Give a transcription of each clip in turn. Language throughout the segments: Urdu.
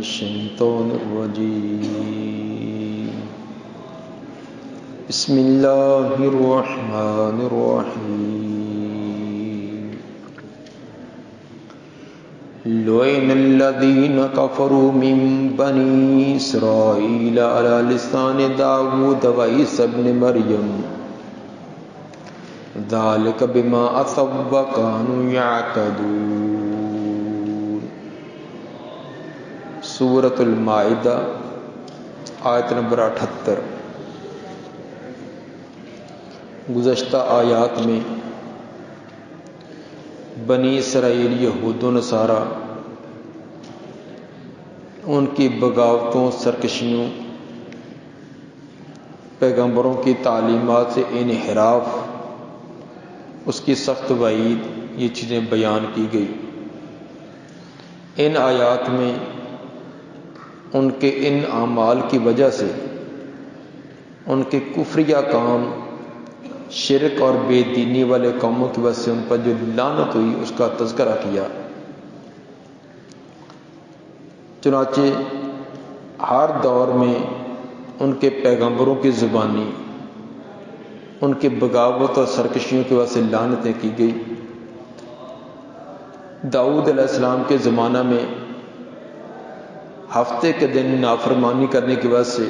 الشيطان الرجيم بسم الله الرحمن الرحيم لعن الذين كفروا من بني إسرائيل على لسان داود وعيسى ابن مريم ذلك بما عصوا وكانوا يعتدون۔ سورۃ المائدہ آیت نمبر 78۔ گزشتہ آیات میں بنی اسرائیل یہود و نصارہ ان کی بغاوتوں، سرکشیوں، پیغمبروں کی تعلیمات سے انحراف، اس کی سخت وعید، یہ چیزیں بیان کی گئی۔ ان آیات میں ان کے ان اعمال کی وجہ سے ان کے کفریہ کام، شرک اور بے دینی والے قوموں کی وجہ سے ان پر جو لعنت ہوئی اس کا تذکرہ کیا۔ چنانچہ ہر دور میں ان کے پیغمبروں کی زبانی ان کی بغاوت اور سرکشیوں کی وجہ سے لعنتیں کی گئی۔ داؤد علیہ السلام کے زمانہ میں ہفتے کے دن نافرمانی کرنے کی وجہ سے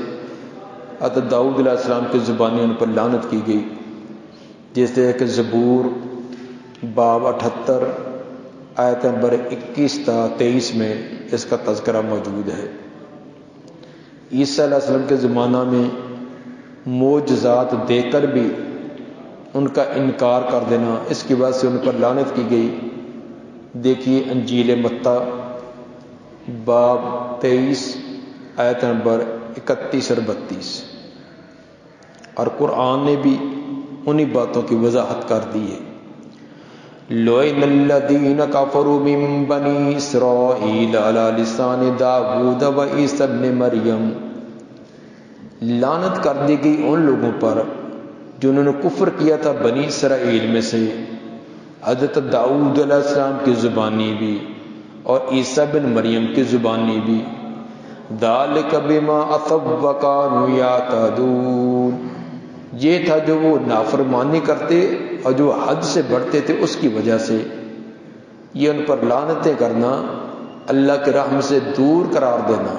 حضرت داؤد علیہ السلام کی زبانی ان پر لعنت کی گئی، جیسے کہ زبور باب 78 آیت نمبر 21 تا 23 میں اس کا تذکرہ موجود ہے۔ عیسیٰ علیہ السلام کے زمانہ میں معجزات دے کر بھی ان کا انکار کر دینا، اس کی وجہ سے ان پر لعنت کی گئی۔ دیکھیے انجیل متی باب 23 آیت نمبر 31 اور 32۔ اور قرآن نے بھی انہی باتوں کی وضاحت کر دی ہے۔ لعن الذین کفروا من بنی اسرائیل علی لسان داود وعیسی ابن مریم، لعنت کر دی گئی ان لوگوں پر جنہوں نے کفر کیا تھا بنی اسرائیل میں سے حضرت داؤد علیہ السلام کی زبانی بھی اور عیسیٰ بن مریم کی زبانی بھی۔ ذالک بما عصوا وکانوا یعتدون، یہ تھا جو وہ نافرمانی کرتے اور جو حد سے بڑھتے تھے اس کی وجہ سے۔ یہ ان پر لعنتیں کرنا، اللہ کے رحم سے دور قرار دینا،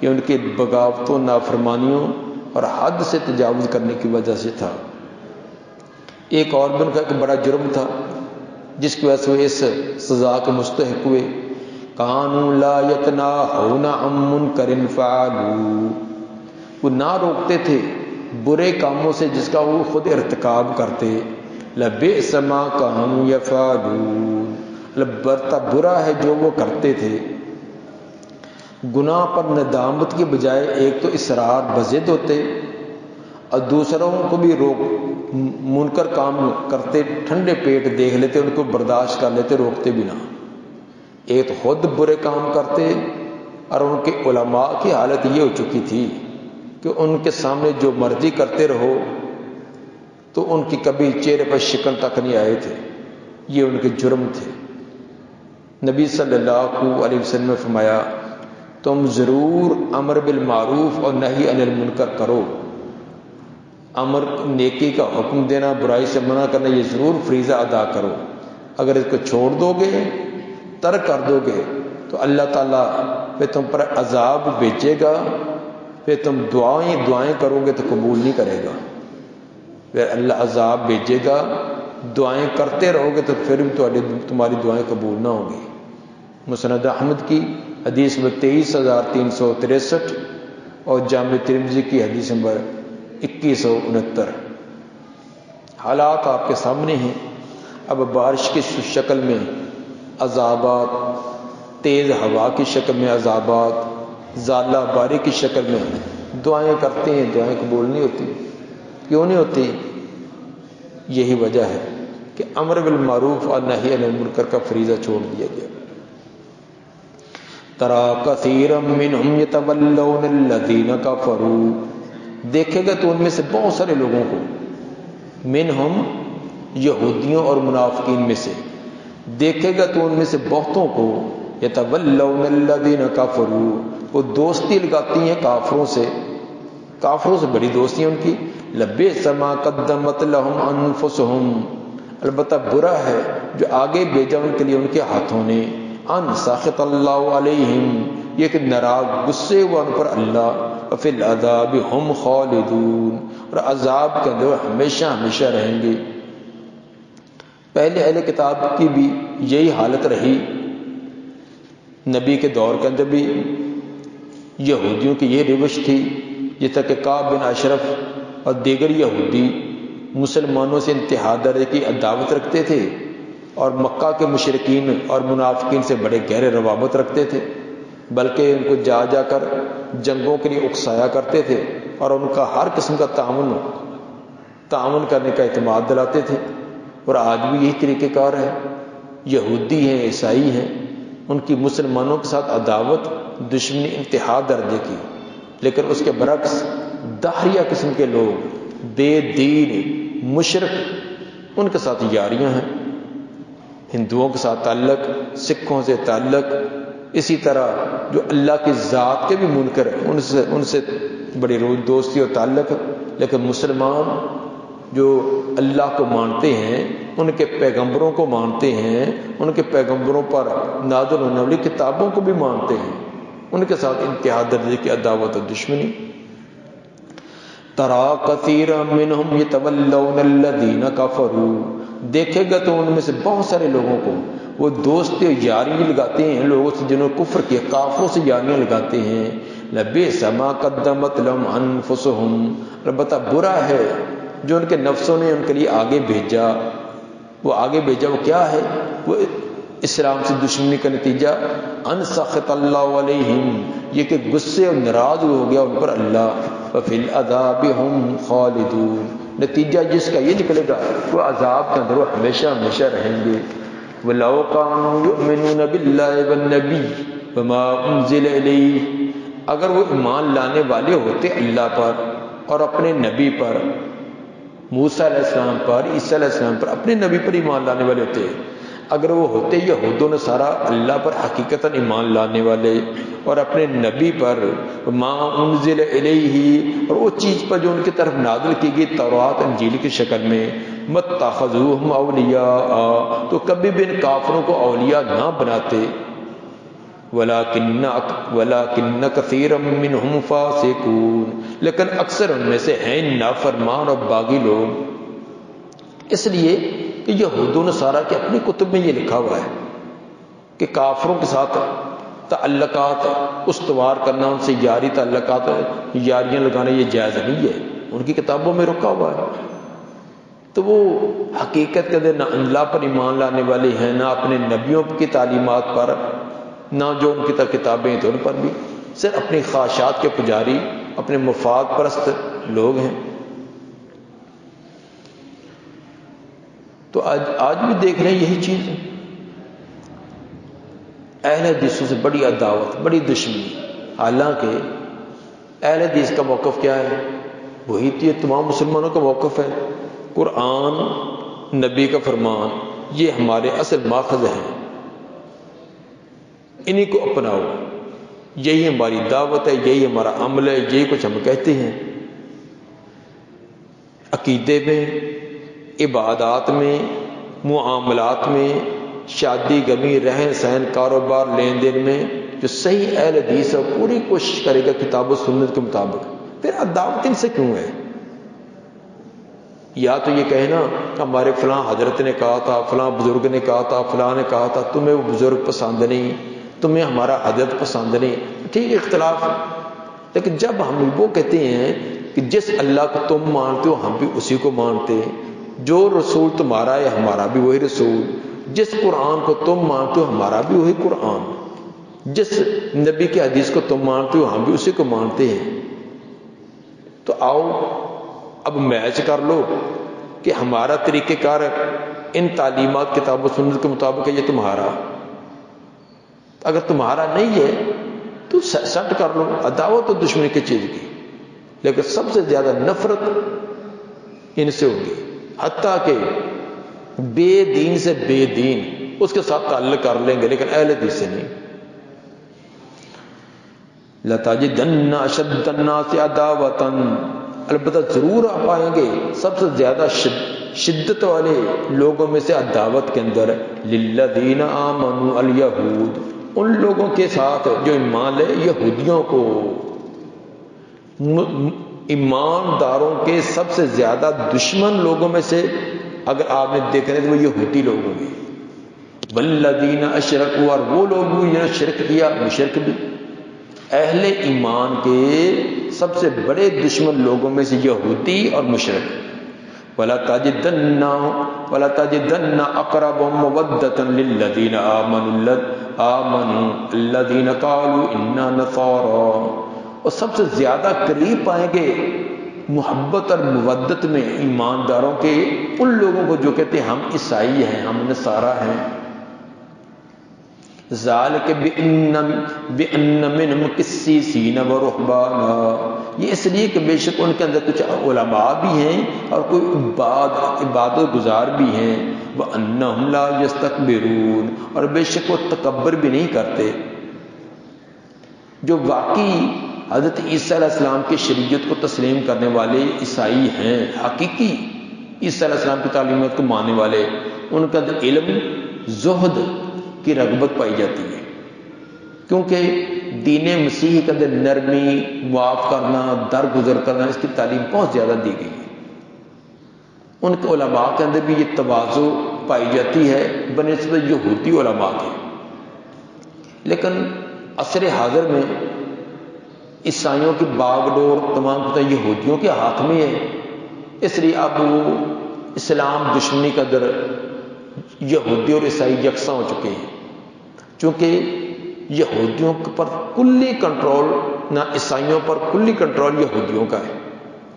یہ ان کی بغاوتوں، نافرمانیوں اور حد سے تجاوز کرنے کی وجہ سے تھا۔ ایک اور بھی ان کا ایک بڑا جرم تھا جس کی وجہ سے وہ اس سزا کے مستحق ہوئے۔ کانوا لا یتناہون عن منکر فعلوا، وہ نہ روکتے تھے برے کاموں سے جس کا وہ خود ارتکاب کرتے۔ لبئس ما کانوا یفعلون، برتا برا ہے جو وہ کرتے تھے۔ گناہ پر ندامت کی بجائے ایک تو اصرار بضد ہوتے اور دوسروں کو بھی منکر کام کرتے، ٹھنڈے پیٹ دیکھ لیتے، ان کو برداشت کر لیتے، روکتے بھی نہ۔ ایک تو خود برے کام کرتے، اور ان کے علماء کی حالت یہ ہو چکی تھی کہ ان کے سامنے جو مرضی کرتے رہو تو ان کی کبھی چہرے پر شکن تک نہیں آئے تھے۔ یہ ان کے جرم تھے۔ نبی صلی اللہ علیہ وسلم نے فرمایا تم ضرور امر بالمعروف اور نہی عن المنکر کرو۔ امر نیکی کا حکم دینا، برائی سے منع کرنا، یہ ضرور فریضہ ادا کرو۔ اگر اس کو چھوڑ دو گے، ترک کر دو گے تو اللہ تعالیٰ پھر تم پر عذاب بھیجے گا، پھر تم دعائیں کرو گے تو قبول نہیں کرے گا۔ پھر اللہ عذاب بھیجے گا، دعائیں کرتے رہو گے تو پھر بھی تمہاری دعائیں قبول نہ ہوں گی۔ مسند احمد کی حدیث میں 23,363 اور جامع ترمذی کی حدیث نمبر 2169۔ حالات آپ کے سامنے ہیں۔ اب بارش کی شکل میں عذابات، تیز ہوا کی شکل میں عذابات، ژالہ باری کی شکل میں دعائیں کرتے ہیں، دعائیں قبول نہیں ہوتی۔ کیوں نہیں ہوتی؟ یہی وجہ ہے کہ امر بالمعروف اور نہی عن المنکر کا فریضہ چھوڑ دیا گیا۔ ترى كثيرا منهم يتولون الذين كفروا، دیکھے گا تو ان میں سے بہت سارے لوگوں کو، منہم یہودیوں اور منافقین میں سے، دیکھے گا تو ان میں سے بہتوں کو یتولون الذین کفروا، وہ دوستی لگاتی ہیں کافروں سے بڑی دوستی ہے ان کی. لبئس ما قدمت لهم انفسهم، البتہ برا ہے جو آگے بھیجا ان کے لیے ان کے ہاتھوں نے. ان سخط اللہ علیہم، یہ کہ ناراض غصے ہوا ان پر اللہ. وفی العذاب ہم خالدون، اور عذاب کے اندر ہمیشہ ہمیشہ رہیں گے. پہلے اہل کتاب کی بھی یہی حالت رہی، نبی کے دور کے اندر بھی یہودیوں کی یہ روش تھی. یہ تک کہ کعب بن اشرف اور دیگر یہودی مسلمانوں سے انتہا درجے کی عداوت رکھتے تھے، اور مکہ کے مشرکین اور منافقین سے بڑے گہرے روابط رکھتے تھے، بلکہ ان کو جا جا کر جنگوں کے لیے اکسایا کرتے تھے، اور ان کا ہر قسم کا تعاون کرنے کا اعتماد دلاتے تھے. اور آج بھی یہی طریقہ کار ہے. یہودی ہیں، عیسائی ہیں، ان کی مسلمانوں کے ساتھ عداوت، دشمنی انتہا درجے کی. لیکن اس کے برعکس داہریہ قسم کے لوگ، بے دین مشرک، ان کے ساتھ یاریاں ہیں. ہندوؤں کے ساتھ تعلق، سکھوں سے تعلق، اسی طرح جو اللہ کی ذات کے بھی منکر ہیں ان سے بڑی دوستی اور تعلق. لیکن مسلمان جو اللہ کو مانتے ہیں، ان کے پیغمبروں کو مانتے ہیں، ان کے پیغمبروں پر نازل ہونے والی کتابوں کو بھی مانتے ہیں، ان کے ساتھ انتہا درجے کی عداوت اور دشمنی. ترا کثیرا منہم یتولون الذین کفروا، دیکھے گا تو ان میں سے بہت سارے لوگوں کو وہ دوستی اور یاری لگاتے ہیں لوگوں سے جنہوں نے کفر کیا، کافروں سے یاریاں لگاتے ہیں. لبئس ما قدمت لهم انفسهم، البتہ برا ہے جو ان کے نفسوں نے ان کے لیے آگے بھیجا. وہ کیا ہے؟ وہ اسلام سے دشمنی کا نتیجہ. ان سخط اللہ علیہم، یہ کہ غصے اور ناراض ہو گیا ان پر اللہ. وفی العذاب ہم خالدون، نتیجہ جس کا یہ نکلے گا وہ عذاب کے اندر وہ ہمیشہ ہمیشہ رہیں گے. وَلَوْ كَانُوا يُؤْمِنُونَ بِاللَّهِ وَالنَّبِيِّ وَمَا أُنزِلَ إِلَيْهِ، اگر وہ ایمان لانے والے ہوتے اللہ پر اور اپنے نبی پر، موسیٰ علیہ السلام پر، عیسیٰ علیہ السلام پر، اپنے نبی پر ایمان لانے والے ہوتے، اگر وہ ہوتے یہود و نصارہ اللہ پر حقیقتاً ایمان لانے والے اور اپنے نبی پر، ما انزل الیہ، اور وہ چیز پر جو ان کی طرف نازل کی گئی تورات انجیل کی شکل میں، متخذوہم اولیاء، تو کبھی بھی ان کافروں کو اولیاء نہ بناتے. وَلَكِنَّ كَثِيرًا مِّنْهُمْ فَاسِقُونَ، لیکن اکثر ان میں سے ہیں نافرمان اور باغی لوگ. اس لیے کہ یہود و نصارہ کے اپنی کتب میں یہ لکھا ہوا ہے کہ کافروں کے ساتھ تعلقات استوار کرنا، ان سے یاری تعلقات یاریاں لگانا یہ جائز نہیں ہے، ان کی کتابوں میں رکھا ہوا ہے. تو وہ حقیقت کے اندر نہ اللہ پر ایمان لانے والے ہیں، نہ اپنے نبیوں کی تعلیمات پر، نہ جو ان کی طرف کتابیں تھیں ان پر بھی، صرف اپنی خواہشات کے پجاری، اپنے مفاد پرست لوگ ہیں. تو آج بھی دیکھ رہے ہیں یہی چیز، اہل حدیثوں سے بڑی عداوت، بڑی دشمنی. حالانکہ اہل حدیث کا موقف کیا ہے؟ وہی تو یہ تمام مسلمانوں کا موقف ہے. قرآن، نبی کا فرمان، یہ ہمارے اصل ماخذ ہیں، انہی کو اپناؤ، یہی ہماری دعوت ہے، یہی ہمارا عمل ہے، یہی کچھ ہم کہتے ہیں. عقیدے میں، عبادات میں، معاملات میں، شادی غمی، رہن سہن، کاروبار، لین دین میں جو صحیح اہل حدیث ہے پوری کوشش کرے گا کتاب و سنت کے مطابق. پھر عداوت ان سے کیوں ہے؟ یا تو یہ کہنا ہمارے فلاں حضرت نے کہا تھا، فلاں بزرگ نے کہا تھا، فلاں نے کہا تھا، تمہیں وہ بزرگ پسند نہیں، تمہیں ہمارا حضرت پسند نہیں، ٹھیک ہے اختلاف. لیکن جب ہم وہ کہتے ہیں کہ جس اللہ کو تم مانتے ہو ہم بھی اسی کو مانتے ہیں، جو رسول تمہارا ہے ہمارا بھی وہی رسول، جس قرآن کو تم مانتے ہو ہمارا بھی وہی قرآن، جس نبی کی حدیث کو تم مانتے ہو ہم بھی اسی کو مانتے ہیں. تو آؤ اب میچ کر لو کہ ہمارا طریقہ کار ان تعلیمات کتاب و سنت کے مطابق ہے، یہ تمہارا. اگر تمہارا نہیں ہے تو سٹ کر لو، عداوت و دشمنی کی چیز کی. لیکن سب سے زیادہ نفرت ان سے ہوگی، حتیٰ کہ بے دین سے بے دین اس کے ساتھ تعلق کر لیں گے، لیکن اہل حدیث سے نہیں. لَتَجِدَنَّ أَشَدَّ النَّاسِ عَدَاوَةً، البتہ ضرور آپ پائیں گے سب سے زیادہ شدت والے لوگوں میں سے عداوت کے اندر لِلَّذِينَ آمَنُوا الْيَهُودُ، ان لوگوں کے ساتھ جو ایمان لے یہودیوں کو۔ ایمانداروں کے سب سے زیادہ دشمن لوگوں میں سے اگر آپ نے دیکھنے تو وہ یہودی لوگ ہوں گے۔ وَالَّذِينَ أَشْرَكُوا، اور وہ لوگ بھی جنہوں نے شرک کیا، مشرک بھی۔ اہل ایمان کے سب سے بڑے دشمن لوگوں میں سے یہودی اور مشرک۔ وَلَتَجِدَنَّ أَقْرَبَهُم مَّوَدَّةً لِّلَّذِينَ آمَنُوا الَّذِينَ قَالُوا إِنَّا نَصَارَىٰ، اور سب سے زیادہ قریب پائیں گے محبت اور مودت میں ایمانداروں کے ان لوگوں کو جو کہتے ہیں ہم عیسائی ہیں، ہم نصارہ ہیں۔ ذالک بِأَنَّ مِنْهُمْ قِسِّيسِينَ وَرُهْبَانًا، یہ اس لیے کہ بے شک ان کے اندر کچھ علماء بھی ہیں اور کوئی عبادت گزار بھی ہیں۔ وَأَنَّهُمْ لَا يَسْتَكْبِرُونَ، اور بے شک وہ تکبر بھی نہیں کرتے۔ جو واقعی حضرت عیسیٰ علیہ السلام کی شریعت کو تسلیم کرنے والے عیسائی ہیں، حقیقی عیسیٰ علیہ السلام کی تعلیمات کو ماننے والے، ان کا علم زہد کی رغبت پائی جاتی ہے، کیونکہ دین مسیح کے اندر نرمی، معاف کرنا، درگزر کرنا، اس کی تعلیم بہت زیادہ دی گئی ہے۔ ان کے علماء کے اندر بھی یہ تواضع پائی جاتی ہے بنسبت یہودی علماء کے۔ لیکن عصر حاضر میں عیسائیوں کی باغ ڈور تمام یہودیوں کے ہاتھ میں ہے، اس لیے اب وہ اسلام دشمنی کا در یہودی اور عیسائی یکساں ہو چکے ہیں، چونکہ یہودیوں پر کلی کنٹرول، نہ عیسائیوں پر کلی کنٹرول یہودیوں کا ہے،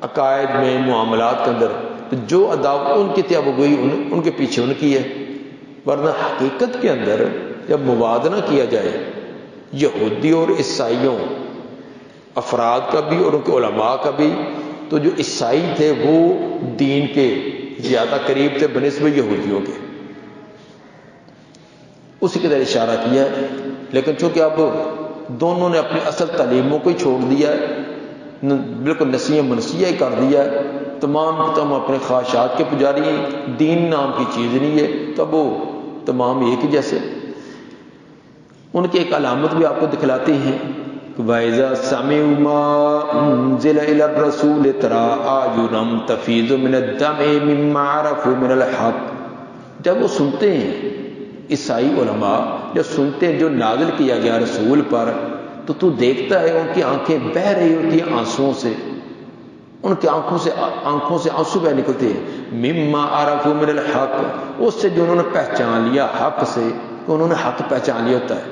عقائد میں، معاملات کے اندر۔ تو جو عداوت ان کی تھی اب وہی ان کے پیچھے ان کی ہے، ورنہ حقیقت کے اندر جب موازنہ کیا جائے یہودی اور عیسائیوں، افراد کا بھی اور ان کے علماء کا بھی، تو جو عیسائی تھے وہ دین کے زیادہ قریب تھے بنسبت یہودیوں کے، اسی کی طرح اشارہ کیا ہے۔ لیکن چونکہ اب دونوں نے اپنی اصل تعلیموں کو ہی چھوڑ دیا ہے، بالکل نسیہ منسیہ ہی کر دیا ہے، تمام اپنے خواہشات کے پجاری ہیں، دین نام کی چیز نہیں ہے، تو اب وہ تمام ایک ہی جیسے۔ ان کی ایک علامت بھی آپ کو دکھلاتے ہیں، وَإِذَا سَمِعُوا مَا أُنزِلَ إِلَى الرَّسُولِ تَرَىٰ أَعْيُنَهُمْ تَفِيضُ مِنَ الدَّمْعِ مِمَّا عَرَفُوا مِنَ الْحَقِّ، جب وہ سنتے ہیں عیسائی علماء جب سنتے ہیں جو نازل کیا گیا رسول پر، تو دیکھتا ہے ان کی آنکھیں بہہ رہی ہوتی ہیں آنسوؤں سے، ان کی آنکھوں سے آنسو بہ نکلتے ہیں، مما عرفوا من الحق، اس سے جو انہوں نے پہچان لیا حق سے، کہ انہوں نے حق پہچان لیا ہوتا ہے۔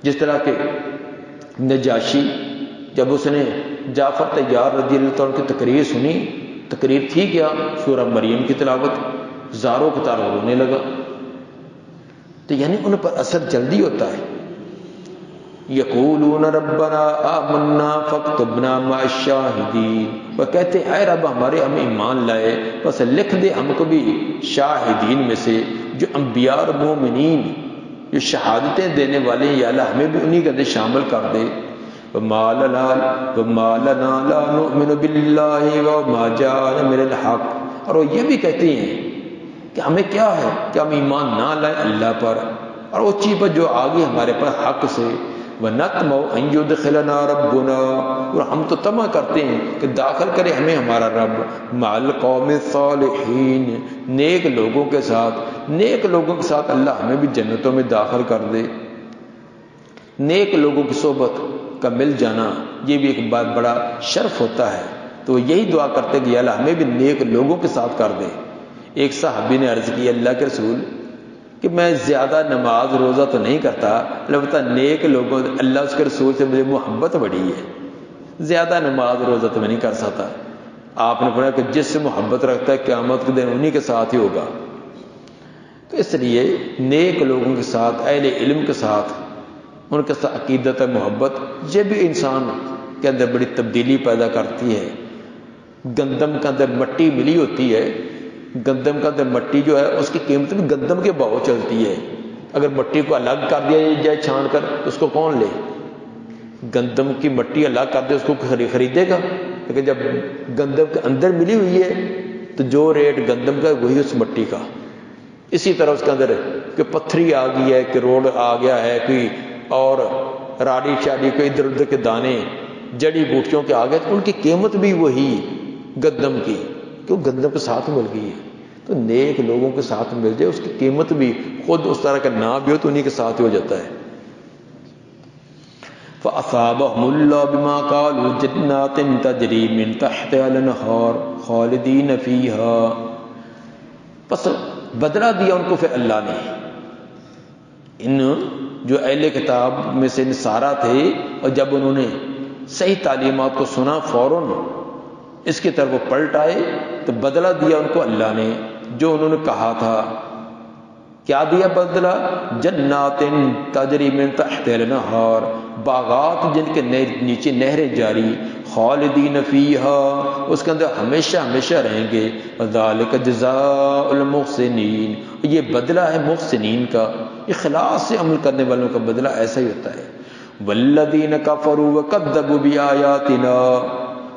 جس طرح کہ نجاشی جب اس نے جعفر طیار رضی اللہ عنہ کی تقریر سنی، تقریر تھی کیا؟ سورہ مریم کی تلاوت، زاروں کی طرح رونے لگا، تو یعنی ان پر اثر جلدی ہوتا ہے۔ یقولون ربنا آمنا فاکتبنا مع الشاہدین، وہ کہتے ہیں اے رب ہمارے، ہم ایمان لائے بس لکھ دے ہم کو بھی شاہدین میں سے، جو انبیاء اور مومنین جو شہادتیں دینے والے ہیں، یا اللہ ہمیں بھی انہی کے اندر شامل کر دے۔ وما لنا لا نؤمن باللہ وما جاءنا من الحق، اور وہ یہ بھی کہتے ہیں کہ ہمیں کیا ہے کہ ہم ایمان نہ لائیں اللہ پر اور وہ چیز پر جو آگے ہمارے پاس حق سے، وَنَطْمَعُ أَن يُدْخِلَنَا رَبُّنَا، اور ہم تو طمع کرتے ہیں کہ داخل کرے ہمیں ہمارا رب مع القوم الصالحین، نیک لوگوں کے ساتھ اللہ ہمیں بھی جنتوں میں داخل کر دے۔ نیک لوگوں کی صحبت کا مل جانا یہ بھی ایک بات بڑا شرف ہوتا ہے، تو وہ یہی دعا کرتے کہ یا اللہ ہمیں بھی نیک لوگوں کے ساتھ کر دے۔ ایک صحابی نے عرض کی اللہ کے رسول کہ میں زیادہ نماز روزہ تو نہیں کرتا، البتہ نیک لوگوں اللہ اس کے رسول سے مجھے محبت بڑی ہے، زیادہ نماز روزہ تو میں نہیں کر سکتا۔ آپ نے فرمایا کہ جس سے محبت رکھتا ہے قیامت کے دن انہی کے ساتھ ہی ہوگا۔ تو اس لیے نیک لوگوں کے ساتھ، اہل علم کے ساتھ، ان کے ساتھ عقیدت محبت، یہ بھی انسان کے اندر بڑی تبدیلی پیدا کرتی ہے۔ گندم کے اندر مٹی ملی ہوتی ہے، گندم کا اندر مٹی جو ہے اس کی قیمت بھی گندم کے بھاؤ چلتی ہے، اگر مٹی کو الگ کر دیا جائے چھان کر تو اس کو کون لے؟ گندم کی مٹی اللہ کر دے اس کو خریدے گا؟ لیکن جب گندم کے اندر ملی ہوئی ہے تو جو ریٹ گندم کا وہی اس مٹی کا. اسی طرح اس کے اندر کہ پتھری آ گئی ہے، کہ روڈ آ گیا ہے، کوئی اور راڑی شاڑی کوئی ادھر ادھر کے دانے جڑی بوٹیوں کے آ گئے، تو ان کی قیمت بھی وہی گندم کی، کیوں گندم کے ساتھ مل گئی ہے. تو نیک لوگوں کے ساتھ مل جائے اس کی قیمت بھی خود اس طرح کا نہ بھی ہو تو انہیں کے ساتھ ہی ہو جاتا ہے. فَأَصَابَهُمُ اللَّهُ بِمَا قَالُوا جَنَّاتٍ تَجْرِي مِن تَحْتِهَا الْأَنْهَارُ خَالِدِينَ فِيهَا. پس بدلہ دیا ان کو پھر اللہ نے. ان جو اہل کتاب میں سے نصارہ تھے، اور جب انہوں نے صحیح تعلیمات کو سنا فوراً اس کی طرف وہ پلٹ آئے تو بدلہ دیا ان کو اللہ نے جو انہوں نے کہا تھا. کیا دیا بدلہ؟ جنات تجری من تحتها الانہار، باغات جن کے نیچے نہریں جاری، خالدین فیہا، اس کے اندر ہمیشہ ہمیشہ رہیں گے. وذالک جزاء المحسنین، یہ بدلہ ہے محسنین کا، اخلاص سے عمل کرنے والوں کا بدلہ ایسا ہی ہوتا ہے. والذین کفروا وکذبوا بآیاتنا،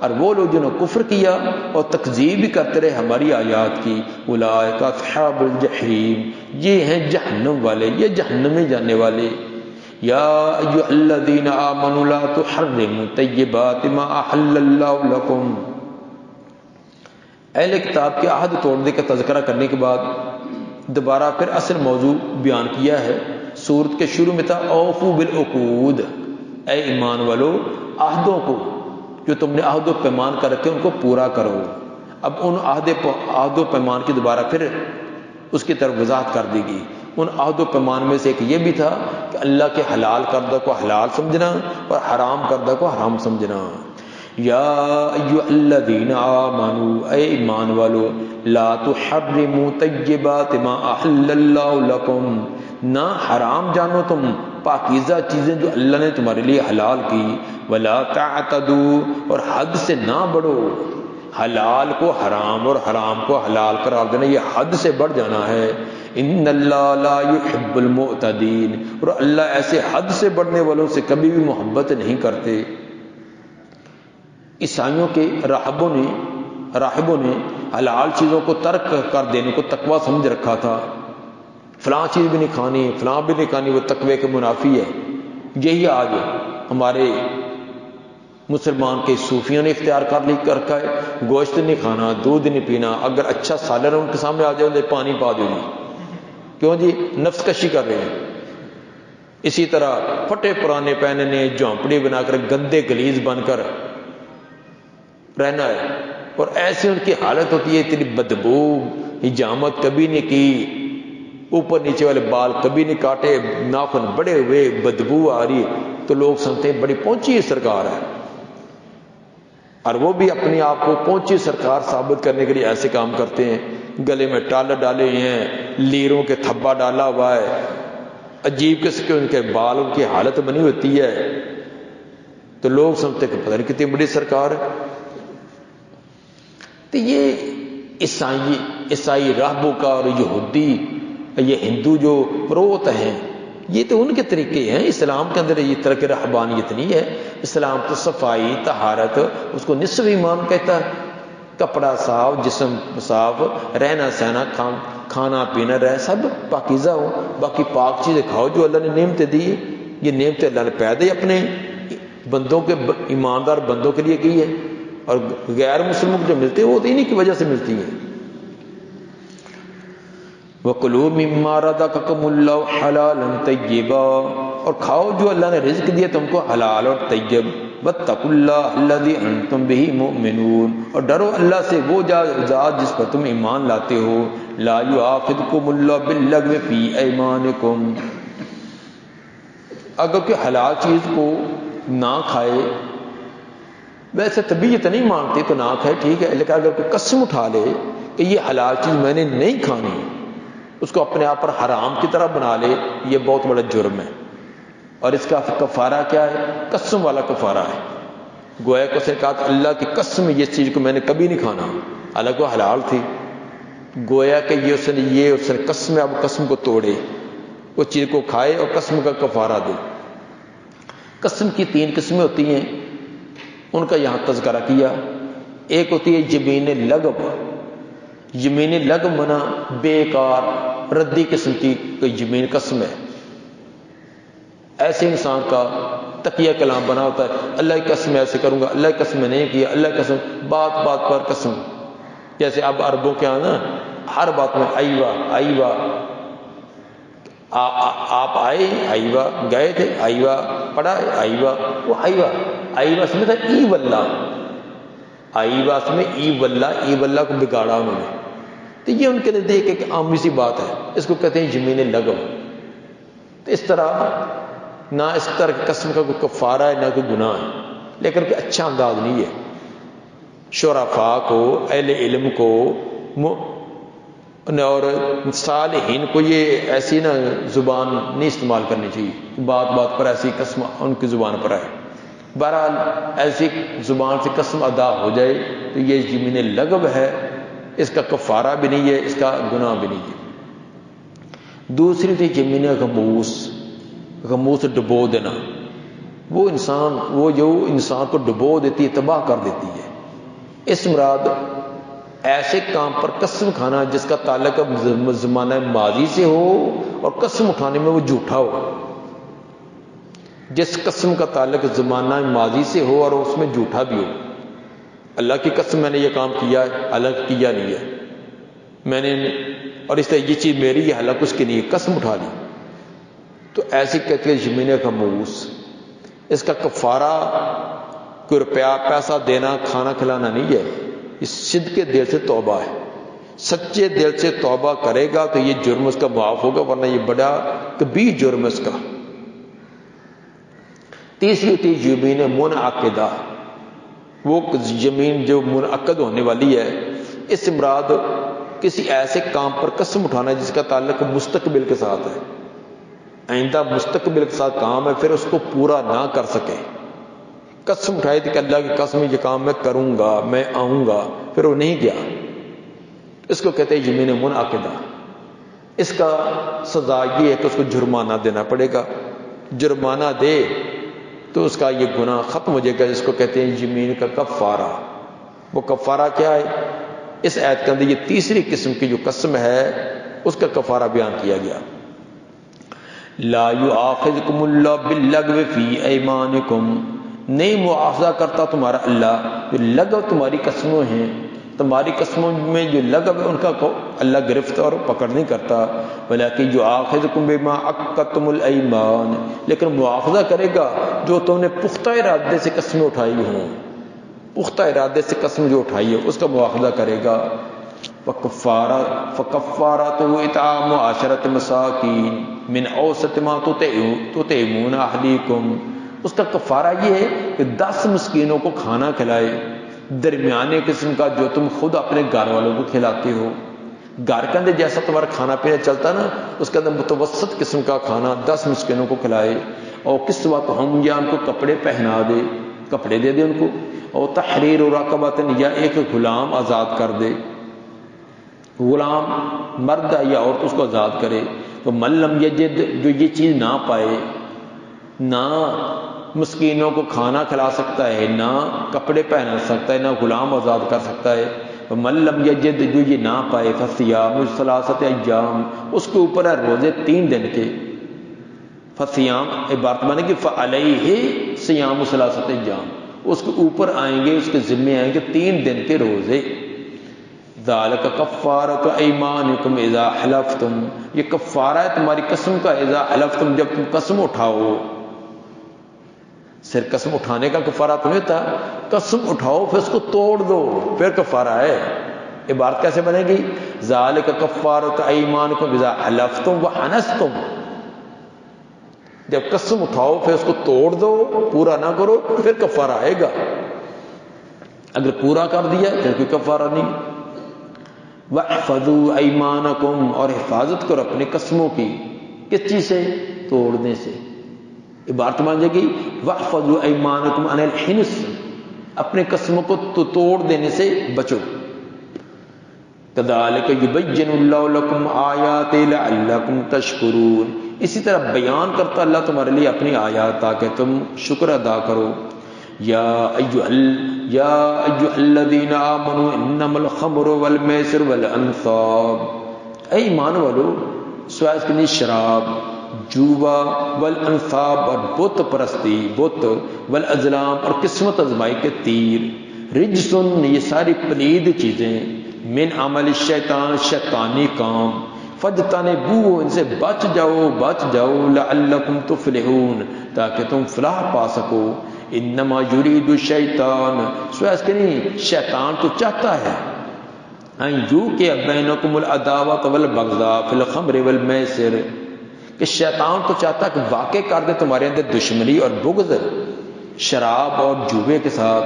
اور وہ لوگ جنہوں نے کفر کیا اور تکذیب بھی کرتے رہے ہماری آیات کی، اولئک اصحاب الجحیم، یہ ہیں جہنم والے، یہ جہنم میں جانے والے. یا ایھا الذین آمنوا لا تحرموا طیبات ما احل اللہ لکم. اہل کتاب کے عہد توڑنے کا تذکرہ کرنے کے بعد دوبارہ پھر اصل موضوع بیان کیا ہے. سورت کے شروع میں تھا اوفوا بالعقود، اے ایمان والو عہدوں کو جو تم نے عہد و پیمان کر رکھے ان کو پورا کرو. اب ان عہد و پیمان کی دوبارہ پھر اس کی طرف وضاحت کر دی گئی. ان عہد و پیمان میں سے ایک یہ بھی تھا کہ اللہ کے حلال کردہ کو حلال سمجھنا اور حرام کردہ کو حرام سمجھنا. یا ایھا الذین آمنوا، اے ایمان والو، لا تحرموا طیبات ما احل اللہ لکم، نہ حرام جانو تم پاکیزہ چیزیں جو اللہ نے تمہارے لیے حلال کی. ولا تعتدوا، اور حد سے نہ بڑھو. حلال کو حرام اور حرام کو حلال قرار دینا یہ حد سے بڑھ جانا ہے. ان اللہ لا يحب المعتدین، اور اللہ ایسے حد سے بڑھنے والوں سے کبھی بھی محبت نہیں کرتے. عیسائیوں کے راہبوں نے حلال چیزوں کو ترک کر دینے کو تقوی سمجھ رکھا تھا. فلاں چیز بھی نہیں کھانی، فلاں بھی نہیں کھانی، وہ تقوی کے منافی ہے. یہی آج ہمارے مسلمان کے صوفیوں نے اختیار کر رکھا ہے. گوشت نہیں کھانا، دودھ نہیں پینا، اگر اچھا سالن ان کے سامنے آ جائے تو پانی پا دو جی. کیوں جی؟ نفس کشی کر رہے ہیں. اسی طرح پھٹے پرانے پہننے، جھونپڑی بنا کر گندے گلیز بن کر رہنا ہے، اور ایسی ان کی حالت ہوتی ہے، اتنی بدبو، حجامت کبھی نہیں کی، اوپر نیچے والے بال کبھی نہیں کاٹے، ناخن بڑے ہوئے، بدبو آ رہی، تو لوگ سمجھتے ہیں بڑی پہنچی سرکار ہے. اور وہ بھی اپنے آپ کو پہنچی سرکار ثابت کرنے کے لیے ایسے کام کرتے ہیں. گلے میں ٹال ڈالے ہیں، لیروں کے تھبا ڈالا ہوا ہے، عجیب قسم کے ان کے بال، ان کی حالت بنی ہوتی ہے، تو لوگ سمجھتے کہ پتہ نہیں کتنی بڑی سرکار ہے. تو یہ عیسائی راہبوں کا اور یہودی یہ ہندو جو پروت ہیں، یہ تو ان کے طریقے ہیں. اسلام کے اندر یہ طرح کی رہبانیت نہیں ہے. اسلام تو صفائی، طہارت، اس کو نصف ایمان کہتا ہے. کپڑا صاف، جسم صاف، رہنا سہنا، کھانا پینا رہ سب پاکیزہ ہو. باقی پاک چیزیں کھاؤ جو اللہ نے نعمتیں دی. یہ نعمتیں اللہ نے پیدا اپنے بندوں کے، ایماندار بندوں کے لیے کی ہے، اور غیر مسلموں کو جو ملتے ہیں وہ تو انہی کی وجہ سے ملتی ہیں. وَكُلُوا مِمَّا رَزَقَكُمُ اللَّهُ حَلَالًا طَيِّبًا، اور کھاؤ جو اللہ نے رزق دیا تم کو حلال اور طیب. وَاتَّقُوا اللَّهَ الَّذِي أَنْتُمْ بِهِ مُؤْمِنُونَ، اور ڈرو اللہ سے وہ ذات جس پر تم ایمان لاتے ہو. لَا يُؤَاخِذُكُمُ اللَّهُ بِاللَّغْوِ فِي أَيْمَانِكُمْ، اگر کوئی حلال چیز کو نہ کھائے، ویسے طبیعت نہیں مانگتی تو نہ کھائے ٹھیک ہے، لیکن اگر کوئی قسم اٹھا لے کہ یہ حلال چیز میں نے نہیں کھانی، اس کو اپنے آپ پر حرام کی طرح بنا لے، یہ بہت بڑا جرم ہے. اور اس کا کفارہ کیا ہے؟ قسم والا کفارہ ہے. گویا کہ اس نے کہا کہ اللہ کی قسم یہ چیز کو میں نے کبھی نہیں کھانا، حالانکہ وہ حلال تھی. گویا کہ اس نے قسم، اب قسم کو توڑے، اس چیز کو کھائے اور قسم کا کفارہ دے. قسم کی 3 قسمیں ہوتی ہیں، ان کا یہاں تذکرہ کیا۔ ایک ہوتی ہے یمین لغو۔ یمین لغو منا بیکار ردی قسم کی کوئی یمین قسم ہے، ایسے انسان کا تقیہ کلام بنا ہوتا ہے، اللہ کی قسم ایسے کروں گا، اللہ کی قسم میں نہیں کیا، اللہ کی قسم، بات بات پر قسم۔ جیسے اب عربوں کے آنا ہر بات میں ایوہ ایوہ، آپ آئے ایوہ، گئے تھے ایوہ، پڑھا ایوہ، وہ ایوہ ایوہ اس میں تھا ای واللہ، ایوہ اس میں ای واللہ کو بگاڑا انہوں نے، تو یہ ان کے نزدیک ایک عامی سی بات ہے، اس کو کہتے ہیں یمین لغو۔ تو اس طرح نہ اس طرح کی قسم کا کوئی کفارہ ہے نہ کوئی گناہ ہے، لیکن کوئی اچھا انداز نہیں ہے۔ شرفاء کو، اہل علم کو اور صالحین کو یہ ایسی نا زبان نہیں استعمال کرنی چاہیے، بات بات پر ایسی قسم ان کی زبان پر آئے۔ بہرحال ایسی زبان سے قسم ادا ہو جائے تو یہ یمین لغو ہے، اس کا کفارہ بھی نہیں ہے، اس کا گناہ بھی نہیں ہے۔ دوسری تھی یمین غموس۔ غموس ڈبو دینا، وہ جو انسان کو ڈبو دیتی ہے، تباہ کر دیتی ہے۔ اس مراد ایسے کام پر قسم کھانا جس کا تعلق زمانہ ماضی سے ہو اور قسم اٹھانے میں وہ جھوٹا ہو۔ جس قسم کا تعلق زمانہ ماضی سے ہو اور اس میں جھوٹا بھی ہو، اللہ کی قسم میں نے یہ کام کیا ہے، حالانکہ کیا نہیں ہے، میں نے، اور اس طرح یہ چیز میری ہے حالانکہ اس کی نہیں ہے، قسم اٹھا لی، تو ایسی کہتے ہیں یمین غموس۔ اس کا کفارہ کوئی روپیہ پیسہ دینا، کھانا کھلانا نہیں ہے، اس صدق کے دل سے توبہ ہے، سچے دل سے توبہ کرے گا تو یہ جرم اس کا معاف ہوگا، ورنہ یہ بڑا کبیر جرم اس کا۔ تیسری ہوتی ہے یمین منعقدہ، وہ زمین جو منعقد ہونے والی ہے، اس سے مراد کسی ایسے کام پر قسم اٹھانا جس کا تعلق مستقبل کے ساتھ ہے، آئندہ مستقبل کے ساتھ کام ہے، پھر اس کو پورا نہ کر سکے، قسم اٹھائی تھی کہ اللہ کی قسم یہ کام میں کروں گا، میں آؤں گا، پھر وہ نہیں گیا، اس کو کہتے ہیں یمین منعقدہ۔ اس کا سزا یہ ہے کہ اس کو جرمانہ دینا پڑے گا، جرمانہ دے تو اس کا یہ گناہ ختم ہو جائے گا، جس کو کہتے ہیں یمین کا کفارہ۔ وہ کفارہ کیا ہے؟ اس آیت کے اندر یہ تیسری قسم کی جو قسم ہے اس کا کفارہ بیان کیا گیا۔ لا یؤاخذکم اللہ باللغو فی ایمانکم، نہیں مؤاخذہ کرتا تمہارا اللہ جو لغو تمہاری قسموں ہیں، تمہاری قسموں میں جو لغو ہے ان کا اللہ گرفت اور پکڑ نہیں کرتا، ولیکن یؤاخذکم بما عقدتم الایمان، لیکن مؤاخذہ کرے گا جو تم نے پختہ ارادے سے قسمیں اٹھائی ہوں، پختہ ارادے سے قسم جو اٹھائی ہے اس کا مؤاخذہ کرے گا۔ فکفارۃ اطعام 10 مساکین من اوسط ما تطعمون اہلیکم، اس کا کفارہ یہ ہے کہ 10 مسکینوں کو کھانا کھلائے، درمیانے قسم کا جو تم خود اپنے گھر والوں کو کھلاتے ہو۔ گھر کے اندر جیسا تمہارا کھانا پینا چلتا نا، اس کے اندر متوسط قسم کا کھانا 10 مسکینوں کو کھلائے، اور کس وقت ہم یا ان کو کپڑے پہنا دے، کپڑے دے دے ان کو، اور تحریر رقبۃ، یا ایک غلام آزاد کر دے، غلام مرد یا عورت اس کو آزاد کرے۔ تو من لم یجد، جو یہ چیز نہ پائے، نہ مسکینوں کو کھانا کھلا سکتا ہے، نہ کپڑے پہنا سکتا ہے، نہ غلام آزاد کر سکتا ہے، تو من لم یجد، جو یہ نہ پائے، فصیام 3 ایام، اس کے اوپر ہے روزے 3 دن کے۔ فصیام عبارت مانے کہ فعلیہ صیام 3 ایام، اس کے اوپر آئیں گے، اس کے ذمے آئیں گے 3 دن کے روزے۔ ذالک کفارۃ ایمانکم اذا حلفتم، یہ کفارہ ہے تمہاری قسم کا، اذا حلفتم، جب تم قسم اٹھاؤ۔ صرف قسم اٹھانے کا کفارہ تو نہیں تھا، قسم اٹھاؤ پھر اس کو توڑ دو، پھر کفارہ ہے۔ عبارت کیسے بنے گی؟ ذالک کفارۃ ایمانکم اذا حلفتم وحنثتم، جب قسم اٹھاؤ پھر اس کو توڑ دو، پورا نہ کرو، پھر کفارہ آئے گا۔ اگر پورا کر دیا پھر کوئی کفارہ نہیں۔ وَاحْفَظُوا أَيْمَانَكُمْ، اور حفاظت کرو اپنی قسموں کی، کس چیز سے؟ توڑنے سے۔ عبارت مان جائے گی وَاحْفَظُوا أَيْمَانَكُمْ عَنِ الْحِنْثِ، اپنے قسموں کو توڑ دینے سے بچو۔ کذالک یبین اللہ لکم آیات لعلکم تشکرون، اسی طرح بیان کرتا اللہ تمہارے لیے اپنی آیات تاکہ تم شکر ادا کرو۔ یا ایھا الذین آمنوا انما الخمر والمیسر والانصاب، اے ایمان والو سوائے اس کے لیے شراب، جوا، والانصاب اور بت پرستی، بت، والازلام اور قسمت ازمائی کے تیر، رجسن یہ ساری پلید چیزیں، من عمل الشیطان شیطانی کام، فاجتنبوہ ان سے بچ جاؤ، لعلکم تفلحون تاکہ تم فلاح پا سکو۔ انما یرید الشیطان، سوائے اس کے نہیں شیطان تو چاہتا ہے، ان یوقع بینکم العداوۃ والبغضاء فی الخمر والمیسر، کہ شیطان تو چاہتا ہے کہ واقع کر دے تمہارے اندر دشمنی اور بغض شراب اور جوے کے ساتھ،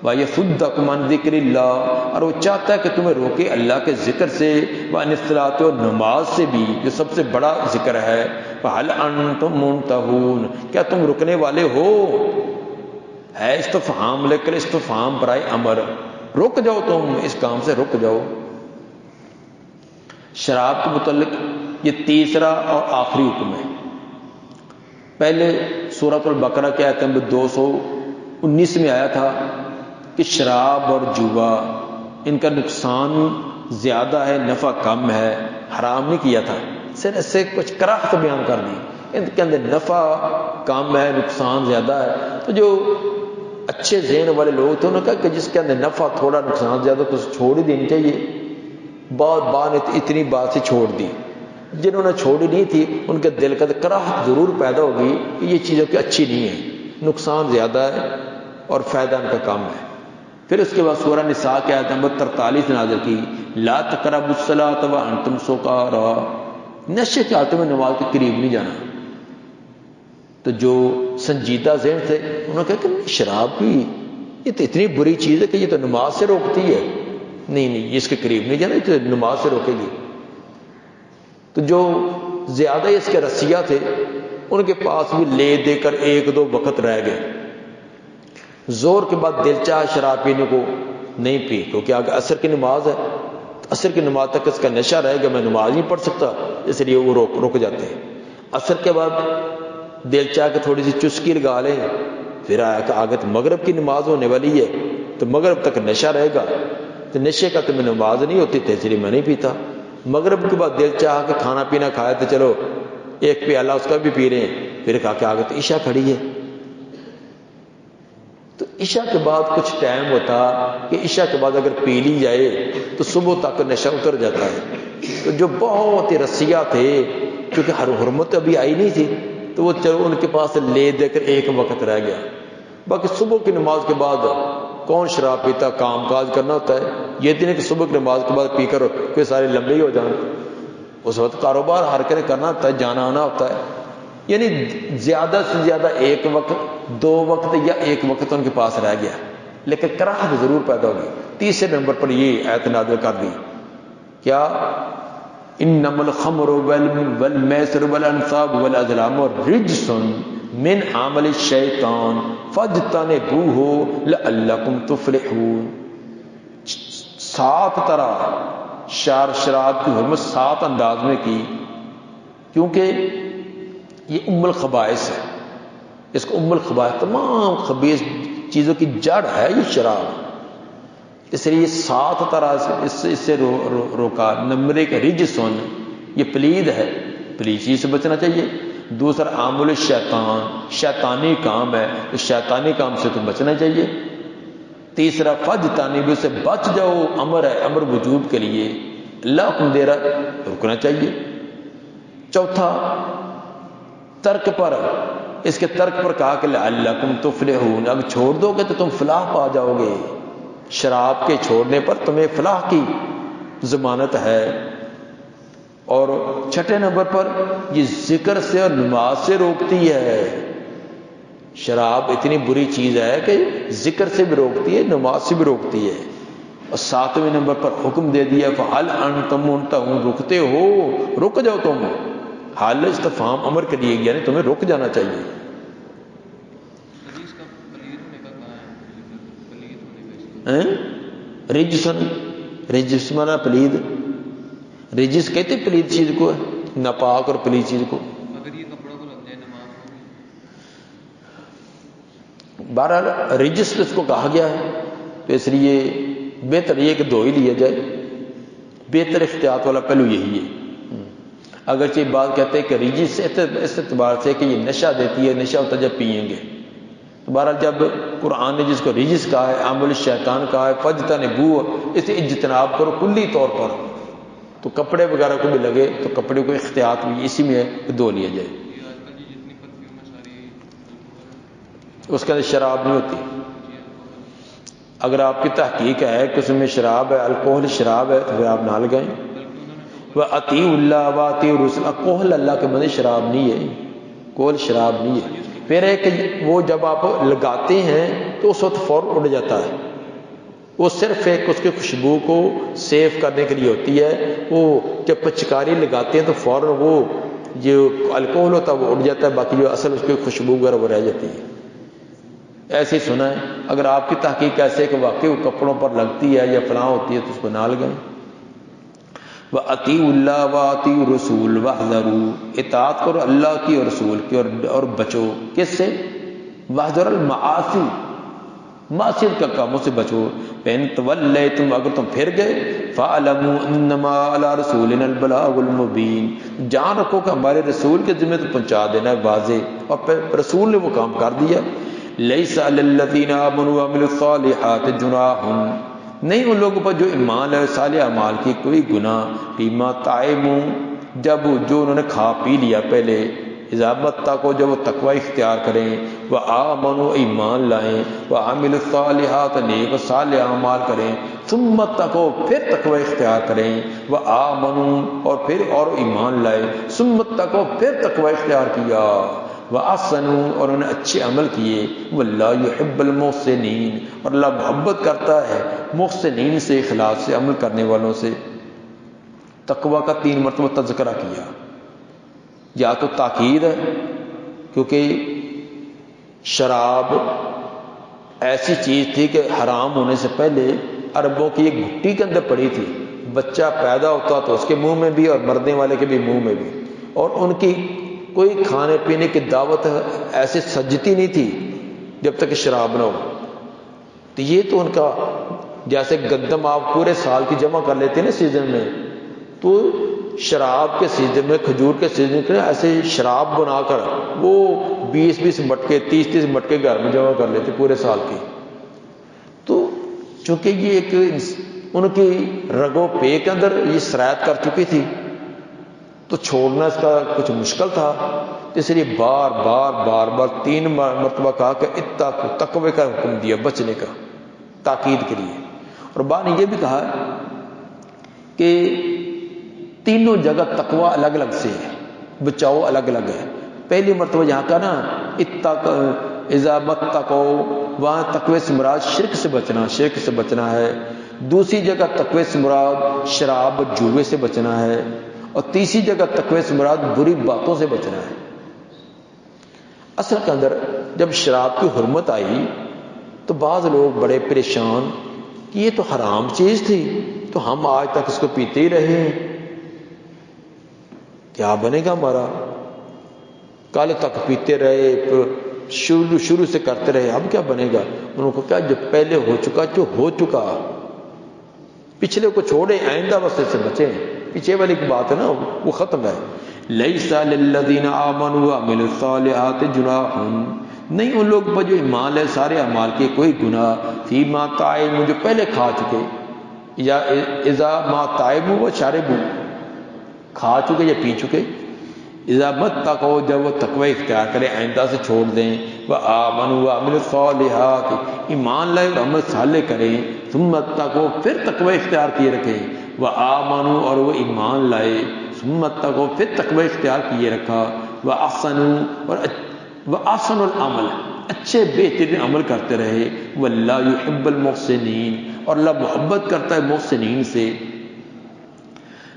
وَيَصُدَّكُمْ عَنْ ذِكْرِ اللَّهِ، اور وہ چاہتا ہے کہ تمہیں روکے اللہ کے ذکر سے، وَعَنِ الصَّلَاةِ اور نماز سے بھی جو سب سے بڑا ذکر ہے، فَهَلْ أَنْتُمْ مُنْتَهُونَ کیا تم رکنے والے ہو؟ ہے استفہام لیکن استفہام برائے امر، رک جاؤ تم اس کام سے رک جاؤ۔ شراب کے متعلق یہ تیسرا اور آخری حکم ہے۔ پہلے سورۃ البقرہ کے آیت نمبر 219 میں آیا تھا کہ شراب اور جوا ان کا نقصان زیادہ ہے، نفع کم ہے، حرام نہیں کیا تھا، صرف اس سے کچھ کراہت بیان کر دی، ان کے اندر نفع کم ہے، نقصان زیادہ ہے۔ تو جو اچھے ذہن والے لوگ تھے انہوں نے کہا کہ جس کے اندر نفع تھوڑا نقصان زیادہ تو چھوڑ ہی دینی چاہیے، بات اتنی بات سے چھوڑ دی۔ جنہوں نے چھوڑی نہیں تھی ان کے دل کا کراہت ضرور پیدا ہوگی کہ یہ چیزوں کی اچھی نہیں ہے، نقصان زیادہ ہے اور فائدہ ان کا کم ہے۔ پھر اس کے بعد سورہ نساء کی آیت نمبر 43 نازل کی، لا تقربوا الصلاۃ وانتم سکارى، نشے کی حالت میں نماز کے قریب نہیں جانا۔ تو جو سنجیدہ ذہن تھے انہوں نے کہا کہ شراب بھی یہ تو اتنی بری چیز ہے کہ یہ تو نماز سے روکتی ہے، نہیں اس کے قریب نہیں جانا، یہ تو نماز سے روکے گی۔ تو جو زیادہ اس کے رسیہ تھے ان کے پاس بھی لے دے کر ایک دو وقت رہ گئے، زور کے بعد دل چاہ شراب پینے کو نہیں پی، کیونکہ آگے عصر کی نماز ہے، عصر کی نماز تک اس کا نشہ رہے گا، میں نماز نہیں پڑھ سکتا، اس لیے وہ رک جاتے ہیں۔ عصر کے بعد دل چاہ کے تھوڑی سی چسکی لگا لیں، پھر آیا کہ آگے تو مغرب کی نماز ہونے والی ہے، تو مغرب تک نشہ رہے گا، تو نشے کا تو میں نماز نہیں ہوتی تھی اس لیے میں نہیں پیتا۔ مغرب کے بعد دل چاہ کے کھانا پینا کھایا تو چلو ایک پیالہ اس کا بھی پی رہے ہیں، پھر کہا کہ آگے تو عشاء کھڑی ہے، تو عشاء کے بعد کچھ ٹائم ہوتا کہ عشاء کے بعد اگر پی لی جائے تو صبح تک نشہ اتر جاتا ہے۔ تو جو بہت ہی رسیہ تھے کیونکہ حرمت ابھی آئی نہیں تھی تو وہ چلو ان کے پاس لے دے کر ایک وقت رہ گیا، باقی صبح کی نماز کے بعد کون شراب پیتا، کام کاج کرنا ہوتا ہے، یہ نہیں کہ صبح کی نماز کے بعد پی کر کوئی سارے لمبے ہی ہو جائیں، اس وقت کاروبار حرکتیں کرنا ہوتا ہے، جانا آنا ہوتا ہے، یعنی زیادہ سے زیادہ ایک وقت، دو وقت یا ایک وقت ان کے پاس رہ گیا، لیکن کراہت ضرور پیدا ہوگی۔ تیسرے نمبر پر یہ آیت نازل کر دی، کیا انما الخمر والمیسر والانصاب والازلام رجس من عمل الشیطان فاجتنبوہ لعلکم تفلحون۔ 7 طرح شراب کی حرمت 7 انداز میں کی، کیونکہ یہ ام الخبائث ہے، اس کو ام الخبائث، تمام خبیث چیزوں کی جڑ ہے یہ شراب، اس لیے 7 طرح سے اس سے روکا۔ نمبر 1 رجسن، یہ پلید ہے، پلید چیز سے بچنا چاہیے۔ دوسرا عامل الشیطان، شیطانی کام ہے، اس شیطانی کام سے تو بچنا چاہیے۔ تیسرا فاجتنبوہ، سے بچ جاؤ، امر ہے، امر وجوب کے لیے، اللہ حکم دے رہا رکنا چاہیے۔ چوتھا ترک پر، اس کے ترک پر کہا کہ لعلکم تفلحون، اگر چھوڑ دو گے تو تم فلاح پا جاؤ گے، شراب کے چھوڑنے پر تمہیں فلاح کی ضمانت ہے۔ اور چھٹے نمبر پر یہ ذکر سے اور نماز سے روکتی ہے، شراب اتنی بری چیز ہے کہ ذکر سے بھی روکتی ہے، نماز سے بھی روکتی ہے۔ اور 7ویں نمبر پر حکم دے دیا فَهَلْ أَنْتُمْ مُنْتَهُونَ، رکتے ہو، رک جاؤ تم، حال استفہام امر کے لیے، یعنی تمہیں رک جانا چاہیے۔ حدیث کا پلید ہونے کا کہاں ہے؟ پلید ہونے کا رجسن، رجس مانا پلید، رجس کہتے پلید چیز کو ہے، ناپاک اور پلید چیز کو. اگر یہ کپڑا کو لگ جائے نماز ہوگی. بہرحال رجس اس کو کہا گیا ہے، تو اس لیے بہتر یہ کہ دھو ہی لیا جائے، بہتر احتیاط والا پہلو یہی ہے. اگرچہ بات کہتے ہیں کہ رجس اس اعتبار سے کہ یہ نشہ دیتی ہے، نشہ ہوتا ہے جب پئیں گے. تو بہرحال جب قرآن نے جس کو رجس کہا ہے، عمل شیطان کہا ہے، فجتنبوہ، اسے اجتناب کرو کلی طور پر. تو کپڑے وغیرہ کو بھی لگے تو کپڑے کو احتیاط بھی اسی میں دھو لیا جائے. یہ آج کل جتنی پرفیوم ہے ساری اس کے اندر شراب نہیں ہوتی. اگر آپ کی تحقیق ہے کہ اس میں شراب ہے، الکوہل شراب ہے، تو پھر آپ نہ لگائیں. وَأَطِیعُوا اللَّهَ وَأَطِیعُوا الرَّسُولَ، کوہل اللہ کے بندے شراب نہیں ہے، کوہل شراب نہیں ہے. پھر ہے کہ وہ جب آپ لگاتے ہیں تو اس وقت فوراً اڑ جاتا ہے، وہ صرف ایک اس کی خوشبو کو سیو کرنے کے لیے ہوتی ہے. وہ جب پچکاری لگاتے ہیں تو فوراً وہ جو الکوہل ہوتا ہے وہ اڑ جاتا ہے، باقی جو اصل اس کی خوشبو وغیرہ وہ رہ جاتی ہے. ایسے ہی سنا ہے. اگر آپ کی تحقیق ایسے کہ واقعی وہ کپڑوں پر لگتی ہے یا فلاں ہوتی ہے تو اس کو نہ لگائیں. وَأَطِیعُوا اللَّهَ وَأَطِیعُوا الرَّسُولَ وَاحْذَرُوا، اطاعت کرو اللہ کی اور رسول کی اور بچو کس سے؟ وَاحْذَرُوا الْمَعَاصِی، معصیت کا کاموں سے بچو. فَإِن تَوَلَّیْتُمْ، اگر تم پھر گئے، فَاعْلَمُوا أَنَّمَا عَلَىٰ رَسُولِنَا الْبَلَاغُ الْمُبِینُ، جان رکھو کہ ہمارے رسول کے ذمہ تو پہنچا دینا ہے واضح، اور پھر رسول نے وہ کام کر دیا. لَيْسَ عَلَى الَّذِينَ آمَنُوا وَعَمِلُوا الصَّالِحَاتِ جُنَاحٌ، نہیں ان لوگوں پر جو ایمان ہے صالح اعمال کی کوئی گناہ. فیما طعموا، جب جو انہوں نے کھا پی لیا پہلے. اذا متقوا، جب وہ تقوی اختیار کریں. وآمنوا، ایمان لائیں. وعملوا الصالحات، نیک و صالح اعمال کریں. ثم اتقوا، پھر تقوی اختیار کریں. وآمنوا، اور پھر اور ایمان لائے. ثم اتقوا، پھر تقوی اختیار کیا. وَأَحْسَنُوا، اور انہوں نے اچھے عمل کیے. وَاللَّهُ يُحِبُّ الْمُحْسِنِينَ، اور اللہ محبت کرتا ہے محسنین سے، اخلاص سے عمل کرنے والوں سے. تقوی کا 3 مرتبہ تذکرہ کیا. یا تو تاکید ہے کیونکہ شراب ایسی چیز تھی کہ حرام ہونے سے پہلے عربوں کی ایک گھٹی کے اندر پڑی تھی. بچہ پیدا ہوتا تو اس کے منہ میں بھی اور مرنے والے کے بھی منہ میں بھی، اور ان کی کوئی کھانے پینے کی دعوت ایسے سجتی نہیں تھی جب تک شراب نہ ہو. تو یہ تو ان کا، جیسے گندم آپ پورے سال کی جمع کر لیتے ہیں نا سیزن میں، تو شراب کے سیزن میں، کھجور کے سیزن میں ایسے شراب بنا کر وہ 20 مٹکے 30 مٹکے گھر میں جمع کر لیتے پورے سال کی. تو چونکہ یہ ایک ان کی رگو پے کے اندر یہ سرایت کر چکی تھی تو چھوڑنا اس کا کچھ مشکل تھا. اس لیے بار بار 3 مرتبہ کہا کہ اتقوا، تقوی کا حکم دیا، بچنے کا، تاکید کے لیے. اور بعد نے یہ بھی کہا کہ تینوں جگہ تقوی الگ الگ سے ہے، بچاؤ الگ الگ ہے. پہلی مرتبہ یہاں کا نا اذا متقوا، وہاں تقوی سے مراد شرک سے بچنا ہے. دوسری جگہ تقوی سے مراد شراب جوے سے بچنا ہے. اور تیسری جگہ تقوی سے مراد بری باتوں سے بچنا ہے. اصل کے اندر جب شراب کی حرمت آئی تو بعض لوگ بڑے پریشان کہ یہ تو حرام چیز تھی تو ہم آج تک اس کو پیتے ہی رہے ہیں، کیا بنے گا ہمارا؟ کل تک پیتے رہے، شروع سے کرتے رہے، اب کیا بنے گا؟ انہوں کو کہا جو پہلے ہو چکا، جو ہو چکا، پچھلے کو چھوڑے، آئندہ واسطے سے بچیں. پیچھے والی کی بات ہے نا وہ ختم ہے. لیس للذین آمنوا وعملوا الصالحات جناح، نہیں ان لوگ پر جو ایمان ہے سارے اعمال کے کوئی گناہ. فیما طعموا، جو پہلے کھا چکے، یا اذا ما طعموا وشربوا، کھا چکے یا پی چکے. اذا متقوا، جب وہ تقوی اختیار کریں، آئندہ سے چھوڑ دیں. وآمنوا وعملوا الصالحات، ایمان لائے اور عمل صالح کریں. ثم اتقوا، پھر تقوی اختیار کیے رکھیں. وآمنوا، اور وہ ایمان لائے. ثم اتقوا، پھر تقوی اختیار کیے رکھا. واحسنوا، اور واحسنوا العمل، اچھے بہترین عمل کرتے رہے. واللہ یحب المحسنین، اور اللہ محبت کرتا ہے محسنین سے.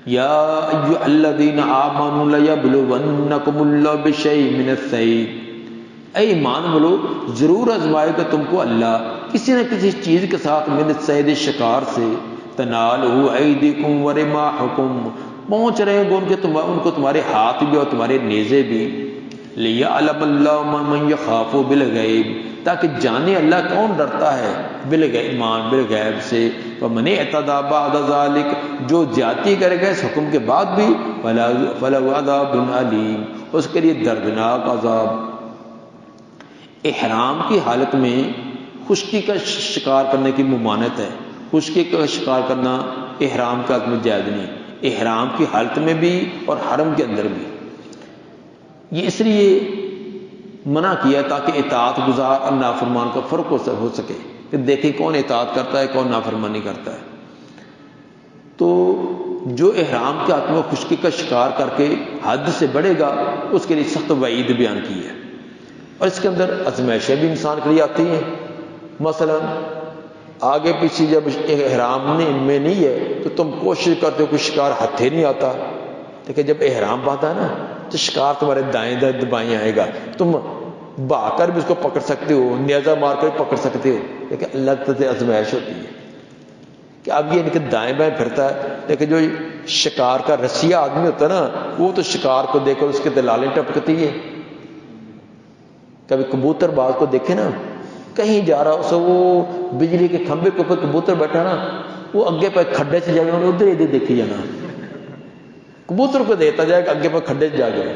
یا ایھا الذین آمنوا لیبلونکم اللہ بشیء من الصید، اے ایمان والو ضرور آزمائے گا تم کو اللہ کسی نہ کسی چیز کے ساتھ، من الصید، شکار سے. تنالوا ایدیکم ورماحکم، پہنچ رہے ہوں گے ان کو تمہارے ہاتھ بھی اور تمہارے نیزے بھی، لیعلم اللہ من یخاف بالغیب، تاکہ جانے اللہ کون ڈرتا ہے ایمان بالغیب سے، ومن اعتدی بعد ذلک، جو زیادتی کرے گا اس حکم کے بعد بھی، فلہ عذاب علیم، اس کے لیے دردناک عذاب۔ احرام کی حالت میں خشکی کا شکار کرنے کی ممانعت ہے، خشکی کا شکار کرنا احرام کا حالت میں جائز نہیں، احرام کی حالت میں بھی اور حرم کے اندر بھی۔ یہ اس لیے منع کیا تاکہ اطاعت گزار اور نافرمان کا فرق ہو سکے، کہ دیکھیں کون اطاعت کرتا ہے کون نافرمانی کرتا ہے۔ تو جو احرام کے حالت میں خشکی کا شکار کر کے حد سے بڑھے گا اس کے لیے سخت وعید بیان کی ہے، اور اس کے اندر ازمائشیں بھی انسان کے لیے آتی ہیں۔ مثلا آگے پیچھے جب احرام میں نہیں ہے تو تم کوشش کرتے ہو کوئی شکار ہتھے نہیں آتا، لیکن جب احرام باندھا ہے نا تو شکار تمہارے دائیں بائیں آئے گا، تم بھا کر بھی اس کو پکڑ سکتے ہو، نیزہ مار کر بھی پکڑ سکتے ہو، لیکن اللہ تعالیٰ سے ازمائش ہوتی ہے کہ اب یہ ان کے دائیں بائیں پھرتا ہے، لیکن جو شکار کا رسیہ آدمی ہوتا ہے نا وہ تو شکار کو دیکھ کر اس کے دلالیں ٹپکتی ہے۔ کبھی کبوتر باز کو دیکھے نا کہیں جا رہا اسے، وہ بجلی کے کھمبے کے اوپر کبوتر بیٹھا نا، وہ اگے پہ کھڈے سے جائے گا ادھر ادھر دیکھی جانا، کبوتر کو دیتا جائے گا اگے پہ کھڈے سے جا گئے،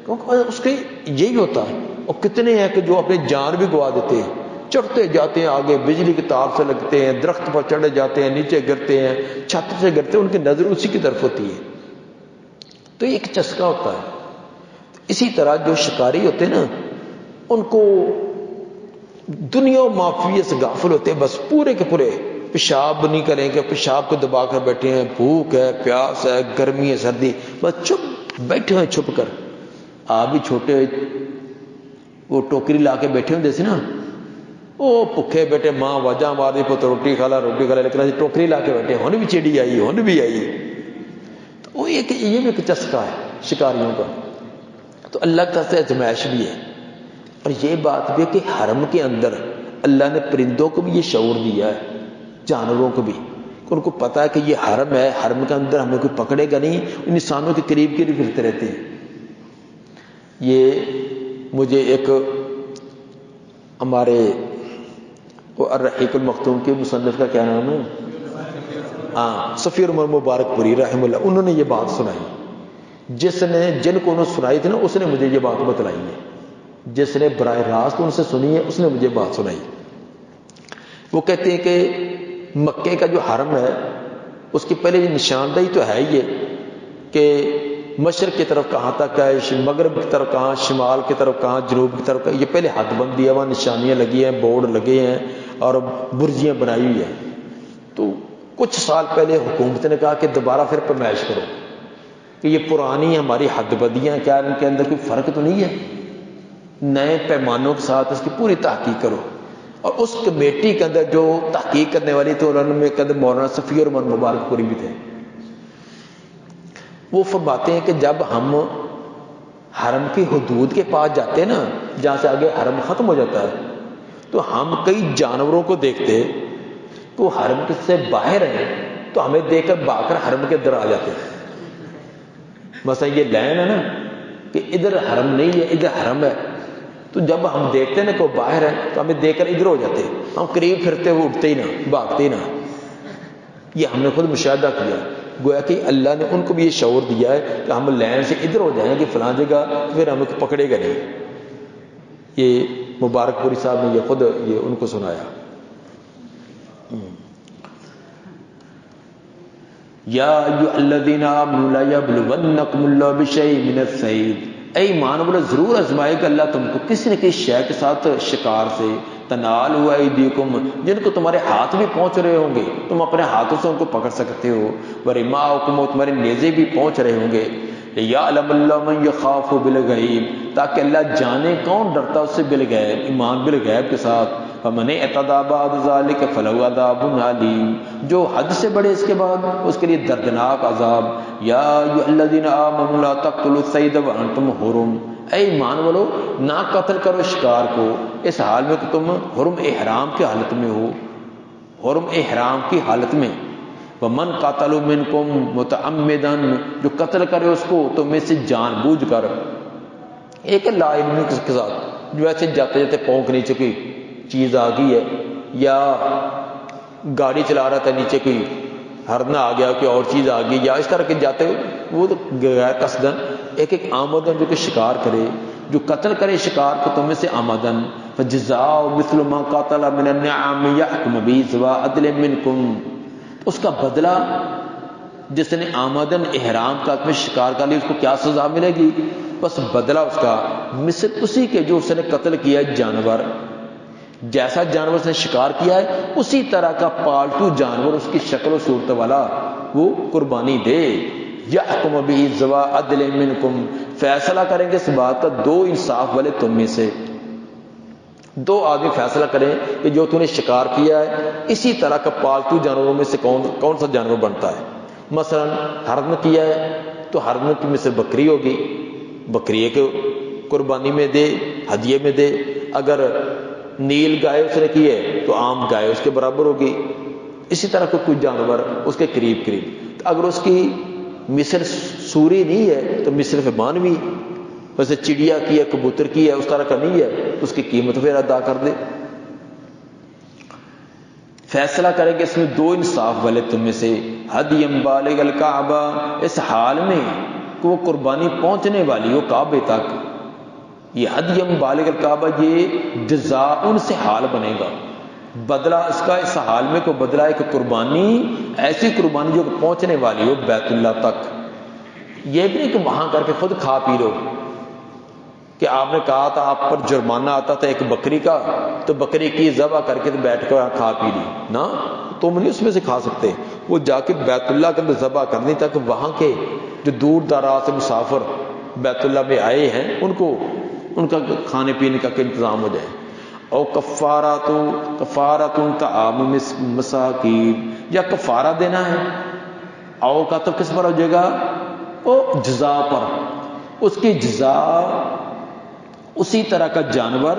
کیونکہ اس کے یہی ہوتا ہے۔ اور کتنے ہیں کہ جو اپنی جان بھی گوا دیتے ہیں، چڑھتے جاتے ہیں آگے، بجلی کے تار سے لگتے ہیں، درخت پر چڑھے جاتے ہیں، نیچے گرتے ہیں، چھت سے گرتے ہیں، ان کی نظر اسی کی طرف ہوتی ہے، تو یہ ایک چسکا ہوتا ہے۔ اسی طرح جو شکاری ہوتے ہیں نا ان کو دنیا و معافیت سے غافل ہوتے ہیں، بس پورے کے پورے پیشاب نہیں کریں کہ پیشاب کو دبا کر بیٹھے ہیں، بھوک ہے، پیاس ہے، گرمی ہے، سردی، بس چپ بیٹھے ہیں چھپ کر۔ آپ بھی چھوٹے وہ ٹوکری لا کے بیٹھے ہوں جیسے نا، وہ بھوکے بیٹھے، ماں واجہ مار دی پتر روٹی کھا لا روٹی کھا لا، لیکن ایسے ٹوکری لا کے بیٹھے، ہن بھی چڑی آئی ہن بھی آئی، تو وہ یہ بھی ایک چسکا ہے شکاریوں کا۔ تو اللہ کا سے ازمائش بھی ہے، اور یہ بات بھی ہے کہ حرم کے اندر اللہ نے پرندوں کو بھی یہ شعور دیا ہے، جانوروں کو بھی، ان کو پتہ ہے کہ یہ حرم ہے، حرم کے اندر ہمیں کوئی پکڑے گا نہیں، انسانوں کے قریب پھرتے رہتے ہیں۔ یہ مجھے ایک ہمارے وہ الرحیق المختوم کے مصنف کا کیا نام ہے، صفی عمر مبارک پوری رحمہ اللہ، انہوں نے یہ بات سنائی، جن کو انہوں نے سنائی تھی نا اس نے مجھے یہ بات بتلائی ہے، جس نے براہ راست ان سے سنی ہے اس نے مجھے بات سنائی۔ وہ کہتے ہیں کہ مکے کا جو حرم ہے اس کی پہلے نشاندہی تو ہے ہی ہے کہ مشرق کی طرف کہاں تک ہے، مغرب کی طرف کہاں، شمال کی طرف کہاں، جنوب کی طرف کہاں، یہ پہلے حد بندی ہے، وہاں نشانیاں لگی ہیں، بورڈ لگے ہیں اور برجیاں بنائی ہوئی ہیں۔ تو کچھ سال پہلے حکومت نے کہا کہ دوبارہ پھر پیمائش کرو کہ یہ پرانی ہماری حد بندیاں کیا ان کے اندر کوئی فرق تو نہیں ہے، نئے پیمانوں کے ساتھ اس کی پوری تحقیق کرو۔ اور اس کمیٹی کے اندر جو تحقیق کرنے والی تھی انہوں میں کے اندر مولانا صفی عمر مبارک پوری بھی تھے۔ وہ فرماتے ہیں کہ جب ہم حرم کی حدود کے پاس جاتے ہیں نا، جہاں سے آگے حرم ختم ہو جاتا ہے، تو ہم کئی جانوروں کو دیکھتے تو حرم سے باہر ہیں تو ہمیں دیکھ کر بھاگ کر حرم کے اندر آ جاتے ہیں۔ مثلا یہ لائن ہے نا کہ ادھر حرم نہیں ہے ادھر حرم ہے، تو جب ہم دیکھتے ہیں نا کہ وہ باہر ہے تو ہمیں دیکھ کر ادھر ہو جاتے ہیں، ہم قریب پھرتے ہوئے اٹھتے ہی نہ، بھاگتے ہی نہ۔ یہ ہم نے خود مشاہدہ کیا، گویا کہ اللہ نے ان کو بھی یہ شعور دیا ہے کہ ہم لائن سے ادھر ہو جائیں گے فلاں جگہ، پھر ہمیں پکڑے گا نہیں۔ یہ مبارک پوری صاحب نے یہ خود یہ ان کو سنایا۔ یا ایھا الذین آمنوا لا یبلونکم اللہ بشیء من الصید، اے ایمان والو ضرور آزمائے گا اللہ تم کو کسی نہ کسی شے کے ساتھ شکار سے، تنالوا ایدیکم جن کو تمہارے ہاتھ بھی پہنچ رہے ہوں گے، تم اپنے ہاتھوں سے ان کو پکڑ سکتے ہو، ورماحکم تمہارے نیزے بھی پہنچ رہے ہوں گے، لیعلم اللہ من یخاف بالغیب تاکہ اللہ جانے کون ڈرتا اس سے بالغیب، ایمان بالغیب کے ساتھ، فمن اعتدی بعد ذلک فلہ عذاب علیم جو حد سے بڑھے اس کے بعد اس کے لیے دردناک عذاب۔ یا ایھا الذین آمنوا لا تقتلوا الصید وانتم حرم، اے ایمان والو نہ قتل کرو شکار کو اس حال میں کہ تم حرم احرام کی حالت میں ہو، حرم احرام کی حالت میں، ومن قاتل منکم متعمدا، جو قتل کرے اس کو تو میں سے جان بوجھ کر، ایک لا علمی کے ساتھ جو ایسے جاتے جاتے پاؤں کے نیچے کوئی چیز آ گئی ہے، یا گاڑی چلا رہا تھا نیچے کوئی ہرنا آ گیا، کوئی اور چیز آ گئی، یا اس طرح کے جاتے ہوئے، وہ تو غیر قصدن، ایک ایک آمدن جو کہ شکار کرے، جو قتل کرے شکار کو تم میں سے آمدن، فجزاء مثل ما قاتل من النعم يحكم به ذو عدل منكم، اس کا بدلہ جس نے آمدن احرام کا میں شکار کر لی اس کو کیا سزا ملے گی؟ بس بدلہ اس کا مثل اسی کے جو اس نے قتل کیا ہے جانور، جیسا جانور اس نے شکار کیا ہے اسی طرح کا پالتو جانور اس کی شکل و صورت والا وہ قربانی دے۔ یحکم به ذو عدل منکم، فیصلہ کریں گے اس بات کا دو انصاف والے تم میں سے، دو آدمی فیصلہ کریں کہ جو تو نے شکار کیا ہے اسی طرح کا پالتو جانوروں میں سے کون سا جانور بنتا ہے۔ مثلا ہرن کیا ہے تو ہرن کی مثل بکری ہوگی، بکری کو قربانی میں دے، ہدیے میں دے۔ اگر نیل گائے اس نے کی ہے تو عام گائے اس کے برابر ہوگی۔ اسی طرح کوئی جانور اس کے قریب قریب، اگر اس کی مثل سوری نہیں ہے تو مثل مانوی، ویسے چڑیا کی ہے، کبوتر کی ہے، اس طرح کا نہیں ہے تو اس کی قیمت پھر ادا کر دے۔ فیصلہ کریں گے اس میں دو انصاف والے تم میں سے، ہدیم بالغ الکعبہ، اس حال میں کہ وہ قربانی پہنچنے والی ہو کعبے تک۔ یہ ہدیم بالغ الکعبہ یہ جزاء ان سے حال بنے گا، بدلہ اس کا اس حال میں کو بدلہ ایک قربانی، ایسی قربانی جو پہنچنے والی ہو بیت اللہ تک۔ یہ بھی نہیں کہ وہاں کر کے خود کھا پی لو، کہ آپ نے کہا تھا آپ پر جرمانہ آتا تھا ایک بکری کا تو بکری کی ذبح کر کے بیٹھ کر کھا پی لی، نہ تم نہیں اس میں سے کھا سکتے، وہ جا کے بیت اللہ کے اندر ذبح کرنی تاکہ وہاں کے جو دور دراز سے مسافر بیت اللہ میں آئے ہیں ان کا کھانے پینے کا انتظام ہو جائے۔ او کفارۃ طعام مساکین، یا کفارہ دینا ہے، او کا تو کس پر ہو جائے گا؟ او جزا پر، اس کی جزا اسی طرح کا جانور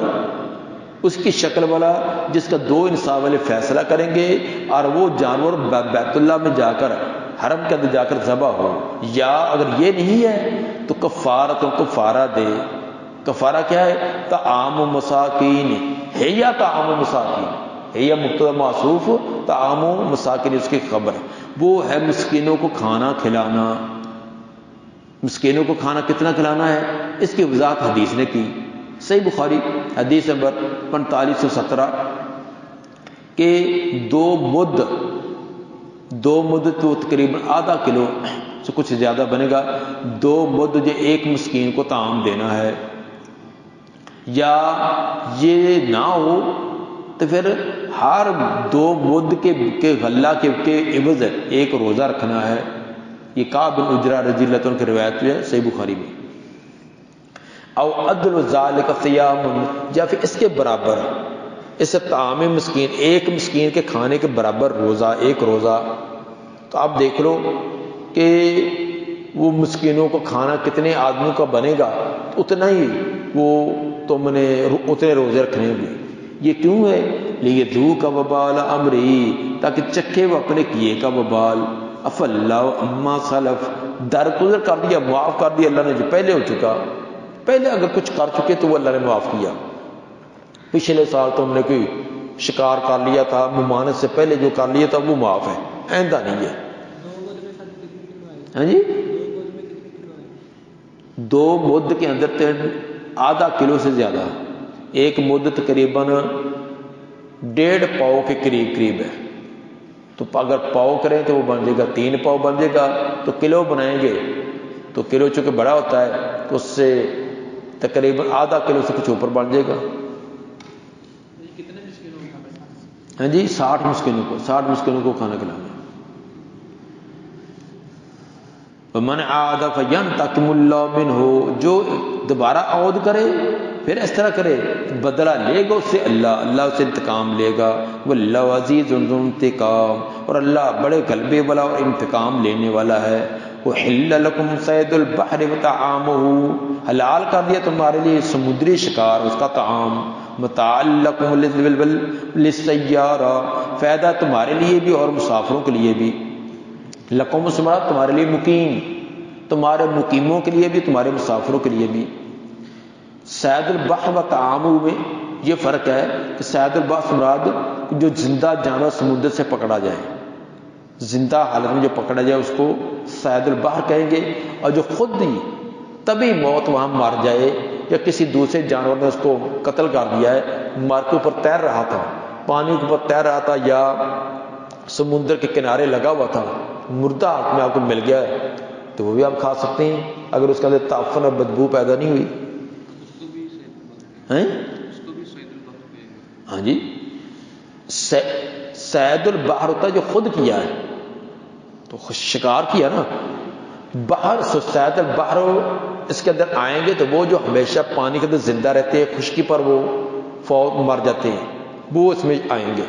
اس کی شکل والا جس کا دو انصاف والے فیصلہ کریں گے، اور وہ جانور بیت اللہ میں جا کر حرم کے اندر جا کر ذبح ہو۔ یا اگر یہ نہیں ہے تو کفارہ دے۔ کفارہ کیا ہے؟ طعام مساکین ہے، یا طعام مساکین ہے، یا مبتدا معصوف، طعام مساکین اس کی خبر، وہ ہے مسکینوں کو کھانا کھلانا۔ مسکینوں کو کھانا کتنا کھلانا ہے اس کی وضاحت حدیث نے کی، صحیح بخاری حدیث نمبر 4517، کہ دو مد تو تقریباً آدھا کلو سے کچھ زیادہ بنے گا، 2 مد جو ایک مسکین کو طعام دینا ہے۔ یا یہ نہ ہو تو پھر ہر 2 مد کے غلہ کے عوض ایک روزہ رکھنا ہے۔ یہ کعب بن عجرہ رضی اللہ عنہ کی روایت ہے صحیح بخاری میں۔ او عدل ذالک صیام، یا پھر اس کے برابر، اس طعام مسکین، ایک مسکین کے کھانے کے برابر روزہ، ایک روزہ۔ تو آپ دیکھ لو کہ وہ مسکینوں کو کھانا کتنے آدمیوں کا بنے گا، اتنا ہی وہ تم نے اتنے روزے رکھنے ہوں گے۔ یہ کیوں ہے؟ لیذوق وبال امری، تاکہ چکھے وہ اپنے کیے کا وبال۔ اف اللہ اما سلف، درگزر کر دیا، معاف کر دیا اللہ نے جو پہلے ہو چکا۔ پہلے اگر کچھ کر چکے تو وہ اللہ نے معاف کیا۔ پچھلے سال تم نے کوئی شکار کر لیا تھا، ممانعت سے پہلے جو کر لیا تھا وہ معاف ہے، آئندہ نہیں ہے۔ ہاں جی، 2 مد کے اندر آدھا کلو سے زیادہ، ایک مد تقریباً 1.5 پاؤ کے قریب ہے، تو اگر پاؤ کریں تو وہ بن جائے گا 3 پاؤ بن جائے گا، تو کلو بنائیں گے تو کلو چونکہ بڑا ہوتا ہے تو اس سے تقریباً آدھا کلو سے کچھ اوپر بن جائے گا۔ ہاں جی، 60 مسکینوں کو کھانا کھلانا۔ ومن عاد فینتقم اللہ منہ، جو دوبارہ عود کرے پھر اس طرح کرے بدلہ لے گا اس سے اللہ اسے انتقام لے گا۔ واللہ عزیز ذو انتقام، اور اللہ بڑے غلبے والا اور انتقام لینے والا ہے۔ احل لکم صید البحر وطعامہ، حلال کر دیا تمہارے لیے سمندری شکار، اس کا طعام، متاع لکم للسیارہ، فائدہ تمہارے لیے بھی اور مسافروں کے لیے بھی۔ لکم سے مراد تمہارے لیے مقیم، تمہارے مقیموں کے لیے بھی، تمہارے مسافروں کے لیے بھی۔ صید البحر و طعامہ میں یہ فرق ہے کہ صید البحر سے مراد جو زندہ جانور سمندر سے پکڑا جائے، زندہ حالت میں جو پکڑا جائے اس کو صید البحر کہیں گے، اور جو خود ہی تبھی موت وہاں مر جائے یا کسی دوسرے جانور نے اس کو قتل کر دیا ہے، مار کے اوپر تیر رہا تھا، پانی کے اوپر تیر رہا تھا یا سمندر کے کنارے لگا ہوا تھا، مردہ ہاتھ میں آپ کو مل گیا ہے تو وہ بھی آپ کھا سکتے ہیں اگر اس کے اندر تعفن اور بدبو پیدا نہیں ہوئی۔ اس کو بھی سید البحر ہیں؟ اس کو بھی سید البحر کہیں گے۔ ہاں جی، صید البحر ہوتا ہے جو خود کیا ہے، تو شکار کیا نا، بحر صید البحر اس کے اندر آئیں گے تو وہ جو ہمیشہ پانی کے اندر زندہ رہتے ہیں، خشکی پر وہ فوت مر جاتے ہیں، وہ اس میں آئیں گے۔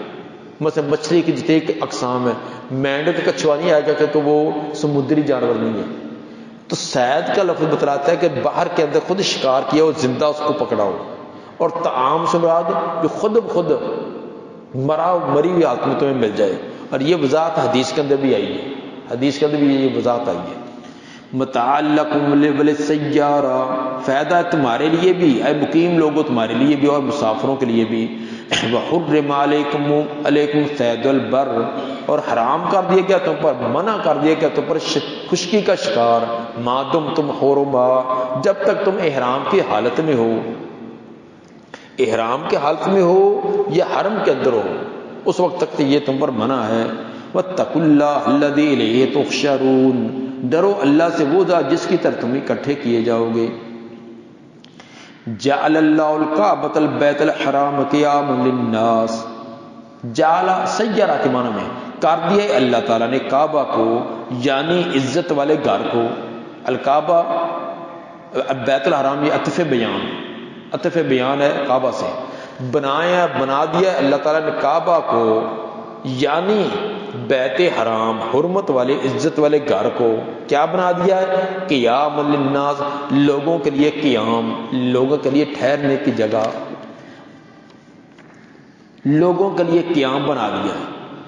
مثلا مچھلی کی جتنی اقسام ہیں، مینڈک کچھوا نہیں آئے گا کیونکہ وہ سمندری جانور نہیں ہے۔ تو صید کا لفظ بتلاتا ہے کہ باہر کے اندر خود شکار کیا ہو، زندہ اس کو پکڑا ہو، اور طعام سے مراد جو خود بخود مری ہوئی حالت میں تمہیں مل جائے، اور یہ وضاحت حدیث کے اندر بھی آئی ہے، حدیث کے اندر بھی یہ وضاحت آئی ہے۔ متاع لکم وللسیارہ، فائدہ تمہارے لیے بھی، اے مقیم لوگوں تمہارے لیے بھی اور مسافروں کے لیے بھی۔ وحرم علیکم صید البر، اور حرام کر دیا گیا تم پر، منع کر دیا گیا تم پر خشکی کا شکار، ما دمتم حرما، جب تک تم احرام کی حالت میں ہو، احرام کی حالت میں ہو یا حرم کے اندر ہو، اس وقت تک یہ تم پر منع ہے۔ واتقوا اللہ الذی الیہ تحشرون، ڈرو اللہ سے وہ ذات جس کی طرف تم اکٹھے کیے جاؤ گے۔ جعل اللہ الکعبۃ البیت الحرام قیاما للناس، جعل سیارہ کے معنی میں کر دیا اللہ تعالیٰ نے کعبہ کو، یعنی عزت والے گھر کو، الکعبہ بیت الحرام، یہ عطف بیان ہے کعبہ سے، بنا دیا اللہ تعالیٰ نے کعبہ کو، یعنی بیت حرام حرمت والے عزت والے گھر کو کیا بنا دیا ہے؟ قیام للناس، لوگوں کے لیے قیام، لوگوں کے لیے ٹھہرنے کی جگہ، لوگوں کے لیے قیام بنا دیا ہے۔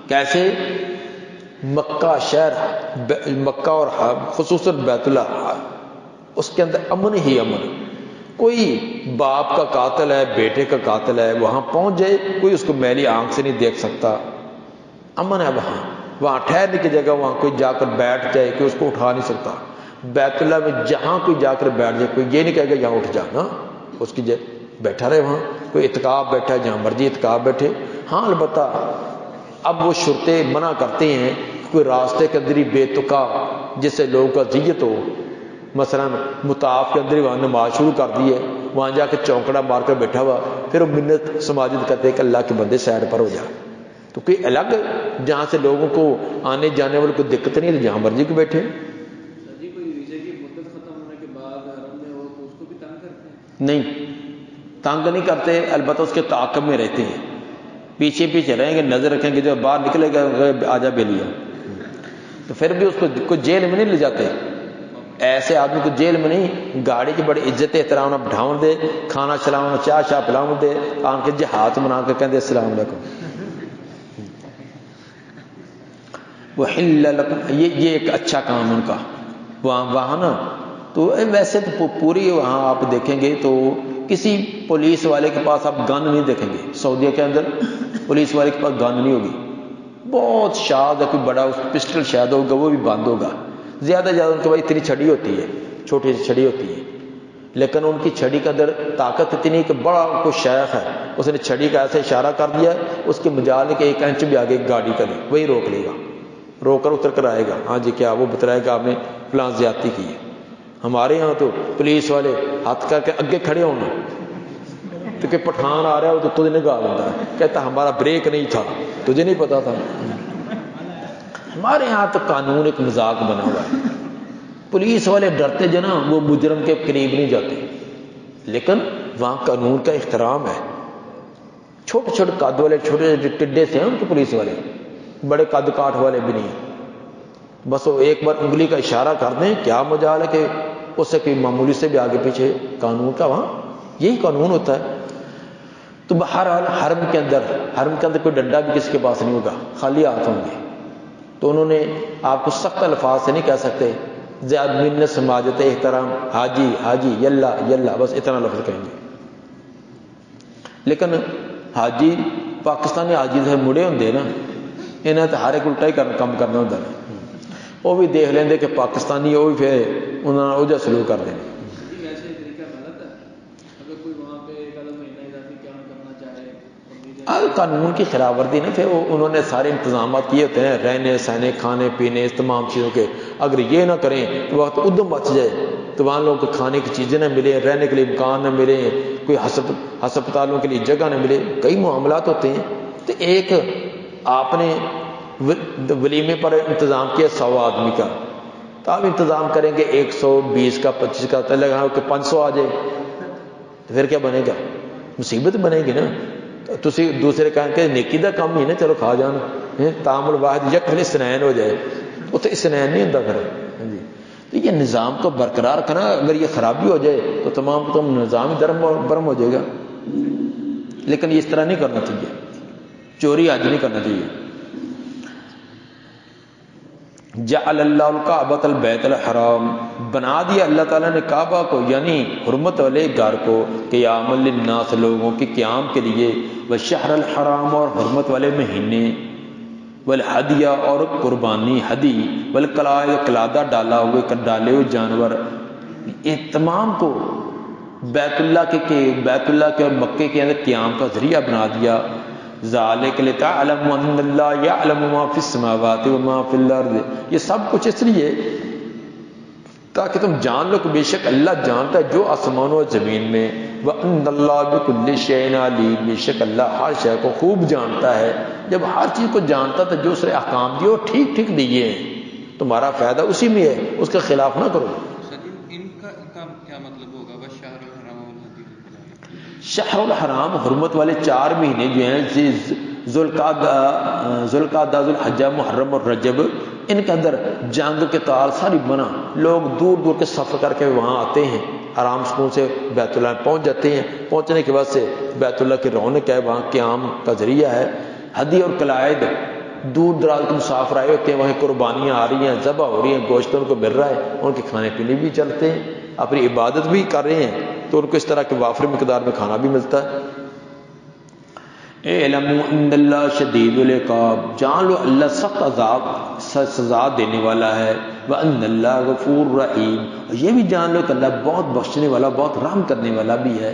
کیسے؟ مکہ شہر، مکہ اور خصوصاً بیت اللہ، اس کے اندر امن ہی امن، کوئی باپ کا قاتل ہے، بیٹے کا قاتل ہے، وہاں پہنچ جائے کوئی اس کو میلی آنکھ سے نہیں دیکھ سکتا، امن ہے وہاں ٹھہرنے کی جگہ، وہاں کوئی جا کر بیٹھ جائے کہ اس کو اٹھا نہیں سکتا۔ بیت اللہ میں جہاں کوئی جا کر بیٹھ جائے، کوئی یہ نہیں کہے گا یہاں اٹھ جانا، اس کی بیٹھا رہے وہاں، کوئی اعتکاف بیٹھا ہے جہاں مرضی اعتکاف بیٹھے۔ ہاں البتہ اب وہ شرطیں منع کرتے ہیں، کوئی راستے کے اندر ہی بے تکا جس سے لوگوں کا اذیت ہو، مثلا مطاف کے اندر ہی وہاں نماز شروع کر دی ہے، وہاں جا کے چونکڑا مار کر بیٹھا ہوا، پھر وہ منت سماجت کرتے کہ اللہ کے بندے سیر پر ہو جا، تو کوئی الگ جہاں سے لوگوں کو آنے جانے والے کو دقت نہیں ہے، جہاں مرضی کو بیٹھے۔ جی کوئی ویزے کی مدت ختم ہونے کے بعد حرم میں ہو تو اس کو بھی تنگ کرتے ہیں؟ نہیں، تنگ نہیں کرتے، البتہ اس کے تعاقب میں رہتے ہیں، پیچھے پیچھے رہیں گے، نظر رکھیں گے، جب باہر نکلے گا آجا بے لیا، تو پھر بھی اس کو کوئی جیل میں نہیں لے جاتے، ایسے آدمی کو جیل میں نہیں، گاڑی کی بڑی عزت احترام نہ بٹھاؤں دے، کھانا چلاؤں، چاہ شاہ پلاؤں دے، آن کے ہاتھ بنا کے کہتے السلام علیکم۔ وحل لکم، یہ ایک اچھا کام ان کا وہاں نا، تو ویسے تو پوری وہاں آپ دیکھیں گے تو کسی پولیس والے کے پاس آپ گن نہیں دیکھیں گے، سعودیہ کے اندر پولیس والے کے پاس گن نہیں ہوگی، بہت شاید ہے کوئی بڑا پسٹل شاید ہوگا، وہ بھی بند ہوگا، زیادہ ان کے پاس اتنی چھڑی ہوتی ہے، چھوٹی سی چھڑی ہوتی ہے، لیکن ان کی چھڑی کے اندر طاقت اتنی کہ بڑا کوئی شیخ ہے، اس نے چھڑی کا ایسے اشارہ کر دیا ہے، اس کے مجال کے 1 انچ بھی آگے گاڑی کا نہیں، وہی روک لے گا، روک کر اتر کر آئے گا، ہاں جی کیا وہ بتلائے گا آپ نے فلاں زیادتی کی ہے۔ ہمارے ہاں تو پولیس والے ہاتھ کر کے اگے کھڑے ہونا، تو کہ پٹھان آ رہا ہو تو تجھے نگاہ لیتا ہے، کہتا ہمارا بریک نہیں تھا، تجھے نہیں پتا تھا۔ ہمارے ہاں تو قانون ایک مذاق بنا ہوا ہے، پولیس والے ڈرتے جو نا وہ مجرم کے قریب نہیں جاتے، لیکن وہاں قانون کا احترام ہے، چھوٹے چھوٹے قد والے، چھوٹے چھوٹے ٹڈے سے ہیں ان کے پولیس والے، بڑے قد کاٹ والے بھی نہیں، بس وہ ایک بار انگلی کا اشارہ کر دیں، کیا مجال ہے کہ اس سے کوئی معمولی سے بھی آگے پیچھے، قانون کا وہاں یہی قانون ہوتا ہے۔ تو بہرحال حرم کے اندر کوئی ڈنڈا بھی کسی کے پاس نہیں ہوگا، خالی ہاتھ ہوں گے، تو انہوں نے آپ کو سخت الفاظ سے نہیں کہہ سکتے زیاد منت سماجت احترام حاجی حاجی یلا یلا بس اتنا لفظ کہیں گے. لیکن حاجی پاکستانی حاجی سے مڑے ہوندے نا انہیں تو ہر ایک الٹا ہی کام کرنا ہوتا ہے. وہ بھی دیکھ لیندے کہ پاکستانی وہ بھی پھر انہوں نے وہ جا سلوک کر دیں. جی ویسے طریقہ غلط ہے اگر کوئی وہاں پہ ایک آدھا مہینہ اضافی قیام کرنا چاہے قانون کی خلاف ورزی نا پھر انہوں نے سارے انتظامات کیے ہوتے ہیں رہنے سہنے کھانے پینے اس تمام چیزوں کے. اگر یہ نہ کریں تو وقت ادھم مچ جائے تو وہاں لوگوں کو کھانے کی چیزیں نہ ملیں رہنے کے لیے مکان نہ ملے کوئی ہسپتالوں کے لیے جگہ نہ ملے کئی معاملات ہوتے ہیں. تو ایک آپ نے ولیمے پر انتظام کیا 100 آدمی کا تو آپ انتظام کریں گے 120 کا 25 کا تو لگا کہ 500 آ جائے تو پھر کیا بنے گا مصیبت بنے گی نا. تو دوسرے کہیں کہ نیکی دا کام ہی نا چلو کھا جان تعامل واحد یکفل اسنین ہو جائے وہ تو اسنین نہیں ہوتا پھر جی. تو یہ نظام کو برقرار کرنا اگر یہ خرابی ہو جائے تو تمام نظام برم ہو جائے گا. لیکن اس طرح نہیں کرنا چاہیے چوری آج نہیں کرنا چاہیے. جعل اللہ الکعبۃ البیت الحرام بنا دیا اللہ تعالیٰ نے کعبہ کو یعنی حرمت والے گھر کو قیام للناس لوگوں کے قیام کے لیے والشہر الحرام اور حرمت والے مہینے والہدیہ اور قربانی ہدی والقلائد قلادہ ڈالے ہوئے جانور یہ تمام کو بیت اللہ کے اور مکے کے اندر قیام کا ذریعہ بنا دیا. ذالک لتعلم ان اللہ یعلم ما فی السماوات وما فی الارض یہ سب کچھ اس لیے تاکہ تم جان لو کہ بے شک اللہ جانتا ہے جو آسمانوں اور زمین میں وان اللہ بکل شیء علیم بے شک اللہ ہر شے کو خوب جانتا ہے. جب ہر چیز کو جانتا تو جو اسے احکام دیے وہ ٹھیک ٹھیک دیے ہیں تمہارا فائدہ اسی میں ہے اس کے خلاف نہ کرو. ان کا کیا مطلب ہوگا وہ شہر الحرام شہر الحرام حرمت والے 4 مہینے جو ہیں ذوالقعدہ ذوالحجہ محرم اور رجب ان کے اندر جنگ کے تار ساری منع. لوگ دور دور کے سفر کر کے وہاں آتے ہیں آرام سکون سے بیت اللہ میں پہنچ جاتے ہیں. پہنچنے کے بعد سے بیت اللہ کی رونق ہے وہاں قیام کا ذریعہ ہے. ہدی اور قلائد دور دراز کے مسافر آئے ہوتے ہیں وہاں قربانیاں آ رہی ہیں ذبح ہو رہی ہیں گوشت ان کو مل رہا ہے ان کے کھانے پینے بھی چلتے ہیں اپنی عبادت بھی کر رہے ہیں تو ان کو اس طرح کے وافر مقدار میں کھانا بھی ملتا ہے. اعلموا ان اللہ شدید العقاب جان لو اللہ سخت عذاب سزا دینے والا ہے. وان اللہ غفور رحیم یہ بھی جان لو کہ اللہ بہت بخشنے والا بہت رحم کرنے والا بھی ہے.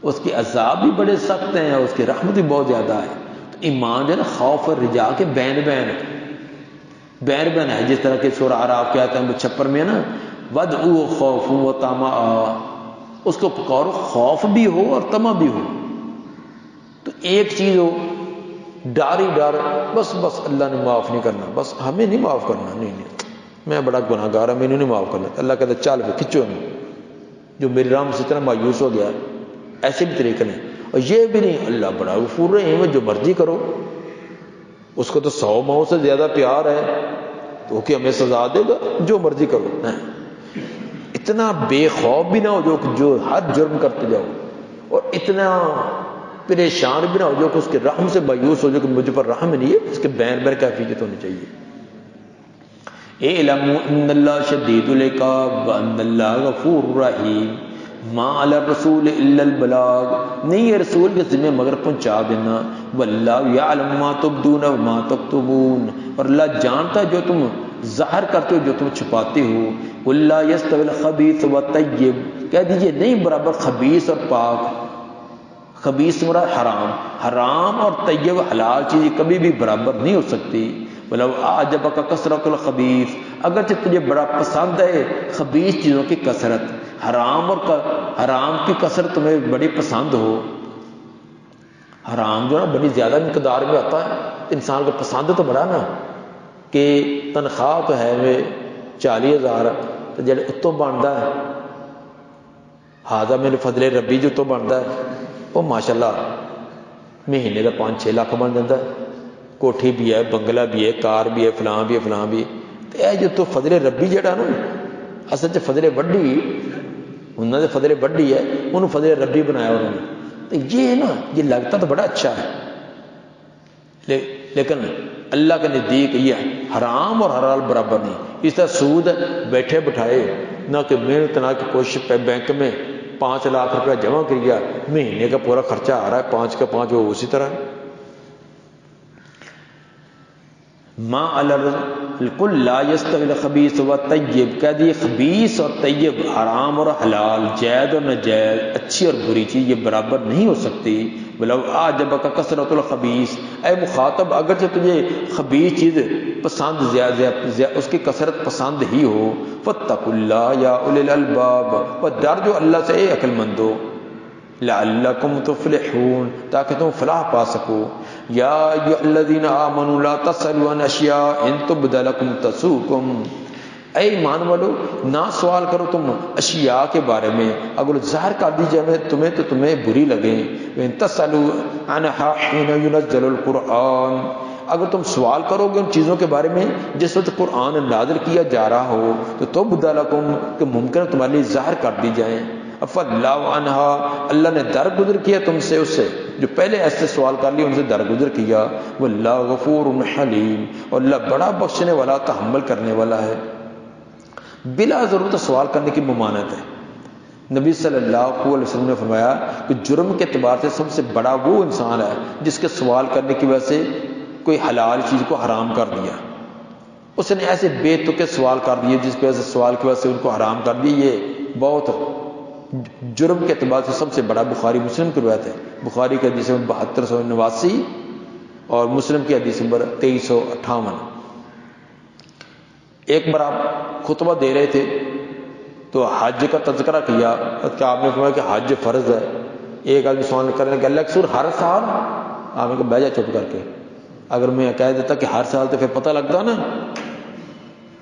اس کے عذاب بھی بڑے سخت ہیں اور اس کی رحمت بھی بہت زیادہ ہے. تو ایمان جو ہے نا خوف اور رجا کے بین بین ہے جس طرح کہ سورہ اعراف کے آتے ہیں 56 میں نا ودعوا خوفا وطمعا اس کو پکارو خوف بھی ہو اور طمع بھی ہو. تو ایک چیز ہو ڈر ہی ڈر بس اللہ نے معاف نہیں کرنا بس ہمیں نہیں معاف کرنا نہیں میں بڑا گناہ گار ہوں میں نے نہیں معاف کرنا. اللہ کہتا چل پہ کھچو نہیں جو میری رحمت سے اتنا مایوس ہو گیا ایسے بھی طریقے نہیں. اور یہ بھی نہیں اللہ بڑا غفور رحیم ہے جو مرضی کرو اس کو تو 100 ماؤں سے زیادہ پیار ہے تو کہ ہمیں سزا دے گا جو مرضی کرو. اتنا بے خوف بھی نہ ہو جو ہر جرم کرتے جاؤ اور اتنا پریشان بھی نہ ہو جو کہ اس کے رحم سے مایوس ہو جو کہ مجھ پر رحم نہیں ہے اس کے بین کیفیت ہونی چاہیے. اعلموا ان اللہ شدید العقاب وان اللہ غفور رحیم. ما علی الرسول الا البلاغ نہیں ہے رسول کے ذمہ مگر پہنچا دینا. واللہ یعلم ما تبدون وما تکتمون اور اللہ جانتا ہے جو تم ظاہر کرتے ہو جو تم چھپاتے ہو. قل لا یستوی الخبیث والطیب کہہ دیجئے نہیں برابر خبیث اور پاک. خبیث مراد حرام اور طیب حلال چیز کبھی بھی برابر نہیں ہو سکتی. ولو اعجبک کثرت الخبیث اگرچہ تجھے بڑا پسند ہے خبیث چیزوں کی کثرت حرام کی کثرت تمہیں بڑی پسند ہو. حرام جو نا بڑی زیادہ مقدار میں آتا ہے انسان کو پسند تو بڑا نا کہ تنخواہ تو ہے میں 40,000 تو جڑے اتوں بنتا ہے ہاضا میرے فضل ربی جو اتوں بنتا ہے وہ ماشاءاللہ مہینے کا 5-6 لاکھ بن جاتا ہے. کوٹھی بھی ہے بنگلہ بھی ہے کار بھی ہے فلاں بھی ہے فلاں بھی. تو یہ جو تو فضل ربی جڑا نا اصل چ فضل وڈی انہوں نے فضل وڈی ہے انہوں فضل ربی بنایا انہوں نے. تو یہ نا یہ لگتا تو بڑا اچھا ہے لیکن اللہ کے نزدیک یہ حرام اور حلال برابر نہیں. اس طرح سود بیٹھے بٹھائے نہ کہ محنت نہ کہ کوشش پہ بینک میں 5 لاکھ روپیہ جمع کیا، مہینے کا پورا خرچہ آ رہا ہے 5 کا 5 وہ اسی طرح ہے. ما الکل لا یستوی الخبیث والطیب، کہہ دیے خبیث اور طیب، حرام اور حلال، جائز اور ناجائز، اچھی اور بری چیز یہ برابر نہیں ہو سکتی. ولو اعجبک کثرۃ الخبیث، اے مخاطب اگرچہ تجھے خبیث چیز پسند زیادہ اس کی کثرت پسند ہی ہو، فاتقوا اللہ یا اولی الالباب، اور ڈر جو اللہ سے اے عقل مندو، لعلکم تفلحون، تاکہ تم فلاح پا سکو. یا ایھا الذین آمنوا لا تسألوا عن اشیاء ان تبد لکم تسؤکم، اے ایمان والو نہ سوال کرو تم اشیاء کے بارے میں اگر ظاہر کر دی جائے تمہیں تو تمہیں بری لگیں. وان تسألوا عنها حين ينزل القرآن، اگر تم سوال کرو گے ان چیزوں کے بارے میں جس وقت قرآن نازل کیا جا رہا ہو تو تبد لکم، کہ ممکن ہے تمہارے لیے ظاہر کر دی جائیں. فاللہ عنہا، اللہ نے درگزر کیا تم سے، اس سے جو پہلے ایسے سوال کر لیے ان سے درگزر کیا. واللہ غفور حلیم، اور اللہ بڑا بخشنے والا تحمل کرنے والا ہے. بلا ضرورت سوال کرنے کی ممانعت ہے. نبی صلی اللہ علیہ وسلم نے فرمایا کہ جرم کے اعتبار سے سب سے بڑا وہ انسان ہے جس کے سوال کرنے کی وجہ سے کوئی حلال چیز کو حرام کر دیا. اس نے ایسے بے تکے سوال کر دیے جس کی وجہ سے سوال کی وجہ سے ان کو حرام کر دیا. یہ بہت جرم کے اعتبار سے سب سے بڑا بخاری مسلم کی روایت ہے. بخاری کی حدیث نمبر 7289 اور مسلم کی حدیث نمبر 2358. ایک بار آپ خطبہ دے رہے تھے تو حج کا تذکرہ کیا کہ آپ نے فرمایا کہ حج فرض ہے. ایک آدمی سوال کرنے لگا اللہ سور ہر سال، آپ نے کہا بیٹھ جا چپ کر کے. اگر میں کہہ دیتا کہ ہر سال تو پھر پتہ لگتا نا،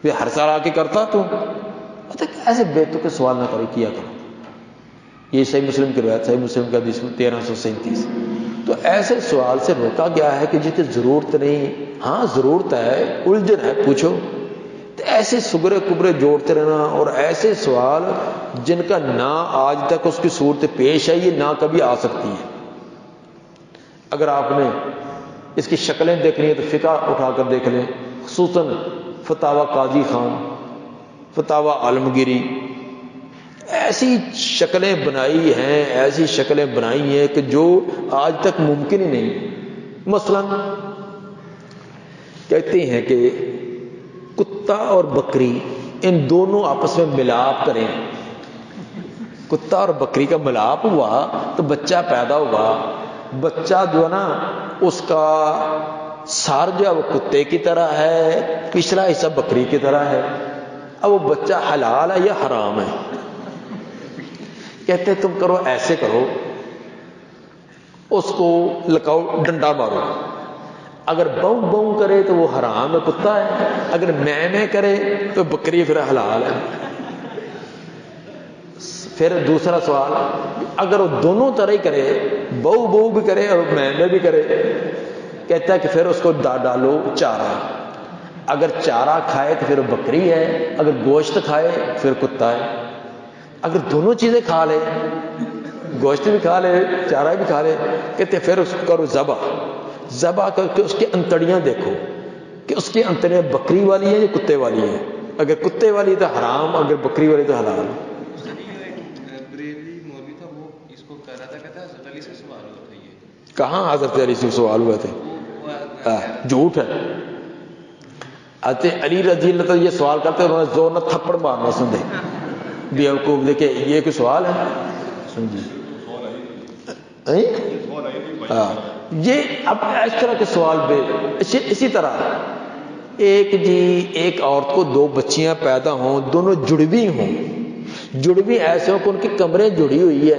پھر ہر سال آ کے کرتا تو ایسے بے تکے سوال نہ کرے کیا کرو. یہ صحیح مسلم کی روایت، صحیح مسلم کا حدیث 1337. تو ایسے سوال سے روکا گیا ہے کہ جس کی ضرورت نہیں، ہاں ضرورت ہے، الجھن ہے، پوچھو. تو ایسے سگرے کبرے جوڑتے رہنا اور ایسے سوال جن کا نہ آج تک اس کی صورت پیش آئی ہے نہ کبھی آ سکتی ہے. اگر آپ نے اس کی شکلیں دیکھنی ہے تو فقہ اٹھا کر دیکھ لیں، خصوصاً فتاوی قاضی خان، فتاوی عالمگیری. ایسی شکلیں بنائی ہیں، ایسی شکلیں بنائی ہیں کہ جو آج تک ممکن ہی نہیں. مثلا کہتے ہیں کہ کتا اور بکری ان دونوں آپس میں ملاپ کریں. کتا اور بکری کا ملاپ ہوا تو بچہ پیدا ہوا. بچہ جو ہے نا اس کا سار جو ہے وہ کتے کی طرح ہے، پچھلا حصہ بکری کی طرح ہے. اب وہ بچہ حلال ہے یا حرام ہے؟ کہتے تم کرو ایسے کرو، اس کو لکاؤ ڈنڈا مارو. اگر بوں بوں کرے تو وہ حرام ہے، کتا ہے. اگر میں کرے تو بکری پھر حلال ہے. پھر دوسرا سوال، اگر وہ دونوں طرح ہی کرے، بو بو بھی کرے اور میں بھی کرے، کہتا ہے کہ پھر اس کو ڈالو چارہ. اگر چارہ کھائے تو پھر وہ بکری ہے، اگر گوشت کھائے پھر کتا ہے. اگر دونوں چیزیں کھا لے، گوشت بھی کھا لے چارہ بھی کھا لے، کہتے پھر اس کو کرو ذبح کر کے اس کی انتڑیاں دیکھو کہ اس کی انتڑیاں بکری والی ہیں یا کتے والی ہیں. اگر کتے والی تو حرام، اگر بکری والی تو حلال. بریلی مولوی تھا وہ اس کو کہہ رہا تھا، کہتا ہے حضرت علی سے سوال ہوا تھا. یہ کہاں حضرت علی سے سوال ہوئے تھے؟ جھوٹ ہے. حضرت علی رضی اللہ تعالیٰ یہ سوال کرتے انہوں نے زور نہ تھپڑ مارنا سن دے بیوقوف. دیکھے یہ کوئی سوال ہے؟ سمجھیے یہ اب اس طرح کے سوال بے. اسی طرح ایک عورت کو 2 بچیاں پیدا ہوں، دونوں جڑوی ہوں، جڑوی ایسے ہوں کہ ان کی کمریں جڑی ہوئی ہے،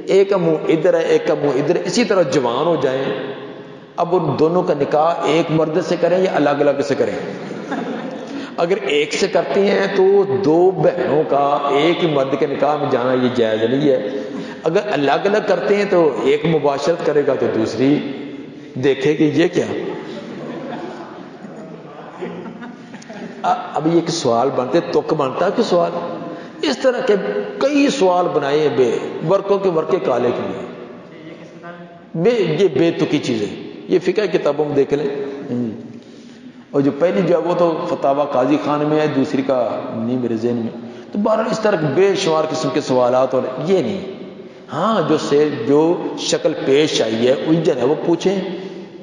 ایک کا منہ ادھر ہے ایک کا منہ ادھر، اسی طرح جوان ہو جائیں. اب ان دونوں کا نکاح ایک مرد سے کریں یا الگ الگ سے کریں؟ اگر ایک سے کرتی ہیں تو 2 بہنوں کا ایک ہی مرد کے نکاح میں جانا یہ جائز نہیں ہے. اگر الگ الگ کرتے ہیں تو ایک مباشرت کرے گا تو دوسری دیکھے کہ یہ کیا. اب یہ کہ سوال بنتے تک بنتا کہ سوال اس طرح کے کئی سوال بنائے ہیں بے ورقوں کے ورقے کالے کے لیے. یہ بے تکی چیزیں. یہ فقہ کتابوں میں دیکھ لیں. اور جو پہلی جو ہے وہ تو فتاوی قاضی خان میں ہے، دوسری کا نہیں میرے ذہن میں. تو بہرحال اس طرح بے شمار قسم کے سوالات، اور یہ نہیں، ہاں جو شکل پیش آئی ہے الجھن ہے وہ پوچھیں.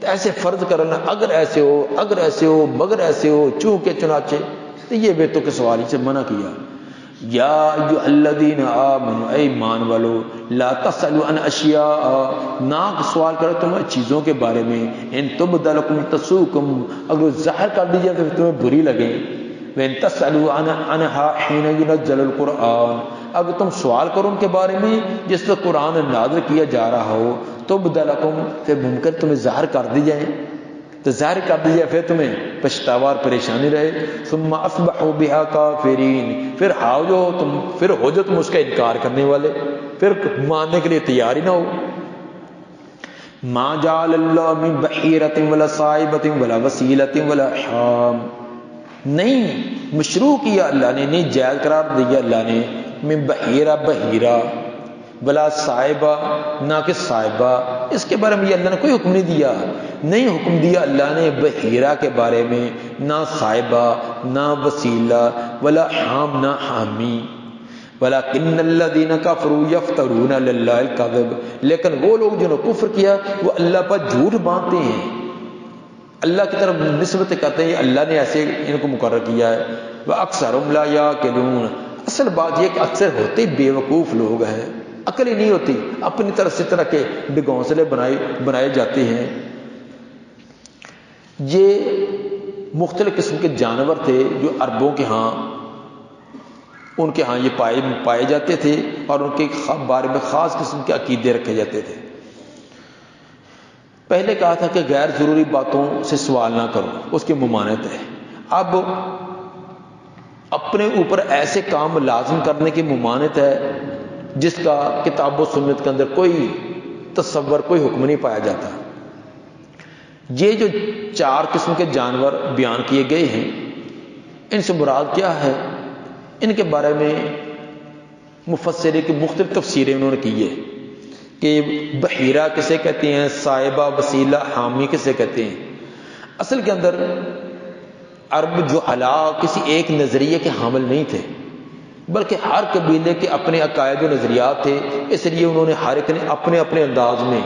تو ایسے فرض کرنا اگر ایسے ہو، اگر ایسے ہو، مگر ایسے ہو، چونکہ چنانچہ، تو یہ بیتوں کے سوال سے منع کیا. یا ایھا الذین آمنوا، اے ایمان والو، لا تسألوا عن اشیاء، نہ سوال کرو تم چیزوں کے بارے میں، ان تبد لکم تسؤکم، اگر ظاہر کر دی جائے تو تمہیں بری لگے. وَإِن تَسْأَلُوا عَنْهَا حِينَ يُنَزَّلُ الْقُرْآنُ، اگر تم سوال کرو ان کے بارے میں جس وقت قرآن نازل کیا جا رہا ہو، تُبْدَ لَكُمْ، پھر ممکن تمہیں ظاہر کر دی جائیں، تو ظاہر کر دی جائے پھر تمہیں پچھتاوا اور پریشانی رہے. ثُمَّ أَصْبَحُوا بِهَا كَافِرِينَ، پھر ہو جو تم اس کا انکار کرنے والے، پھر ماننے کے لیے تیار ہی نہ ہو. مَا جَعَلَ اللَّهُ مِن بَحِيرَةٍ وَلَا صَائِبَةٍ وَلَا وَسِيلَةٍ وَلَا حَامٍ، نہیں مشروع کیا اللہ نے، نہیں جائز قرار دیا اللہ نے، من بحیرہ بحیرہ، بلا صائبہ، نہ کہ صائبہ، اس کے بارے میں یہ اللہ نے کوئی حکم نہیں دیا. نہیں حکم دیا اللہ نے بحیرہ کے بارے میں، نہ صائبہ، نہ وسیلہ، ولا حام، نہ حامی. وَلَكِنَّ الَّذِينَ كَفَرُوا يَفْتَرُونَ عَلَى اللَّهِ الْكَذِبَ، لیکن وہ لوگ جنہوں نے کفر کیا وہ اللہ پر جھوٹ باندھتے ہیں، اللہ کی طرف نسبت کرتے ہیں اللہ نے ایسے ان کو مقرر کیا ہے. وَأَكْثَرُهُمْ لَا يَعْقِلُونَ، اصل بات یہ کہ اکثر ہوتے بے وقوف لوگ ہیں، عقل ہی نہیں ہوتی، اپنی طرف سے طرح کے ڈھونسلے بنائے جاتے ہیں. یہ مختلف قسم کے جانور تھے جو عربوں کے ہاں، ان کے ہاں یہ پائے جاتے تھے، اور ان کے بارے میں خاص قسم کے عقیدے رکھے جاتے تھے. پہلے کہا تھا کہ غیر ضروری باتوں سے سوال نہ کرو، اس کی ممانعت ہے. اب اپنے اوپر ایسے کام لازم کرنے کی ممانعت ہے جس کا کتاب و سنت کے اندر کوئی تصور، کوئی حکم نہیں پایا جاتا. یہ جو 4 قسم کے جانور بیان کیے گئے ہیں، ان سے مراد کیا ہے، ان کے بارے میں مفسرین کی مختلف تفسیریں انہوں نے کی ہے کہ بحیرہ کسے کہتے ہیں، صائبہ، وسیلہ، حامی کسے کہتے ہیں. اصل کے اندر عرب جو کسی ایک نظریے کے حامل نہیں تھے، بلکہ ہر قبیلے کے اپنے عقائد و نظریات تھے، اس لیے انہوں نے ہر ایک نے اپنے اپنے انداز میں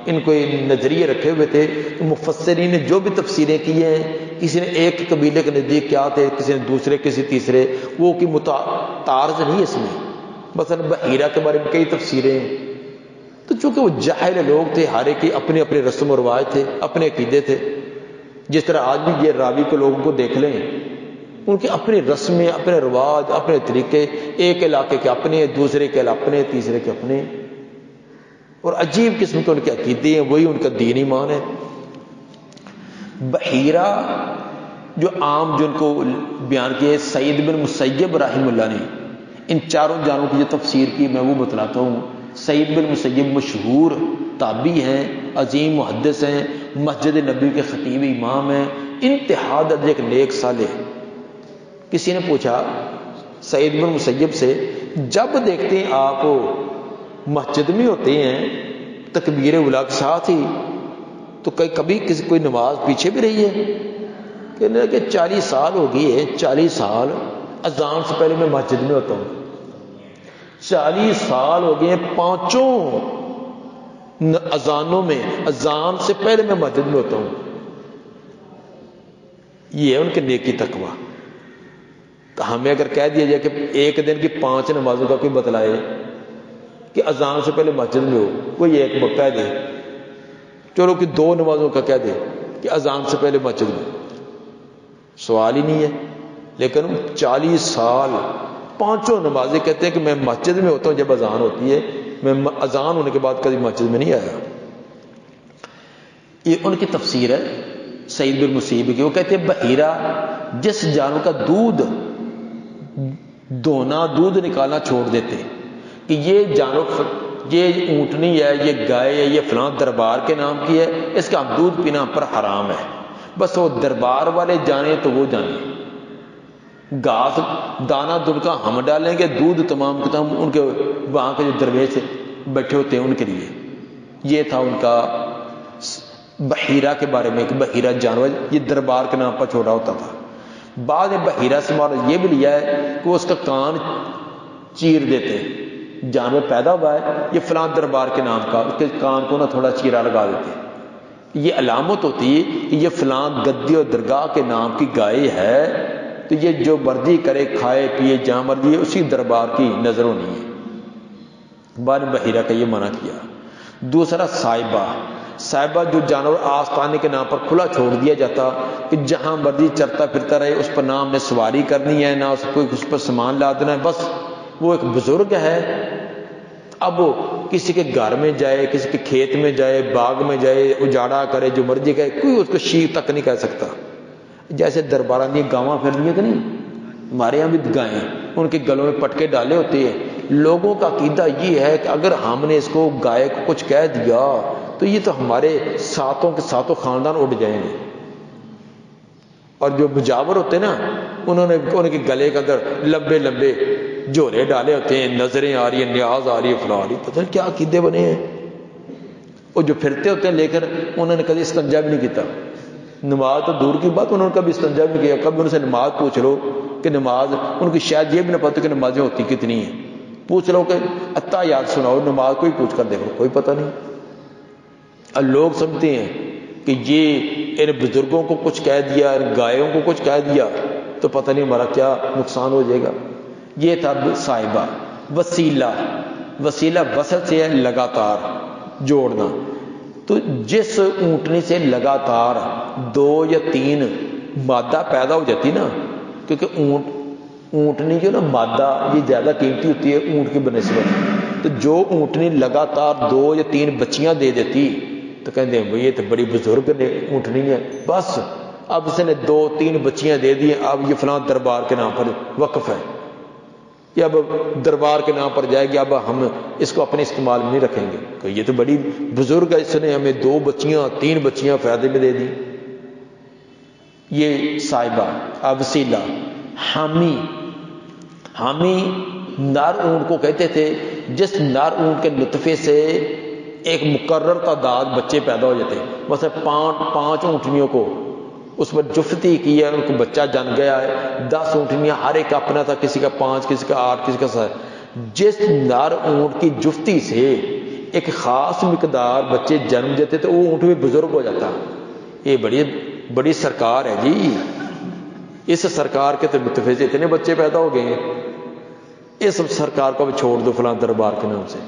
ان کو نظریے رکھے ہوئے تھے. مفسرین نے جو بھی تفسیریں کی ہیں، کسی نے ایک قبیلے کے نزدیک کیا تھے، کسی نے دوسرے، کسی تیسرے، وہ کی تعارض نہیں اس میں. مثلا بحیرہ کے بارے میں کئی تفسیریں، تو چونکہ وہ جاہل لوگ تھے، ہر ایک کی اپنے اپنے رسم و رواج تھے، اپنے عقیدے تھے. جس طرح آج بھی یہ راوی کے لوگوں کو دیکھ لیں، ان کے اپنے رسمیں، اپنے رواج، اپنے طریقے، ایک علاقے کے اپنے، دوسرے کے اپنے، تیسرے کے اپنے، اور عجیب قسم کے ان کے عقیدے ہیں، وہی ان کا دین ایمان ہے. بحیرہ جو عام جن کو بیان کیے سعید بن مسیب رحمہ اللہ نے، ان 4 جانوں کی جو تفسیر کی میں وہ بتلاتا ہوں. سعید بن مسیب مشہور تابعی ہیں، عظیم محدث ہیں، مسجد نبی کے خطیب امام ہیں، انتہا درجے کے نیک صالح. کسی نے پوچھا سعید بن مسیب سے، جب دیکھتے ہیں آپ مسجد میں ہوتے ہیں تکبیر اولیٰ کے ساتھ ہی، تو کبھی کوئی نماز پیچھے بھی رہی ہے؟ کہنے کہ 40 سال ہو گئی ہے، 40 سال اذان سے پہلے میں مسجد میں ہوتا ہوں. 40 سال ہو گئے ہیں 5 اذانوں میں، اذان سے پہلے میں مسجد میں ہوتا ہوں. یہ ہے ان کے نیکی تقویٰ. تو ہمیں اگر کہہ دیا جائے کہ ایک دن کی 5 نمازوں کا کوئی بتلائے کہ اذان سے پہلے مسجد میں ہو، کوئی ایک کہہ دے، چلو کہ 2 نمازوں کا کہہ دے کہ اذان سے پہلے مسجد میں، سوال ہی نہیں ہے. لیکن 40 سال 5 نمازیں کہتے ہیں کہ میں مسجد میں ہوتا ہوں جب اذان ہوتی ہے، میں اذان ہونے کے بعد کبھی مسجد میں نہیں آیا. یہ ان کی تفسیر ہے سعید بن مسیب کی. وہ کہتے ہیں بحیرہ جس جانور کا دودھ نکالنا چھوڑ دیتے کہ یہ جانور، یہ اونٹنی ہے، یہ گائے ہے، یہ فلاں دربار کے نام کی ہے، اس کا دودھ پینا پر حرام ہے. بس وہ دربار والے جانے تو وہ جانے، گھاس دانا دن کا ہم ڈالیں گے، دودھ تمام ان کے وہاں کے جو درویش بیٹھے ہوتے ہیں ان کے لیے. یہ تھا ان کا بحیرہ کے بارے میں کہ بحیرہ جانور یہ دربار کے نام پر چھوڑا ہوتا تھا. بعد میں بحیرہ سے مراد یہ بھی لیا ہے کہ وہ اس کا کان چیر دیتے. جانور پیدا ہوا ہے یہ فلاں دربار کے نام کا، اس کے کان کو نہ تھوڑا چیرا لگا دیتے. یہ علامت ہوتی ہے کہ یہ فلاں گدی اور درگاہ کے نام کی گائے ہے، تو یہ جو مرضی کرے کھائے پیے جہاں مرضی اسی دربار کی نظر ہونی ہے. بعد میں بحیرہ کا یہ منع کیا. دوسرا صائبہ. صائبہ جو جانور آستانے کے نام پر کھلا چھوڑ دیا جاتا کہ جہاں مرضی چرتا پھرتا رہے، اس پر نہ ہم نے سواری کرنی ہے نہ اس پر سامان لادنا ہے، بس وہ ایک بزرگ ہے. اب کسی کے گھر میں جائے، کسی کے کھیت میں جائے، باغ میں جائے، اجاڑا کرے، جو مرضی کرے، کوئی اس کو شیر تک نہیں کہہ سکتا. جیسے درباراں دی گاواں پھر لیے کہ نہیں، ہمارے یہاں بھی گائیں ان کے گلوں میں پٹکے ڈالے ہوتے ہیں. لوگوں کا عقیدہ یہ ہے کہ اگر ہم نے اس کو گائے کو کچھ کہہ دیا تو یہ تو ہمارے ساتوں کے ساتوں خاندان اڑ جائیں گے. اور جو مجاور ہوتے ہیں نا، انہوں نے ان کے گلے کے اندر لمبے لمبے جھولے ڈالے ہوتے ہیں، نظریں آ رہی ہیں، نیاز آ رہی ہے، فلاں آ رہی ہے، پتہ نہیں کیا عقیدے بنے ہیں. وہ جو پھرتے ہوتے ہیں لے کر، انہوں نے کبھی استنجا بھی نہیں کیتا. نماز تو دور کی بات، انہوں نے کبھی استنجا بھی نہیں کیا. کبھی ان سے نماز پوچھ لو کہ نماز، ان کی شاید یہ بھی نہ پتہ کہ نمازیں ہوتی کتنی ہیں. پوچھ لو کہ اتحیات سناؤ، نماز کوئی پوچھ کر دیکھو، کوئی پتہ نہیں. اور لوگ سمجھتے ہیں کہ یہ ان بزرگوں کو کچھ کہہ دیا، ان گایوں کو کچھ کہہ دیا تو پتہ نہیں ہمارا کیا نقصان ہو جائے گا. یہ تھا صائبہ. وسیلہ. وسیلہ وصل سے ہے لگاتار جوڑنا. تو جس اونٹنی سے لگاتار 2 یا 3 مادہ پیدا ہو جاتی نا، کیونکہ اونٹنی جو نا مادہ یہ زیادہ قیمتی ہوتی ہے اونٹ کی بنسبت، تو جو اونٹنی لگاتار 2 یا 3 بچیاں دے دیتی تو کہتے ہیں بھئی یہ تو بڑی بزرگ نے اونٹنی ہے، بس اب اس نے 2-3 بچیاں دے دی، اب یہ فلاں دربار کے نام پر وقف ہے، یہ اب دربار کے نام پر جائے گی، اب ہم اس کو اپنے استعمال میں نہیں رکھیں گے. کہ یہ تو بڑی بزرگ ہے، اس نے ہمیں 2 بچیاں 3 بچیاں فائدے میں دے دی. یہ صائبہ. وسیلہ. حامی. حامی نر اونٹ کو کہتے تھے جس نر اونٹ کے نطفے سے ایک مقرر تعداد بچے پیدا ہو جاتے. مثلا 5 اونٹنیوں کو اس پر جفتی کی ہے، ان کو بچہ جن گیا ہے، 10 اونٹنیاں، ہر ایک اپنا تھا، کسی کا 5، کسی کا 8، کسی کا 7. جس نر اونٹ کی جفتی سے ایک خاص مقدار بچے جنم دیتے تو وہ اونٹ بھی بزرگ ہو جاتا. یہ بڑی بڑی سرکار ہے جی. اس سرکار کے تو نطفے سے اتنے بچے پیدا ہو گئے ہیں، اس سرکار کو بھی چھوڑ دو فلاں دربار کے نام سے.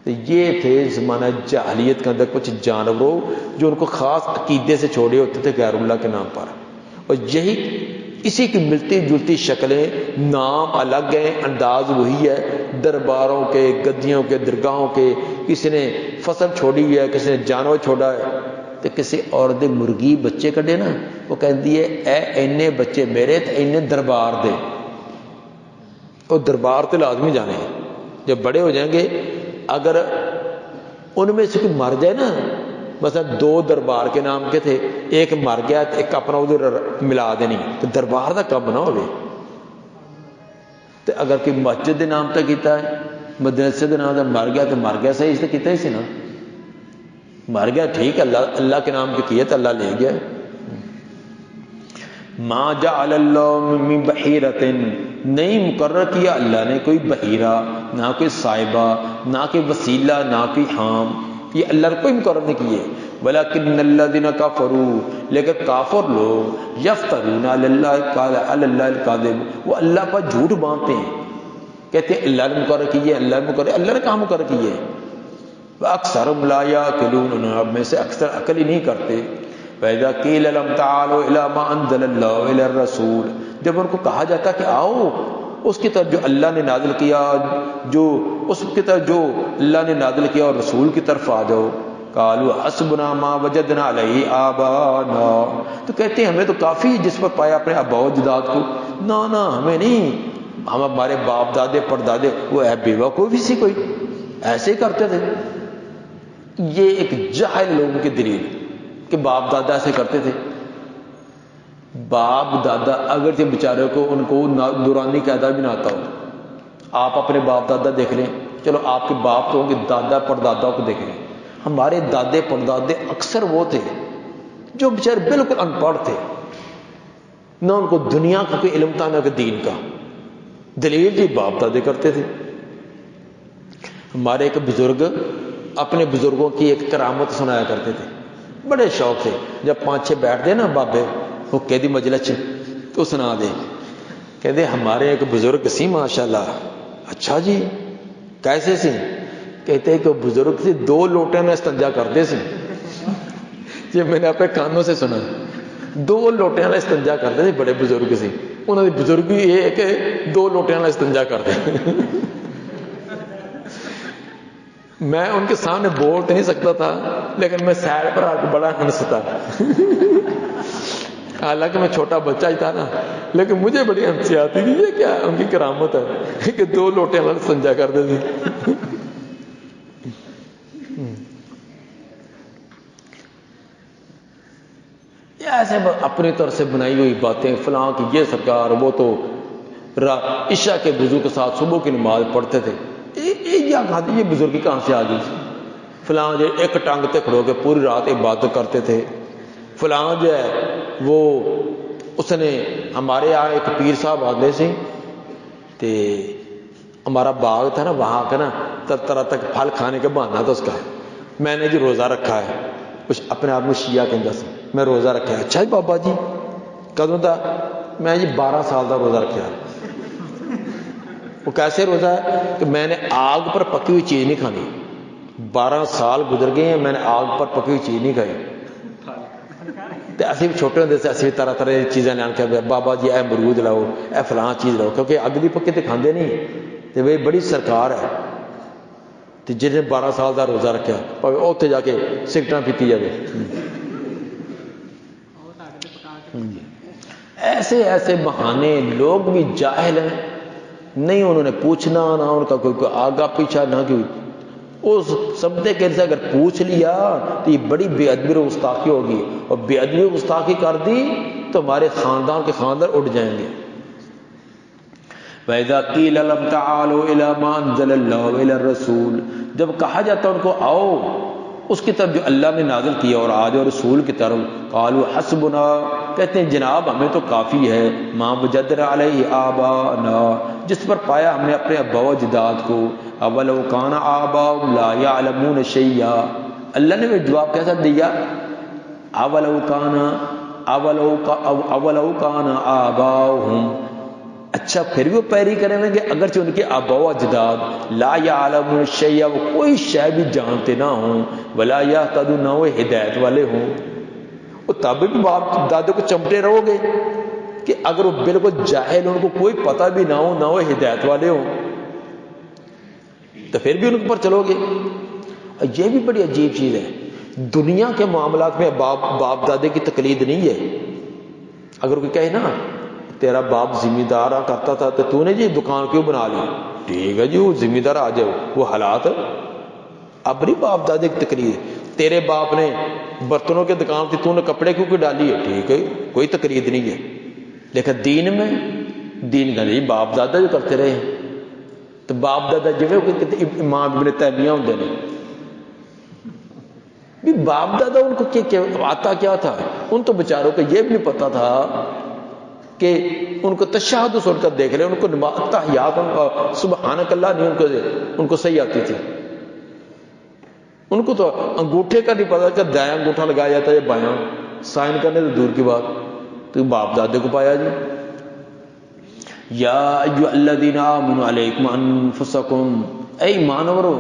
تو یہ تھے زمانہ جاہلیت کے اندر کچھ جانوروں جو ان کو خاص عقیدے سے چھوڑے ہوتے تھے غیر اللہ کے نام پر. اور یہی اسی کی ملتی جلتی شکلیں، نام الگ ہیں، انداز وہی ہے. درباروں کے، گدیوں کے، درگاہوں کے، کسی نے فصل چھوڑی ہے، کسی نے جانور چھوڑا ہے. تو کسی عورت مرغی بچے کڈے نا، وہ کہتی ہے اے اینے بچے میرے تے اینے دربار دے. اور دربار تو لازمی جانے ہیں جب بڑے ہو جائیں گے. اگر ان میں سے کوئی مر جائے نا، مثلا 2 دربار کے نام کے تھے، ایک مر گیا تو ایک اپنا ادھر ملا دینی، تو دربار کا کم نہ ہوئے. تو اگر کوئی مسجد کے نام تک کیتا ہے، مدرسے کے نام تک مر گیا تو مر گیا، صحیح اس نے کیتا ہی سی نا، مر گیا ٹھیک ہے، اللہ کے نام کے کیے تو اللہ لے گیا. ما جعل اللہ من بحیرۃ، نہیں مقرر کیا اللہ نے کوئی بحیرہ، نہ کوئی صائبہ، نہ کوئی وسیلہ، نہ کوئی حام، یہ اللہ نے کوئی مقرر نہیں کیے. ولکن الذین کفروا، لیکن کافر لوگ، یفترون علی اللہ الکاذب، وہ اللہ پر جھوٹ باندھتے ہیں، کہتے ہیں اللہ نے مقرر کیے، اللہ نے مقرر، اللہ نے کہاں مقرر کیے. اکثرهم لا یعقلون، انہوں میں سے اکثر عقل ہی نہیں کرتے. فَإِذَا قِيلَ لَهُمْ تَعَالَوْا إِلَىٰ مَا أَنزَلَ اللَّهُ وَإِلَى الرَّسُولِ، جب ان کو کہا جاتا کہ آؤ اس کی طرف جو اللہ نے نازل کیا، جو اس کی طرف جو اللہ نے نازل کیا اور رسول کی طرف آ جاؤ. قَالُوا حَسْبُنَا مَا وَجَدْنَا عَلَيْهِ آبَاءَنَا، تو کہتے ہیں ہمیں تو کافی جس پر پایا اپنے آباء و اجداد کو. نہ ہمیں نہیں، ہم ہمارے باپ دادے پردادے، وہ ہے بیوقوف ہی سی کوئی ایسے ہی کرتے تھے. یہ ایک جاہل لوگوں کی دلیل کہ باپ دادا ایسے کرتے تھے. باپ دادا اگر سے بیچارے کو ان کو دورانی قاعدہ بھی نہ آتا ہو، آپ اپنے باپ دادا دیکھ لیں، چلو آپ کے باپ تو ہوں گے، دادا پردادا کو دیکھ لیں. ہمارے دادے پردادے اکثر وہ تھے جو بیچارے بالکل ان پڑھ تھے، نہ ان کو دنیا کا کوئی علم تھا نہ کہ دین کا، دلیل جی باپ دادے کرتے تھے۔ ہمارے ایک بزرگ اپنے بزرگوں کی ایک کرامت سنایا کرتے تھے بڑے شوق سے، جب 5-6 بیٹھتے نا بابے وہ کہتی مجلس تو سنا دے، کہتے ہمارے ایک بزرگ سی ماشاءاللہ۔ اچھا جی کیسے سی؟ کہتے کہ بزرگ سے 2 لوٹے میں استنجا کرتے سی، یہ میں نے اپنے کانوں سے سنا، 2 لوٹیاں میں استنجا کرتے تھے، بڑے بزرگ سی، انہوں نے بزرگ یہ ہے کہ 2 لوٹیاں میں استنجا کرتے۔ میں ان کے سامنے بول تو نہیں سکتا تھا لیکن میں سائڈ پر آ کے بڑا ہنستا، حالانکہ میں چھوٹا بچہ ہی تھا نا، لیکن مجھے بڑی ہنسی آتی تھی، یہ کیا ان کی کرامت ہے کہ 2 لوٹیاں میں استنجا کرتے تھے۔ ایسے اپنی طرف سے بنائی ہوئی باتیں، فلاں کی یہ سرکار وہ تو عشاء کے وضو کے ساتھ صبح کی نماز پڑھتے تھے، یہ بزرگی کہاں سے آ گئی؟ فلاں جو ایک ٹانگ تے کھڑو کے پوری رات عبادت کرتے تھے، فلاں جو ہے وہ اس نے ہمارے یہاں ایک پیر صاحب آتے سے تے ہمارا باغ تھا نا، وہاں کا نا طرح تک پھل کھانے کا بہانا تھا اس کا، میں نے جی روزہ رکھا ہے، کچھ اپنے آپ میں شیعہ کہندا سی، میں روزہ رکھا ہے۔ اچھا جی بابا جی کدوں دا؟ میں جی 12 سال دا روزہ رکھا ہے۔ وہ کیسے روزہ ہے کہ میں نے آگ پر پکی ہوئی چیز نہیں کھانی، 12 سال گزر گئے ہیں میں نے آگ پر پکی ہوئی چیز نہیں کھائی۔ تو اسی بھی چھوٹے ہوتے سے اسی طرح طرح چیزیں لین کے بابا جی اے مرود لاؤ، اے فلاں چیز لاؤ، کیونکہ اگ دی پکی تو کھاندے نہیں، تو بھائی بڑی سرکار ہے تو جن نے 12 سال دا روزہ رکھا اتنے جا کے سگریٹاں پیتی جائے۔ ایسے ایسے بہانے، لوگ بھی جاہل ہیں، نہیں انہوں نے پوچھنا، نہ ان کا کوئی آگا پیچھا، نہ کوئی اس سبدے کے سے اگر پوچھ لیا تو یہ بڑی بے ادبی و گستاخی ہوگی، اور بے ادبی و گستاخی کر دی تو ہمارے خاندان کے خاندان اٹھ جائیں گے۔ وَإِذَا قِيلَ لَهُمْ تَعَالَوْا إِلَىٰ مَا أَنزَلَ اللَّهُ وَإِلَى الرَّسُولِ، جب کہا جاتا ان کو آؤ اس کی طرف جو اللہ نے نازل کیا اور آج اور رسول کی طرف، قالوا حسبنا، کہتے ہیں جناب ہمیں تو کافی ہے، ما وجدنا علیہ آباءنا، جس پر پایا ہم نے اپنے ابا و اجداد کو، اولو کان آباؤہم لا یعلمون شیئا، اللہ نے بھی جواب کیسا دیا، اولو کان آباؤہم، اچھا پھر بھی وہ پیری کریں گے اگرچہ ان کے آبا و اجداد لا یعلمون شیئا، وہ کوئی شے بھی جانتے نہ ہوں، ولا یہتدون، نہ وہ ہدایت والے ہوں، وہ تب بھی باپ دادے کو چمٹے رہو گے کہ اگر وہ بالکل جاہل، ان کو کوئی پتہ بھی نہ ہو، نہ وہ ہدایت والے ہوں، تو پھر بھی ان پر چلو گے۔ یہ بھی بڑی عجیب چیز ہے، دنیا کے معاملات میں باپ دادے کی تقلید نہیں ہے۔ اگر کوئی کہے نا تیرا باپ ذمہ دار کرتا تھا تو نے جی دکان کیوں بنا لی، ٹھیک ہے جی وہ ذمہ دار آ جاؤ، وہ حالات اب نہیں باپ دادے کی تقلید، تیرے باپ نے برتنوں کے دکان تھی تو نے کپڑے کیوں ڈالی ہے، ٹھیک ہے کوئی تقلید نہیں ہے، لیکن دین میں دین کا نہیں، باپ دادا جو کرتے رہے ہیں تو باپ دادا جو امام ابن تیمیہ ہوندے نے بھی باپ دادا ان کو آتا کیا تھا، ان تو بیچاروں کو یہ بھی نہیں پتا تھا کہ ان کو تشہد سن کر دیکھ لیں، ان کو تحیات ان کا سبحانک اللہ نہیں ان کو صحیح آتی تھی، ان کو تو انگوٹھے کا نہیں پتا کہ دایاں انگوٹھا لگایا جاتا ہے یا بایاں، سائن کرنے تو دور کی بات، تو باپ دادے کو پایا جی۔ یا ایھا الذین آمنوا علیکم انفسکم، اے ایمان والو،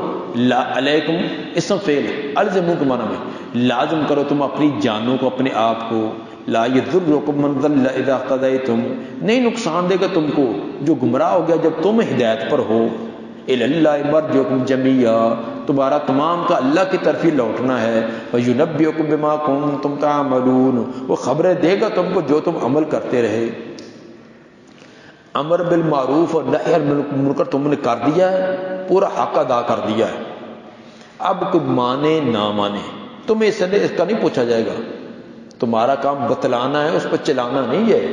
علیکم اسم فعل، الزموا کے معنی میں لازم کرو تم اپنی جانوں کو، اپنے آپ کو، لا یضرکم من ضل اذا اهتدیتم، نہیں نقصان دے گا تم کو جو گمراہ ہو گیا جب تم ہدایت پر ہو، الی اللہ مرجعکم جمیعا، تمہارا تمام کا اللہ کی طرف ہی لوٹنا ہے، وینبئکم بما کنتم تعملون، وہ خبریں دے گا تم کو جو تم عمل کرتے رہے۔ امر بالمعروف اور نہی عن المنکر تم نے کر دیا ہے، پورا حق ادا کر دیا ہے، اب کوئی مانے نہ مانے تمہیں اس کا نہیں پوچھا جائے گا، تمہارا کام بتلانا ہے، اس پر چلانا نہیں ہے۔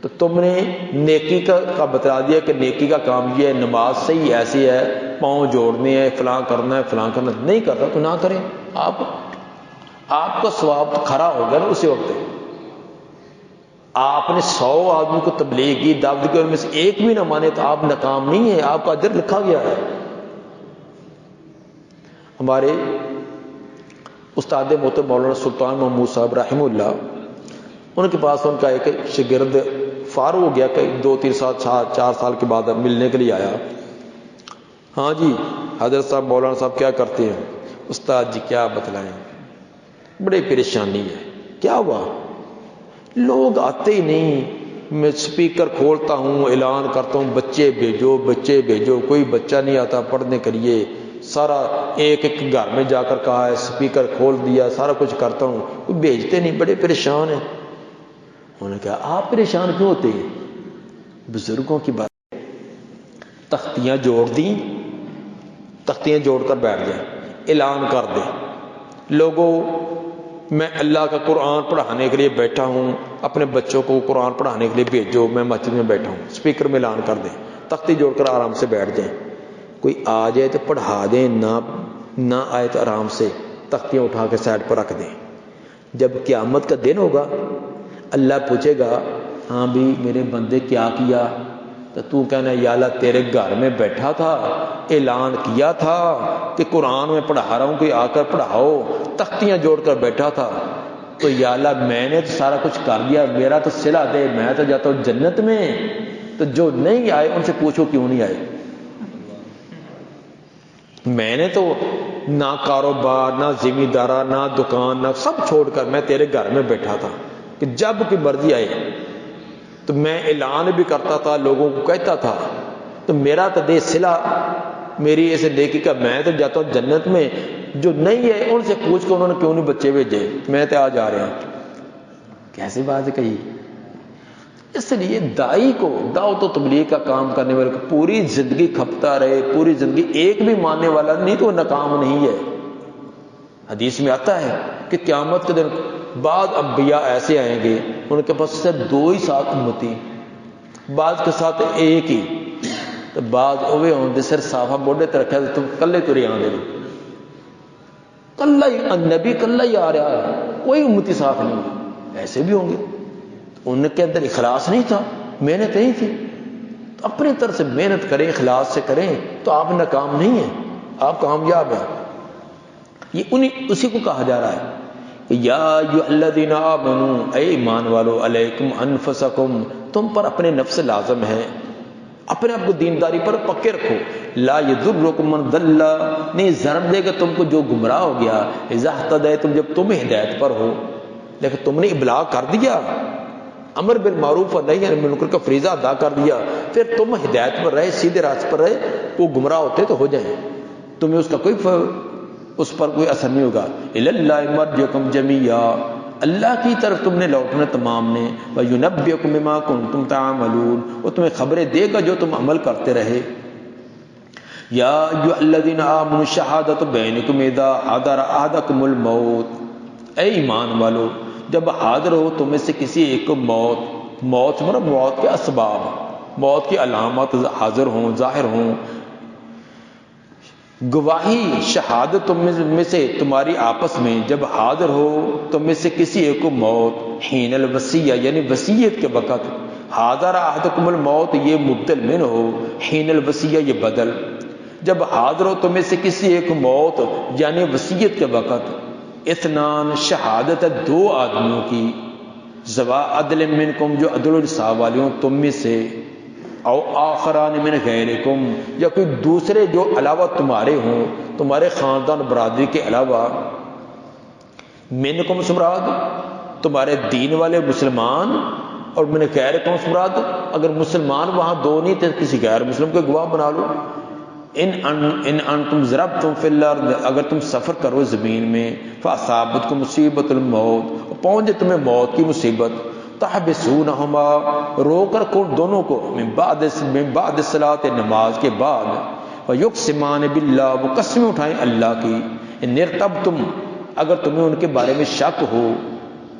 تو تم نے نیکی کا بتلا دیا کہ نیکی کا کام یہ ہے، نماز صحیح ایسی ہے، پاؤں جوڑنے ہیں، فلاں کرنا ہے، فلاں کرنا ہے، نہیں کرتا تو نہ کریں. آپ کا ثواب کھڑا ہوگا نا اسی وقت. آپ نے 100 آدمی کو تبلیغ کی، دعوت کی، ان میں سے ایک بھی نہ مانے تو آپ ناکام نہیں ہیں، آپ کا اجر لکھا گیا ہے. ہمارے استاد محترم مولانا سلطان محمود صاحب رحمہ اللہ، ان کے پاس ان کا ایک شاگرد فارغ ہو گیا کہ 2-3 سال 4 سال کے بعد ملنے کے لیے آیا. ہاں جی حضرت صاحب مولانا صاحب کیا کرتے ہیں؟ استاد جی کیا بتلائیں، بڑی پریشانی ہے. کیا ہوا؟ لوگ آتے ہی نہیں. میں سپیکر کھولتا ہوں، اعلان کرتا ہوں بچے بھیجو بچے بھیجو، کوئی بچہ نہیں آتا پڑھنے کے لیے. سارا ایک گھر میں جا کر کہا ہے، سپیکر کھول دیا، سارا کچھ کرتا ہوں، کوئی بھیجتے نہیں، بڑے پریشان ہیں. انہوں نے کہا آپ پریشان کیوں ہوتے ہیں؟ بزرگوں کی بات. تختیاں جوڑ دیں، تختیاں جوڑ کر بیٹھ جائیں، اعلان کر دیں لوگوں میں اللہ کا قرآن پڑھانے کے لیے بیٹھا ہوں، اپنے بچوں کو قرآن پڑھانے کے لیے بھیجو، میں مسجد میں بیٹھا ہوں. اسپیکر میں اعلان کر دیں، تختی جوڑ کر آرام سے بیٹھ جائیں. کوئی آ جائے تو پڑھا دیں، نہ آئے تو آرام سے تختیاں اٹھا کے سائڈ پر رکھ دیں. جب قیامت کا دن ہوگا اللہ پوچھے گا ہاں بھی میرے بندے کیا کیا؟ تو کہنا یا اللہ تیرے گھر میں بیٹھا تھا، اعلان کیا تھا کہ قرآن میں پڑھا رہا ہوں، کوئی آ کر پڑھاؤ، تختیاں جوڑ کر بیٹھا تھا. تو یا اللہ میں نے تو سارا کچھ کر دیا، میرا تو صلہ دے، میں تو جاتا ہوں جنت میں. تو جو نہیں آئے ان سے پوچھو کیوں نہیں آئے. میں نے تو نہ کاروبار، نہ ذمہ دارہ، نہ دکان، نہ سب چھوڑ کر میں تیرے گھر میں بیٹھا تھا کہ جب کی مرضی آئے. تو میں اعلان بھی کرتا تھا، لوگوں کو کہتا تھا، تو میرا تو دے صلہ، میری ایسے نیکی کا، میں تو جاتا ہوں جنت میں. جو نہیں ہے ان سے پوچھ کے انہوں نے کیوں نہیں بچے بھیجے، میں تو آ جا رہا ہوں. کیسی بات کہی. اس لیے دائی کو دعوت و تبلیغ کا کام کرنے والے کو پوری زندگی کھپتا رہے، پوری زندگی ایک بھی ماننے والا نہیں تو وہ ناکام نہیں ہے. حدیث میں آتا ہے کہ قیامت کے دن بعض انبیاء ایسے آئیں گے ان کے پاس صرف 2 ہی ساتھ امتی، بعض کے ساتھ ایک ہی. تو بعض اوے ہوں سر صافہ موڈے تے رکھا تم کلے ترے آ گئے، کلہ ہی نبی کلہ ہی آ رہا ہے، کوئی امتی ساتھ نہیں. ایسے بھی ہوں گے ان کے اندر اخلاص نہیں تھا، محنت نہیں تھی. تو اپنی طرف سے محنت کریں، اخلاص سے کریں تو آپ ناکام نہیں ہیں، آپ کامیاب ہیں. یہ اسی کو کہا جا رہا ہے یا ایھا الذین آمنوا، اے ایمان والو، علیکم انفسکم، تم پر اپنے نفس لازم ہے، اپنے آپ کو دینداری پر پکے رکھو. لا یضرکم من ضل، نہیں ضرر دے گا تم کو جو گمراہ ہو گیا، اذا اہتدیتم، جب تم ہدایت پر ہو. لیکن تم نے ابلاغ کر دیا، امر بالمعروف اور نہی عن المنکر کا فریضہ ادا کر دیا، پھر تم ہدایت پر رہے، سیدھے راستے پر رہے، وہ گمراہ ہوتے تو ہو جائیں، تمہیں اس کا اس پر کوئی اثر نہیں ہوگا. الی اللہ مرجعکم جمیعا، اللہ کی طرف تم نے لوٹنا تمام نے. وینبئکم بما کنتم تعملون، وہ تمہیں خبریں دے گا جو تم عمل کرتے رہے. یا ایھا الذین آمنوا شہادۃ بینکم اذا حضر احدکم الموت، اے ایمان والو جب حاضر ہو تم میں سے کسی ایک کو موت مرد موت کے اسباب، موت کی علامات حاضر ہوں، ظاہر ہوں، گواہی شہادت تم میں سے تمہاری آپس میں جب حاضر ہو تم میں سے کسی ایک کو موت، حین الوصیہ یعنی وصیت کے وقت، حاضر احدکم الموت یہ مبدل من ہو، حین الوصیہ یہ بدل. جب حاضر ہو تم میں سے کسی ایک کو موت یعنی وصیت کے وقت، اثنان شہادت 2 آدمیوں کی، ذوا عدل منکم جو عدل و انصاف والے ہوں تم میں سے، او آخران من غیرکم یا کوئی دوسرے جو علاوہ تمہارے ہوں، تمہارے خاندان برادری کے علاوہ. منکم سمراد تمہارے دین والے مسلمان، اور من غیرکم سمراد اگر مسلمان وہاں 2 نہیں تو کسی غیر مسلم کو گواہ بنا لو. ان انتم ضربتم فی الارض، اگر تم سفر کرو زمین میں، فاصابتکم مصیبت الموت، پہنچے تمہیں موت کی مصیبت، تحبسونہما رو کر دونوں کو، من بعد الصلاۃ نماز کے بعد، ویقسمان باللہ وہ قسمیں اٹھائیں اللہ کی، ان ارتبتم اگر تمہیں ان کے بارے میں شک ہو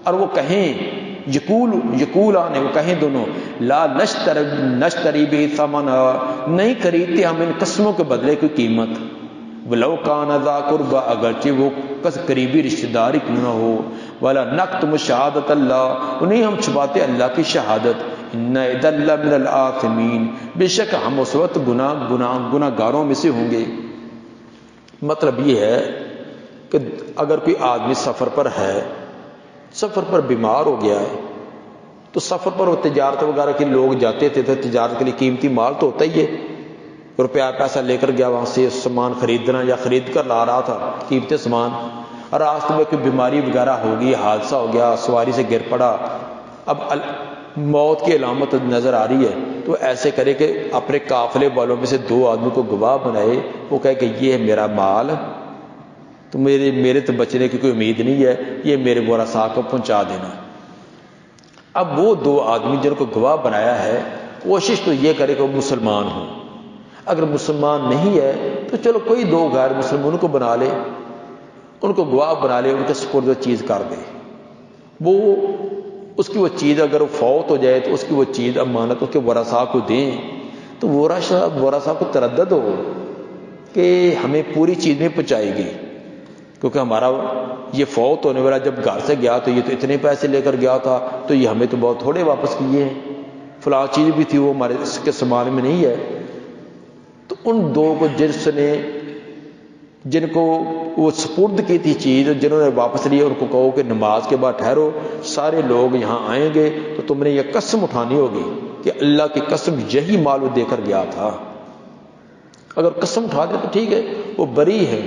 اور وہ کہیں یقولان وہ کہیں دونوں لا نشتری بھی ثمنا نہیں خریدتے ہم ان قسموں کے بدلے کوئی قیمت، ولو کان ذا قربا اگرچہ وہ قریبی رشتہ داری کیوں نہ ہو، ولا نکتم شہادت اللہ انہیں ہم چھپاتے اللہ کی شہادت، ان اذا لمن الآثمین بے شک ہم اس وقت گناہ گاروں میں سے ہوں گے۔ مطلب یہ ہے کہ اگر کوئی آدمی سفر پر ہے، سفر پر بیمار ہو گیا ہے، تو سفر پر وہ تجارت وغیرہ کے لوگ جاتے تھے تو تجارت کے لیے قیمتی مال تو ہوتا ہی ہے، روپیہ پیسہ لے کر گیا وہاں سے سامان خریدنا یا خرید کر لا رہا تھا قیمتی سامان، اور راستے میں کوئی بیماری وغیرہ ہو گئی، حادثہ ہو گیا، سواری سے گر پڑا، اب موت کی علامت نظر آ رہی ہے، تو ایسے کرے کہ اپنے قافلے والوں میں سے 2 آدمی کو گواہ بنائے، وہ کہے کہ یہ ہے میرا مال، تو میرے تو بچنے کی کوئی امید نہیں ہے، یہ میرے ورثاء کو پہنچا دینا۔ اب وہ 2 آدمی جن کو گواہ بنایا ہے کوشش تو یہ کرے کہ وہ مسلمان ہوں، اگر مسلمان نہیں ہے تو چلو کوئی 2 غیر مسلم ان کو بنا لے، ان کو گواہ بنا لے، ان کے سپرد وہ چیز کر دے، وہ اس کی وہ چیز اگر وہ فوت ہو جائے تو اس کی وہ چیز امانت اس کے ورثاء کو دیں، تو ورثاء کو تردد ہو کہ ہمیں پوری چیز نہیں پہنچائے گی، کیونکہ ہمارا یہ فوت ہونے والا جب گھر سے گیا تو یہ تو اتنے پیسے لے کر گیا تھا، تو یہ ہمیں تو بہت تھوڑے واپس کیے ہیں، فلاں چیز بھی تھی وہ ہمارے اس کے سامان میں نہیں ہے۔ تو ان 2 کو جن کو وہ سپرد کی تھی چیز، جنہوں نے واپس لی، ان کو کہو کہ نماز کے بعد ٹھہرو، سارے لوگ یہاں آئیں گے تو تم نے یہ قسم اٹھانی ہوگی کہ اللہ کی قسم یہی مال وہ دے کر گیا تھا۔ اگر قسم اٹھا دے تو ٹھیک ہے، وہ بری ہے،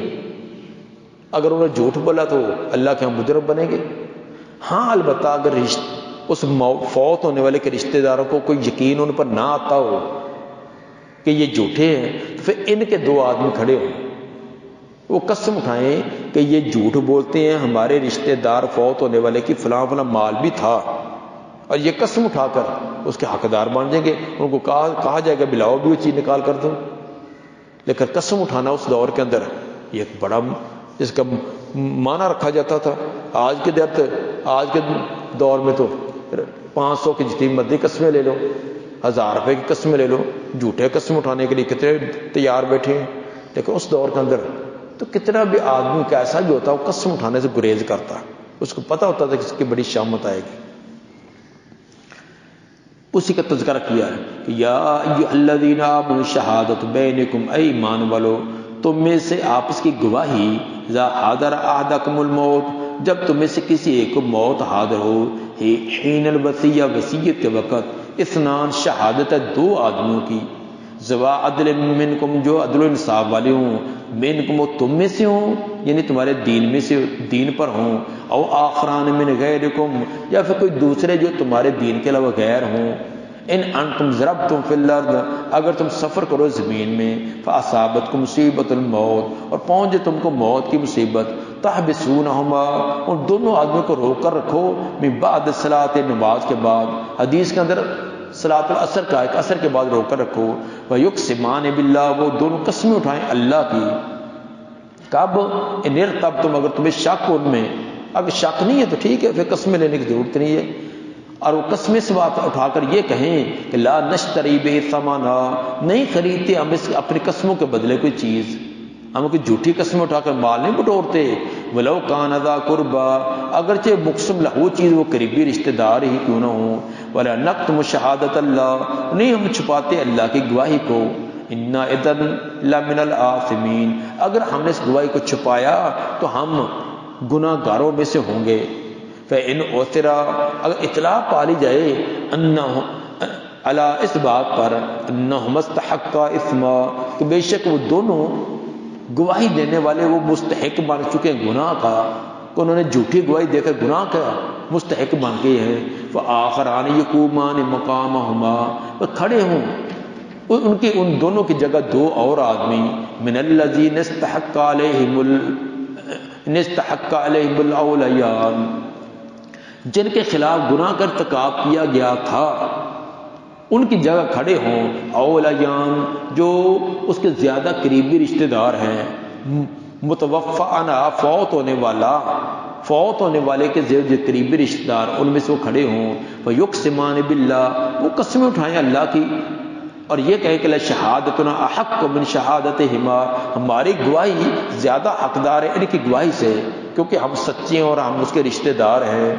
اگر انہوں نے جھوٹ بولا تو اللہ کے ہم مجرم بنیں گے۔ ہاں البتہ اگر اس فوت ہونے والے کے رشتہ داروں کو کوئی یقین ان پر نہ آتا ہو کہ یہ جھوٹے ہیں، تو پھر ان کے 2 آدمی کھڑے ہوں، وہ قسم اٹھائیں کہ یہ جھوٹ بولتے ہیں، ہمارے رشتہ دار فوت ہونے والے کی فلاں فلاں مال بھی تھا، اور یہ قسم اٹھا کر اس کے حقدار بن جائیں گے، ان کو کہا جائے گا بلاؤ بھی وہ چیز نکال کر دو۔ لیکن قسم اٹھانا اس دور کے اندر یہ ایک بڑا اس کا معنی رکھا جاتا تھا۔ آج کے دور میں تو 500 کی جتنی مرضی قسمیں لے لو، 1000 روپے کی قسمیں لے لو، جھوٹے قسم اٹھانے کے لیے کتنے تیار بیٹھے ہیں۔ لیکن اس دور کے اندر تو کتنا بھی آدمی کیسا بھی ہوتا وہ قسم اٹھانے سے گریز کرتا، اس کو پتہ ہوتا تھا کہ اس کی بڑی شامت آئے گی۔ اسی کا تذکرہ کیا ہے کہ یا ایھا الذین آمنوا شہادت بینکم، اے ایمان والو تم میں سے آپس کی گواہی، اذا حضر احدکم الموت جب تم میں سے کسی ایک کو موت حاضر ہو، حین الوصیہ وصیت کے وقت، اثنان شہادت ہے 2 آدمیوں کی، ذوا عدل منکم جو عدل و انصاف والے ہوں، منکم وہ تم میں سے ہوں یعنی تمہارے دین میں سے دین پر ہوں، او آخران من غیرکم یا پھر کوئی دوسرے جو تمہارے دین کے علاوہ غیر ہوں، ان انتم ضربتم فی الارض اگر تم سفر کرو زمین میں، فاصابتکم مصیبت الموت اور پہنچ جائے تم کو موت کی مصیبت، تحبسونہما ان دونوں آدمیوں کو روک کر رکھو، من بعد صلاۃ نماز کے بعد، حدیث کے اندر صلاۃ العصر کا ایک عصر کے بعد روک کر رکھو، ویقسمان باللہ وہ دونوں قسمیں اٹھائیں اللہ کی، کب ان ارتبتم اگر تمہیں شک ان میں، اگر شک نہیں ہے تو ٹھیک ہے پھر قسمیں لینے کی ضرورت نہیں ہے، اور وہ قسمیں سے بات اٹھا کر یہ کہیں کہ لا نشتری بہ ثمنا نہیں خریدتے ہم اس اپنی قسموں کے بدلے کوئی چیز، ہم کوئی جھوٹی قسم اٹھا کر مال نہیں بٹورتے، ولو کان ذا قربا اگرچہ مقسم لہو چیز وہ قریبی رشتہ دار ہی کیوں نہ ہوں، ولا نکتم شہادت اللہ نہیں ہم چھپاتے اللہ کی گواہی کو، انا اذن لمن الآثمین اگر ہم نے اس گواہی کو چھپایا تو ہم گناہ گاروں میں سے ہوں گے، فإن اعثر اگر اطلاع پالی جائے انہم علی اس بات پر انہم استحقا اثما کہ بے شک وہ دونوں گواہی دینے والے وہ مستحق بن چکے گناہ کا، کہ انہوں نے جھوٹی گواہی دے کر گناہ کا مستحق بن گئے ہیں، فآخران یقومان مقامہما وہ کھڑے ہوں ان دونوں کی جگہ 2 اور آدمی، من الذین استحق علیہم الاولیان جن کے خلاف گناہ کا ارتکاب کیا گیا تھا، ان کی جگہ کھڑے ہوں، اولیان جو اس کے زیادہ قریبی رشتہ دار ہیں، متوفی عنہا فوت ہونے والا، فوت ہونے والے کے جو قریبی رشتہ دار ان میں سے وہ کھڑے ہوں، فیقسمان باللہ، وہ قسمیں اٹھائیں اللہ کی، اور یہ کہے کہ لشہادتنا احق من شہادتہما، ہماری گواہی زیادہ حقدار ہے ان کی گواہی سے، کیونکہ ہم سچے ہیں اور ہم اس کے رشتہ دار ہیں۔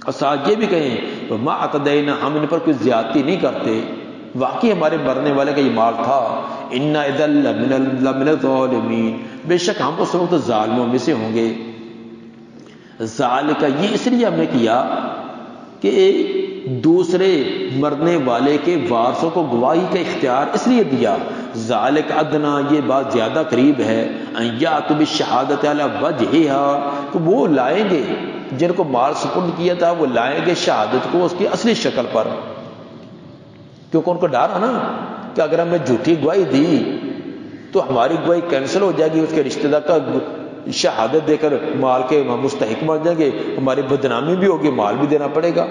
اور ساتھ یہ بھی کہیں وما اعتدینا، ہم ان پر کوئی زیادتی نہیں کرتے، واقعی ہمارے مرنے والے کا یہ مال تھا، انا اذا لمن الظالمین، بے شک ہم اس وقت ظالموں میں سے ہوں گے۔ ذالک، یہ اس لیے ہم نے کیا کہ دوسرے مرنے والے کے وارثوں کو گواہی کا اختیار اس لیے دیا، ذالک ادنا، یہ بات زیادہ قریب ہے، ان یاتوا بالشہادۃ علی وجہہا، کہ وہ لائیں گے جن کو مال سپرد کیا تھا، وہ لائیں گے شہادت کو اس کی اصلی شکل پر، کیونکہ ان کو ڈر ہے نا کہ اگر ہم نے جھوٹی گواہی دی تو ہماری گواہی کینسل ہو جائے گی، اس کے رشتہ دار کا شہادت دے کر مال کے مستحق بن جائیں گے، ہماری بدنامی بھی ہوگی، مال بھی دینا پڑے گا۔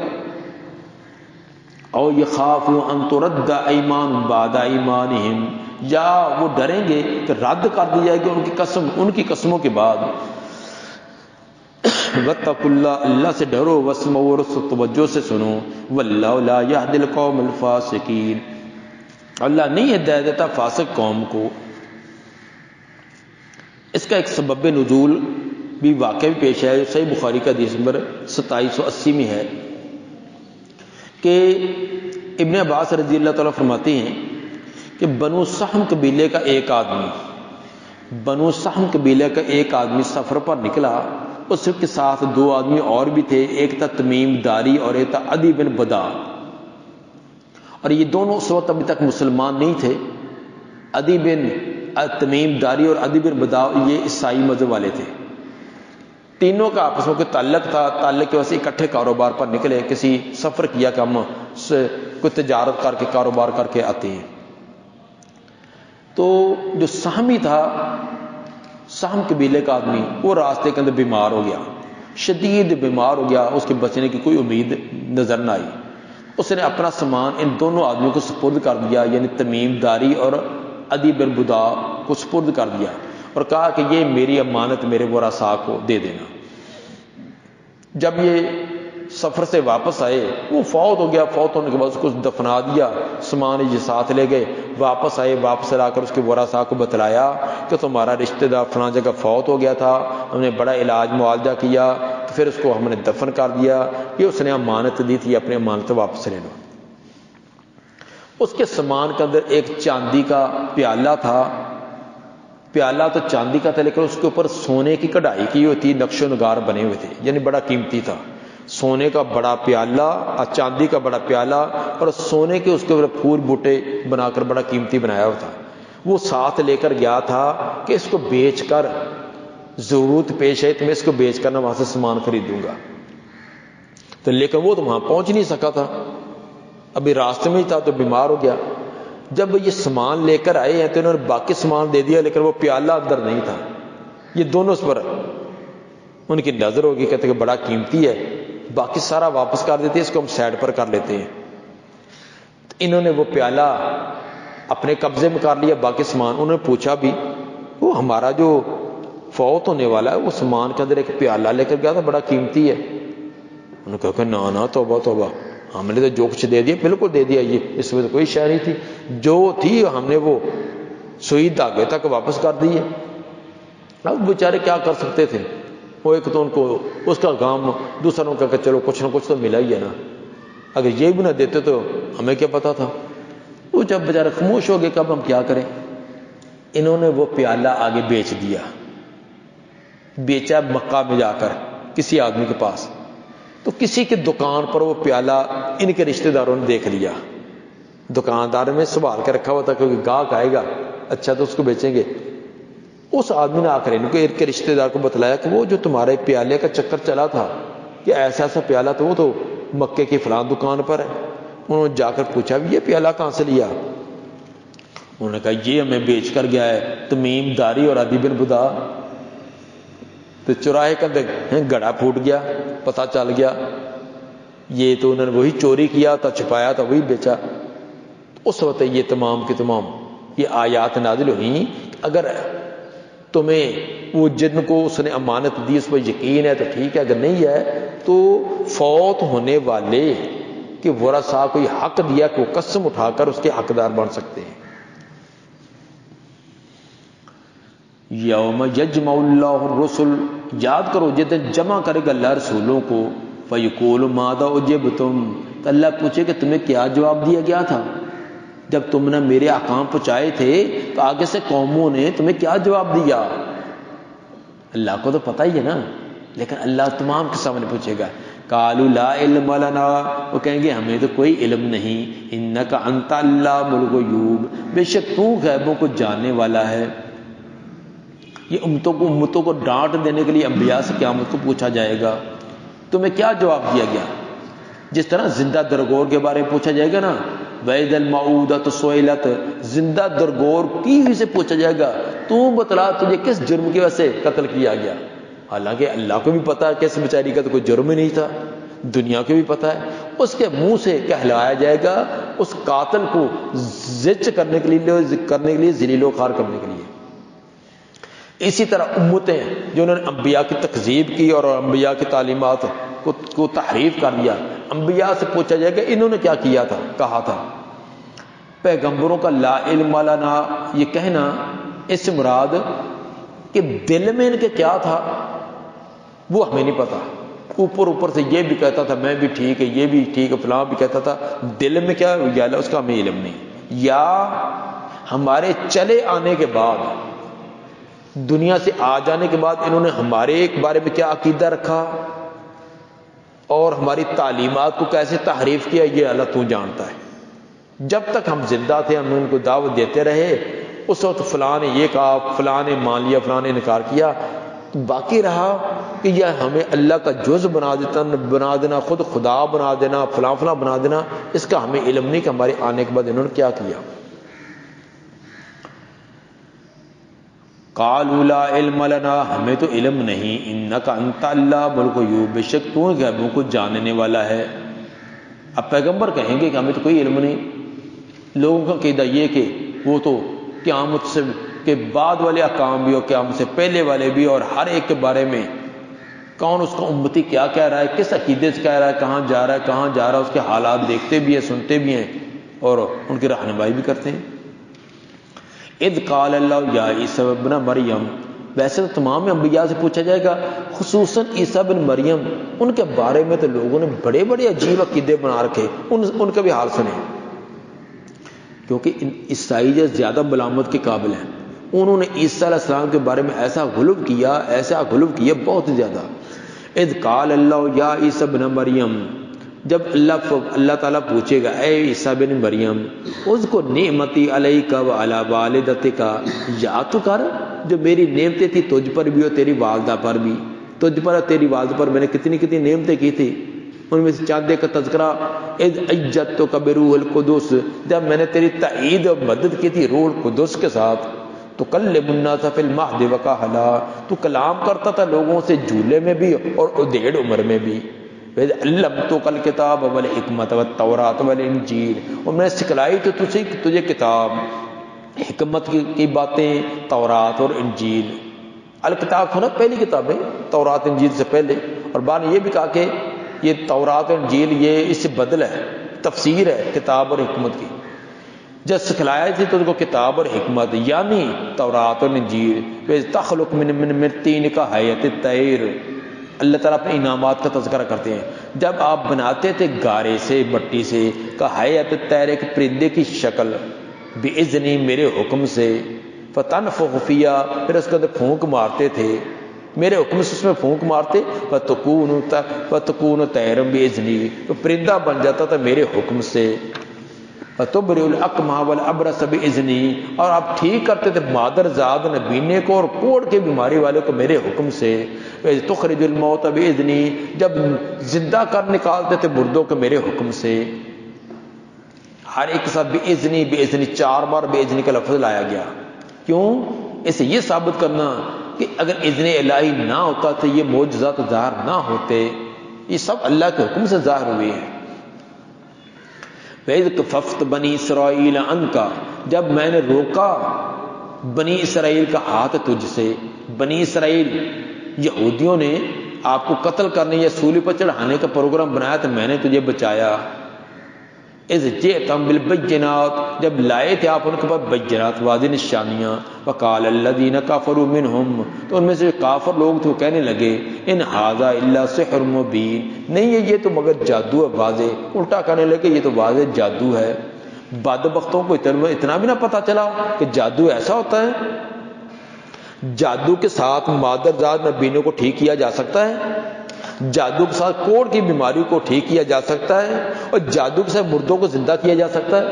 او یخافوا ان ترد ایمان بعد ایمانہم، یا وہ ڈریں گے کہ رد کر دی جائے گی ان کی قسموں کے بعد۔ واتقوا اللہ، اللہ سے ڈرو، واسمعوا، اور توجہ سے سنو، واللہ لا یہدی القوم الفاسقین، اللہ نہیں ہدایت دیتا فاسق قوم کو۔ اس کا ایک سبب نزول بھی واقعہ بھی پیش ہے، صحیح بخاری کا حدیث نمبر 2780 میں ہے کہ ابن عباس رضی اللہ تعالیٰ فرماتے ہیں کہ بنو سہم قبیلے کا ایک آدمی سفر پر نکلا، اس کے ساتھ 2 آدمی اور بھی تھے، ایک تھا تمیم داری اور ایک تھا عدی بن بدا، اور یہ دونوں اس وقت ابھی تک مسلمان نہیں تھے۔ تمیم داری اور عدی بن بدا یہ عیسائی مذہب والے تھے، تینوں کا آپس میں کوئی تعلق تھا، تعلق کی وجہ سے اکٹھے کاروبار پر نکلے، کسی سفر کیا کہ ہم کوئی تجارت کر کے کاروبار کر کے آتے ہیں۔ تو جو سہمی تھا، سہم قبیلے کا آدمی، وہ راستے کے اندر بیمار ہو گیا، شدید بیمار ہو گیا، اس کے بچنے کی کوئی امید نظر نہ آئی۔ اس نے اپنا سامان ان دونوں آدمیوں کو سپرد کر دیا، یعنی تمیم داری اور عدی بن بدا کو سپرد کر دیا، اور کہا کہ یہ میری امانت میرے ورثاء کو دے دینا۔ جب یہ سفر سے واپس آئے، وہ فوت ہو گیا، فوت ہونے کے بعد اس کو دفنا دیا، سامان یہ ساتھ لے گئے، واپس آئے، واپس لا کر اس کے ورثاء کو بتلایا کہ تمہارا رشتہ دار فلاں جگہ فوت ہو گیا تھا، ہم نے بڑا علاج معالجہ کیا، پھر اس کو ہم نے دفن کر دیا، یہ اس نے امانت دی تھی، اپنی امانت واپس لے لو۔ اس کے سامان کے اندر ایک چاندی کا پیالہ تھا، پیالہ تو چاندی کا تھا لیکن اس کے اوپر سونے کی کڑھائی کی ہوئی تھی، نقش و نگار بنے ہوئے تھے، یعنی بڑا قیمتی تھا، سونے کا بڑا پیالہ، چاندی کا بڑا پیالہ، اور سونے کے اس کے اوپر پھول بوٹے بنا کر بڑا قیمتی بنایا ہوا تھا۔ وہ ساتھ لے کر گیا تھا کہ اس کو بیچ کر، ضرورت پیش ہے تو میں اس کو بیچ کر نہ وہاں سے سامان خریدوں گا، تو لیکن وہ تو وہاں پہنچ نہیں سکا تھا، ابھی راستے میں ہی تھا تو بیمار ہو گیا۔ جب یہ سامان لے کر آئے ہیں تو انہوں نے باقی سامان دے دیا، لیکن وہ پیالہ اندر نہیں تھا۔ یہ دونوں اس پر ان کی نظر ہوگی، کہتے کہ بڑا قیمتی ہے، باقی سارا واپس کر دیتے ہیں، اس کو ہم سائڈ پر کر لیتے ہیں۔ تو انہوں نے وہ پیالہ اپنے قبضے میں کر لیا، باقی سامان انہوں نے پوچھا بھی، وہ ہمارا جو فوت ہونے والا ہے وہ سامان کے اندر ایک پیالہ لے کر گیا تھا، بڑا قیمتی ہے۔ انہوں نے کہا کہ نا توبہ توبہ، ہم نے تو جو کچھ دے دیا بالکل دے دیا، یہ اس میں تو کوئی شے نہیں تھی، جو تھی ہم نے وہ سوئی دھاگے تک واپس کر دی ہے۔ اب بیچارے کیا کر سکتے تھے، وہ ایک تو ان کو اس کا غم، دوسروں کا کہ چلو کچھ نہ کچھ تو ملا ہی ہے نا، اگر یہ بھی نہ دیتے تو ہمیں کیا پتا تھا۔ وہ جب بیچارے خاموش ہو گئے کہ اب ہم کیا کریں، انہوں نے وہ پیالہ آگے بیچ دیا، بیچا مکہ میں جا کر کسی آدمی کے پاس، تو کسی کی دکان پر وہ پیالہ ان کے رشتہ داروں نے دیکھ لیا، دکاندار میں سنبھال کے رکھا ہوا تھا کیونکہ گاہک آئے گا اچھا تو اس کو بیچیں گے۔ اس آدمی نے آ کر ان کے رشتہ دار کو بتلایا کہ وہ جو تمہارے پیالے کا چکر چلا تھا کہ ایسا ایسا پیالہ تو وہ تو مکے کی فلاں دکان پر ہے۔ انہوں نے جا کر پوچھا یہ پیالہ کہاں سے لیا؟ انہوں نے کہا یہ ہمیں بیچ کر گیا ہے تمیم داری اور عدی بن بدا۔ تو چوراہے کا گڑا پھوٹ گیا، پتہ چل گیا یہ تو انہوں نے وہی چوری کیا تھا، چھپایا تھا، وہی بیچا۔ اس وقت یہ تمام کی تمام یہ آیات نازل ہوئیں، اگر تمہیں وہ جن کو اس نے امانت دی اس پر یقین ہے تو ٹھیک ہے، اگر نہیں ہے تو فوت ہونے والے کہ ورثاء کوئی حق دیا کہ وہ قسم اٹھا کر اس کے حقدار بن سکتے ہیں۔ یوم یجمع اللہ الرسل، یاد کرو جس دن جمع کرے گا اللہ رسولوں کو، فیقول ماذا اجبتم، تو اللہ پوچھے کہ تمہیں کیا جواب دیا گیا تھا جب تم نے میرے احکام پہنچائے تھے، تو آگے سے قوموں نے تمہیں کیا جواب دیا؟ اللہ کو تو پتہ ہی ہے نا، لیکن اللہ تمام کے سامنے پوچھے گا۔ قالوا لا علم لنا، وہ کہیں گے ہمیں تو کوئی علم نہیں، انک انت علام الغیوب، بے شک تو غیبوں کو جاننے والا ہے۔ یہ امتوں کو ڈانٹ دینے کے لیے انبیاء سے قیامت کو پوچھا جائے گا، تمہیں کیا جواب دیا گیا؟ جس طرح زندہ درگور کے بارے میں پوچھا جائے گا نا، وَإِذَا الْمَوْءُودَةُ سُئِلَتْ، زندہ درگور کی ہوئی سے پوچھا جائے گا تو بتلا تجھے کس جرم کی وجہ سے قتل کیا گیا؟ حالانکہ اللہ کو بھی پتا ہے کہ اس بیچاری کا تو کوئی جرم ہی نہیں تھا، دنیا کو بھی پتا ہے، اس کے منہ سے کہلایا جائے گا اس قاتل کو زج کرنے کے لیے ذلیل و خوار کرنے کے لیے۔ اسی طرح امتیں جو انہوں نے انبیاء کی تکذیب کی اور انبیاء کی تعلیمات کو تحریف کر دیا، انبیاء سے پوچھا جائے گا انہوں نے کیا کیا تھا، کہا تھا۔ پیغمبروں کا لا علم لنا یہ کہنا، اس سے مراد کہ دل میں ان کے کیا تھا وہ ہمیں نہیں پتا، اوپر سے یہ بھی کہتا تھا میں بھی ٹھیک ہے، یہ بھی ٹھیک ہے، فلاں بھی کہتا تھا، دل میں کیا گیا اس کا ہمیں علم نہیں، یا ہمارے چلے آنے کے بعد، دنیا سے آ جانے کے بعد انہوں نے ہمارے ایک بارے میں کیا عقیدہ رکھا اور ہماری تعلیمات کو کیسے تحریف کیا، یہ اللہ تو جانتا ہے۔ جب تک ہم زندہ تھے ہم ان کو دعوت دیتے رہے، اس وقت فلاں نے یہ کہا، فلاں نے مان لیا، فلاں نے انکار کیا، باقی رہا کہ یہ ہمیں اللہ کا جز بنا دینا، خود خدا بنا دینا، فلاں فلاں بنا دینا، اس کا ہمیں علم نہیں کہ ہمارے آنے کے بعد انہوں نے کیا کیا۔ قالوا لا علم لنا، ہمیں تو علم نہیں، انک انت علام الغیوب، بے شک تو غیبوں کو جاننے والا ہے۔ اب پیغمبر کہیں گے کہ ہمیں تو کوئی علم نہیں، لوگوں کا عقیدہ یہ کہ وہ تو قیامت سے کے بعد والے احکام بھی اور قیامت سے پہلے والے بھی، اور ہر ایک کے بارے میں کون اس کا امتی کیا کہہ رہا ہے، کس عقیدے سے کہہ رہا ہے، کہاں جا رہا ہے، کہاں جا رہا ہے، اس کے حالات دیکھتے بھی ہیں، سنتے بھی ہیں اور ان کی رہنمائی بھی کرتے ہیں۔ اذ قال اللہ یا عیسی ابن مریم، ویسے تو تمام انبیاء سے پوچھا جائے گا، خصوصاً عیسیٰ بن مریم، ان کے بارے میں تو لوگوں نے بڑے بڑے عجیب عقیدے بنا رکھے، ان کا بھی حال سنیں، کیونکہ عیسائی جو زیادہ ملامت کے قابل ہیں، انہوں نے عیسیٰ علیہ السلام کے بارے میں ایسا غلو کیا بہت زیادہ۔ اذ قال اللہ یا عیسی ابن مریم، جب اللہ تعالیٰ پوچھے گا اے عیسیٰ بن مریم، اذکر نعمتی علیک وعلی والدتک، یاد تو کر جو میری نعمتیں تھی تجھ پر بھی اور تیری والدہ پر بھی، تجھ پر اور تیری والدہ پر میں نے کتنی کتنی نعمتیں کی تھی، ان میں سے چاند کا تذکرہ، اذ ایدتک بروح القدس، جب میں نے تیری تائید اور مدد کی تھی روح القدس کے ساتھ، تکلم الناس فی المہد وکہلا، تو کلام کرتا تھا لوگوں سے جھولے میں بھی اور ادھیڑ عمر میں بھی، علمتک الکتاب والحکمت والتوراۃ والانجیل، اور میں نے سکھلائی تو تجھے کتاب، حکمت کی باتیں، تورات اور انجیل۔ الکتاب ہونا پہلی کتابیں، تورات انجیل سے پہلے، اور بعد نے یہ بھی کہا کہ یہ تورات اور انجیل یہ اس سے بدل ہے، تفسیر ہے کتاب اور حکمت کی۔ جب سکھلایا تھی تو ان کو کتاب اور حکمت یعنی تورات اور انجیل، تخلق من طین کا حیات الطیر، اللہ تعالیٰ اپنے انعامات کا تذکرہ کرتے ہیں، جب آپ بناتے تھے گارے سے، مٹی سے، کا حیات الطیر، ایک پرندے کی شکل، باذنی میرے حکم سے، فتنفخ فیہا، پھر اس کے اندر پھونک مارتے تھے، میرے حکم سے اس میں پھونک مارتے، فتکون طیرا باذنی، تو پرندہ بن جاتا تھا میرے حکم سے، فتبرئ الاکمہ والابرص باذنی، اور آپ ٹھیک کرتے تھے مادر زاد نبینے کو اور کوڑ کے بیماری والے کو میرے حکم سے، تخرج الموت باذنی، جب زندہ کر نکالتے تھے مردوں کو میرے حکم سے، ہر ایک کے ساتھ باذنی باذنی 4 بار باذنی کا لفظ لایا گیا، کیوں؟ اسے یہ ثابت کرنا کہ اگر اذن الہی نہ ہوتا تو یہ معجزات ظاہر نہ ہوتے، یہ سب اللہ کے حکم سے ظاہر ہوئے ہیں۔ وَإِذْ كَفَّفْتُ بَنِي إِسْرَائِيلَ عَنْكَ، جب میں نے روکا بنی اسرائیل کا ہاتھ تجھ سے. بنی اسرائیل یہودیوں نے آپ کو قتل کرنے یا سولی پر چڑھانے کا پروگرام بنایا تو میں نے تجھے بچایا. اذ جئتم بالبینات، جب لائے تھے آپ ان کے پاس بینات، واضح نشانیاں. وقال الذین کفروا منہم، تو ان میں سے کافر لوگ تھے وہ کہنے لگے ان ھذا الا سحر مبین، نہیں ہے یہ تو مگر جادو ہے واضح. الٹا کہنے لگے یہ تو واضح جادو ہے. بدبختوں کو اتنا بھی نہ پتہ چلا کہ جادو ایسا ہوتا ہے. جادو کے ساتھ مادرزاد نبینوں کو ٹھیک کیا جا سکتا ہے، جادو کے ساتھ کوڑ کی بیماری کو ٹھیک کیا جا سکتا ہے، اور جادو کے ساتھ مردوں کو زندہ کیا جا سکتا ہے.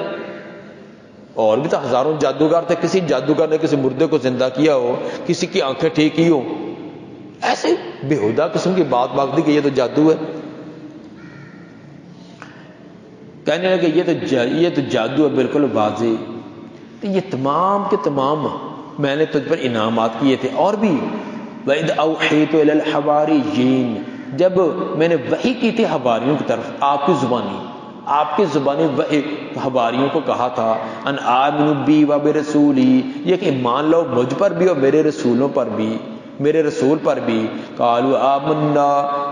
اور بھی تو ہزاروں جادوگر تھے، کسی جادوگر نے کسی مردے کو زندہ کیا ہو، کسی کی آنکھیں ٹھیک کی ہو. ایسے بےہودہ قسم کی بات باق دی کہ یہ تو جادو ہے. کہنے لگے یہ تو جادو ہے بالکل واضح. تو یہ تمام کے تمام میں نے تجھ پر انعامات کیے تھے. اور بھی وَإِذْ أَوْحَيْتُ إِلَى الْحَوَارِيِّينَ، جب میں نے وحی کی تھی حواریوں کی طرف، آپ کی زبانی وحی حواریوں کو کہا تھا ان آمنوا بی و برسولی، یہ کہ ایمان لو مجھ پر بھی اور میرے رسولوں پر بھی، میرے رسول پر بھی. قالوا آمنا،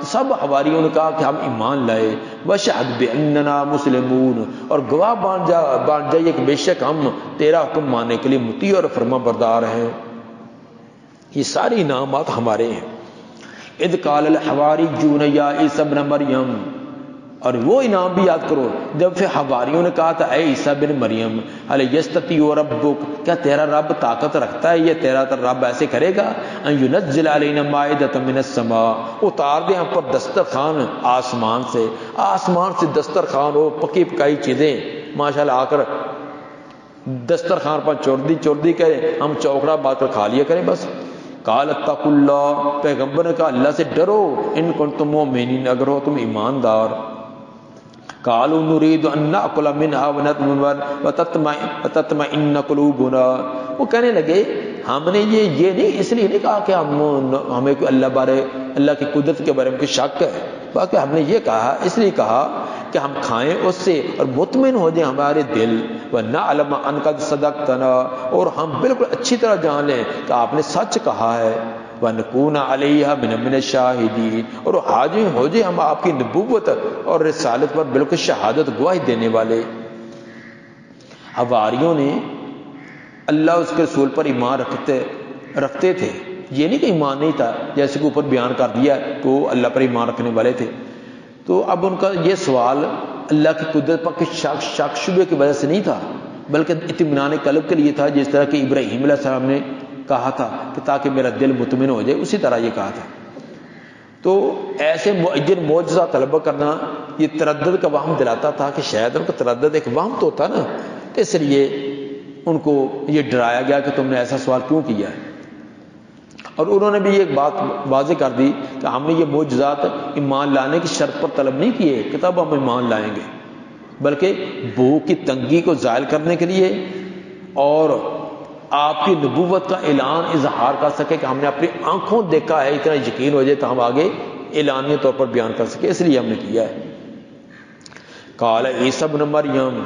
سب حواریوں نے کہا کہ ہم ایمان لائے. وشہد باننا مسلمون، اور گواہ بان جائیے کہ بے شک ہم تیرا حکم ماننے کے لیے مطیع اور فرما بردار ہیں. یہ ساری انعامات ہمارے ہیں. اذ قال الحواریون یا عیسی ابن مریم، اور وہ انعام بھی یاد کرو جب پھر حواریوں نے کہا تھا اے عیسیٰ بن مریم هل یستطیع ربک، کیا تیرا رب طاقت رکھتا ہے، یہ تیرا رب ایسے کرے گا ان ینزل علینا مائدۃ من السماء، اتار دے ہم پر دسترخوان آسمان سے دسترخوان ہو، پکی پکائی چیزیں ماشاءاللہ آ کر دسترخوان پر چوردی کریں، ہم چوکڑا بات کر کھا لیا کریں بس. قال اتقوا اللہ، پیغمبر نے کہا اللہ سے ڈرو، ان کنتم مؤمنین، اگر ہو تم ایماندار. قالوا نريد ان ناكل منها وتطمئن قلوبنا، وہ کہنے لگے ہم نے یہ نہیں، اس لیے نہیں کہا کہ ہمیں کوئی اللہ کی قدرت کے بارے میں کوئی شک ہے، بلکہ ہم نے یہ کہا اس لیے کہا کہ ہم کھائیں اس سے اور مطمئن ہو جائیں ہمارے دل. وَنَعْلَمَ أَنَّ قَدْ صَدَقْتَنَا، اور ہم بالکل اچھی طرح جان لیں کہ آپ نے سچ کہا ہے. وَنَكُونَ عَلَيْهَا مِنَ الشَّاهِدِينَ، اور حاضر ہو جائے ہم آپ کی نبوت اور رسالت پر بالکل شہادت گواہی دینے والے. حواریوں نے اللہ اس کے رسول پر ایمان رکھتے تھے، یہ نہیں کہ ایمان نہیں تھا، جیسے کہ اوپر بیان کر دیا کہ وہ اللہ پر ایمان رکھنے والے تھے. تو اب ان کا یہ سوال اللہ کی قدرت پر شک شبے کی وجہ سے نہیں تھا، بلکہ اطمینان قلب کے لیے تھا، جس طرح کہ ابراہیم علیہ السلام نے کہا تھا کہ تاکہ میرا دل مطمئن ہو جائے، اسی طرح یہ کہا تھا. تو ایسے معجزہ معجزہ طلب کرنا یہ تردد کا وہم دلاتا تھا کہ شاید ان کا تردد ایک وہم تو ہوتا نا، اس لیے ان کو یہ ڈرایا گیا کہ تم نے ایسا سوال کیوں کیا ہے. اور انہوں نے بھی ایک بات واضح کر دی کہ ہم نے یہ معجزات ایمان لانے کی شرط پر طلب نہیں کیے کہ تب ہم ایمان لائیں گے، بلکہ بھوک کی تنگی کو زائل کرنے کے لیے اور آپ کی نبوت کا اعلان اظہار کر سکے کہ ہم نے اپنی آنکھوں دیکھا ہے، اتنا یقین ہو جائے تو ہم آگے اعلانیہ طور پر بیان کر سکے، اس لیے ہم نے کیا ہے. قال عیسیٰ بن مریم،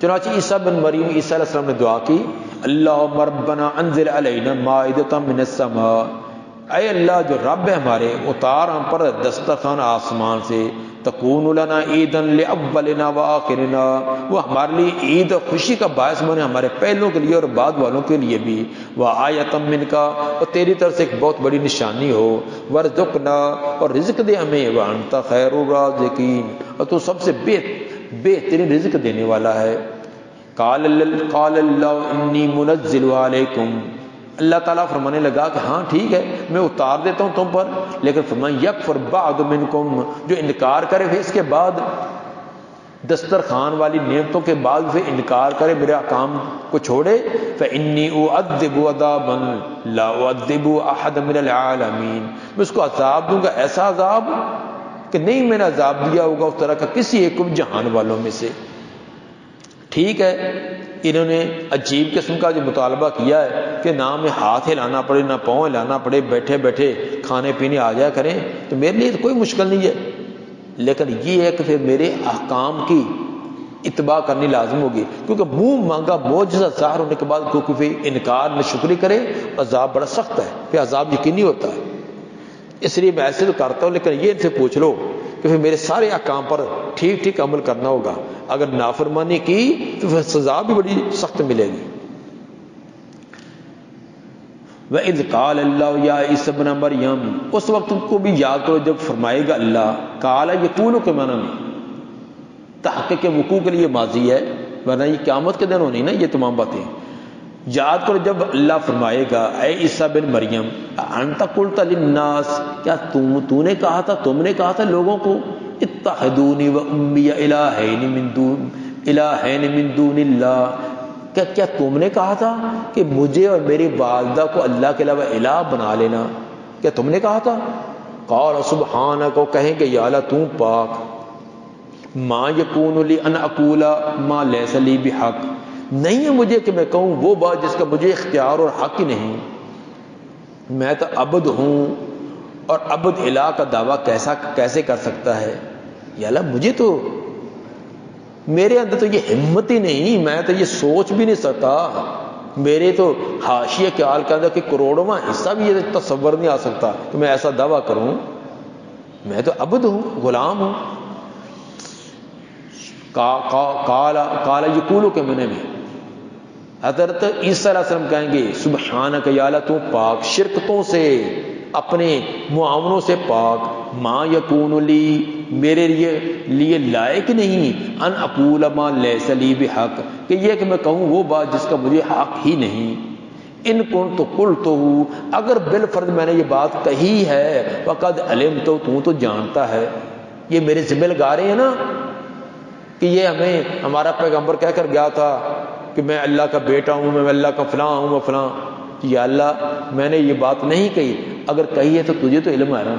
چنانچہ عیسیٰ بن مریم عیسیٰ علیہ السلام نے دعا کی اللہم ربنا انزل علینا مائدۃ من السماء، اے اللہ جو رب ہے ہمارے، اتار ہم پر دسترخوان آسمان سے، تکون لنا عیدا لاولنا وآخرنا، وہ ہمارے لیے عید اور خوشی کا باعث بنے، ہمارے پہلوں کے لیے اور بعد والوں کے لیے بھی. وآیۃ منک، اور تیری طرف سے ایک بہت بڑی نشانی ہو. وارزقنا، اور رزق دے ہمیں. وانت خیر الرازقین، اور تو سب سے بہترین رزق دینے والا ہے. قال اللہ انی منزل علیکم، اللہ تعالیٰ فرمانے لگا کہ ہاں ٹھیک ہے میں اتار دیتا ہوں تم پر، لیکن فرمایا یکفر بعد منکم، جو انکار کرے پھر اس کے بعد دسترخوان والی نعمتوں کے بعد پھر انکار کرے، میرے احکام کو چھوڑے، فانی اعذب عذابا لا اعذب احد من العالمین، میں اس کو عذاب دوں گا ایسا عذاب کہ نہیں میں نے عذاب دیا ہوگا اس طرح کا کسی ایک کو جہان والوں میں سے. ٹھیک ہے، انہوں نے عجیب قسم کا جو مطالبہ کیا ہے کہ نہ ہمیں ہاتھ ہلانا پڑے نہ پاؤں ہلانا پڑے، بیٹھے بیٹھے کھانے پینے آ جایا کریں، تو میرے لیے تو کوئی مشکل نہیں ہے، لیکن یہ ہے کہ پھر میرے احکام کی اتباع کرنی لازم ہوگی، کیونکہ منہ مانگا معجزہ ظاہر ہونے کے بعد کوئی پھر انکار نہ شکری کرے، عذاب بڑا سخت ہے، پھر عذاب یقینی ہوتا ہے۔ اس لیے میں ایسے تو کرتا ہوں، لیکن یہ ان سے پوچھ لو کہ پھر میرے سارے احکام پر ٹھیک ٹھیک عمل کرنا ہوگا، اگر نافرمانی کی تو پھر سزا بھی بڑی سخت ملے گی۔ وَإِذْ قَالَ اللَّهُ يَا عِيسَى ابْنَ مَرْيَمَ، اس وقت کو بھی یاد کرو جب فرمائے گا اللہ، قال یقول کے معنی میں تحقیق وقوع کے لیے ماضی ہے، ورنہ یہ قیامت کے دن ہونی نا یہ تمام باتیں۔ یاد کرو جب اللہ فرمائے گا اے عیسیٰ بن مریم انت قلت للناس، کیا تو نے کہا تھا، تم نے کہا تھا لوگوں کو اتخذونی و امی الہین من دون اللہ، کیا تم نے کہا تھا کہ مجھے اور میری والدہ کو اللہ کے علاوہ الہ بنا لینا، کیا تم نے کہا تھا؟ قال سبحانک، کو کہیں کہ یا اللہ تو پاک، ما یکون لی ان اقول ما لیس لی بحق، نہیں ہے مجھے کہ میں کہوں وہ بات جس کا مجھے اختیار اور حق ہی نہیں، میں تو عبد ہوں، اور عبد الہ کا دعویٰ کیسے کر سکتا ہے؟ یا اللہ مجھے تو، میرے اندر تو یہ ہمت ہی نہیں، میں تو یہ سوچ بھی نہیں سکتا، میرے تو حاشیہ خیال کا اندر کہ کروڑواں حصہ بھی یہ تصور نہیں آ سکتا کہ میں ایسا دعویٰ کروں، میں تو عبد ہوں، غلام ہوں۔ قال یقولو کے معنی میں حضرت عیسیٰ علیہ السلام کہیں گے سبحانک یا اللہ تو پاک، شرکتوں سے، اپنے معاملوں سے پاک، ما یکون لی، میرے لیے لائق نہیں، ان اقول ما لیس لی بحق، کہ یہ کہ میں کہوں وہ بات جس کا مجھے حق ہی نہیں، ان کنت قلتہ، اگر بالفرض میں نے یہ بات کہی ہے، وقد علمت، تو جانتا ہے، یہ میرے ذمہ لگا رہے ہیں نا کہ یہ ہمارا پیغمبر کہہ کر گیا تھا کہ میں اللہ کا بیٹا ہوں، میں اللہ کا فلاں ہوں، میں فلاں، یا اللہ میں نے یہ بات نہیں کہی، اگر کہی ہے تو تجھے تو علم ہے نا،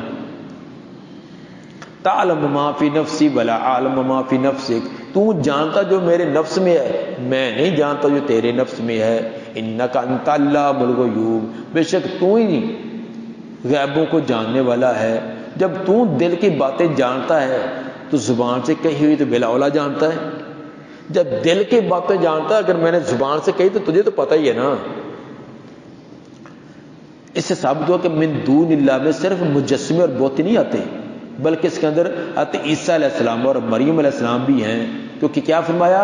تعلم ما فی نفسی ولا اعلم ما فی نفسک، تو جانتا جو میرے نفس میں ہے، میں نہیں جانتا جو تیرے نفس میں ہے، انک انت علام الغیوب، بے شک تو ہی غیبوں کو جاننے والا ہے، جب تو دل کی باتیں جانتا ہے تو زبان سے کہی ہوئی تو بلا اولا جانتا ہے، جب دل کی باتیں جانتا ہے، اگر میں نے زبان سے کہی تو تجھے تو پتہ ہی ہے نا۔ اس سے ثابت ہوا کہ من دون اللہ میں صرف مجسمے اور بوتی نہیں آتے، بلکہ اس کے اندر آتے عیسیٰ علیہ السلام اور مریم علیہ السلام بھی ہیں، کیونکہ کیا فرمایا،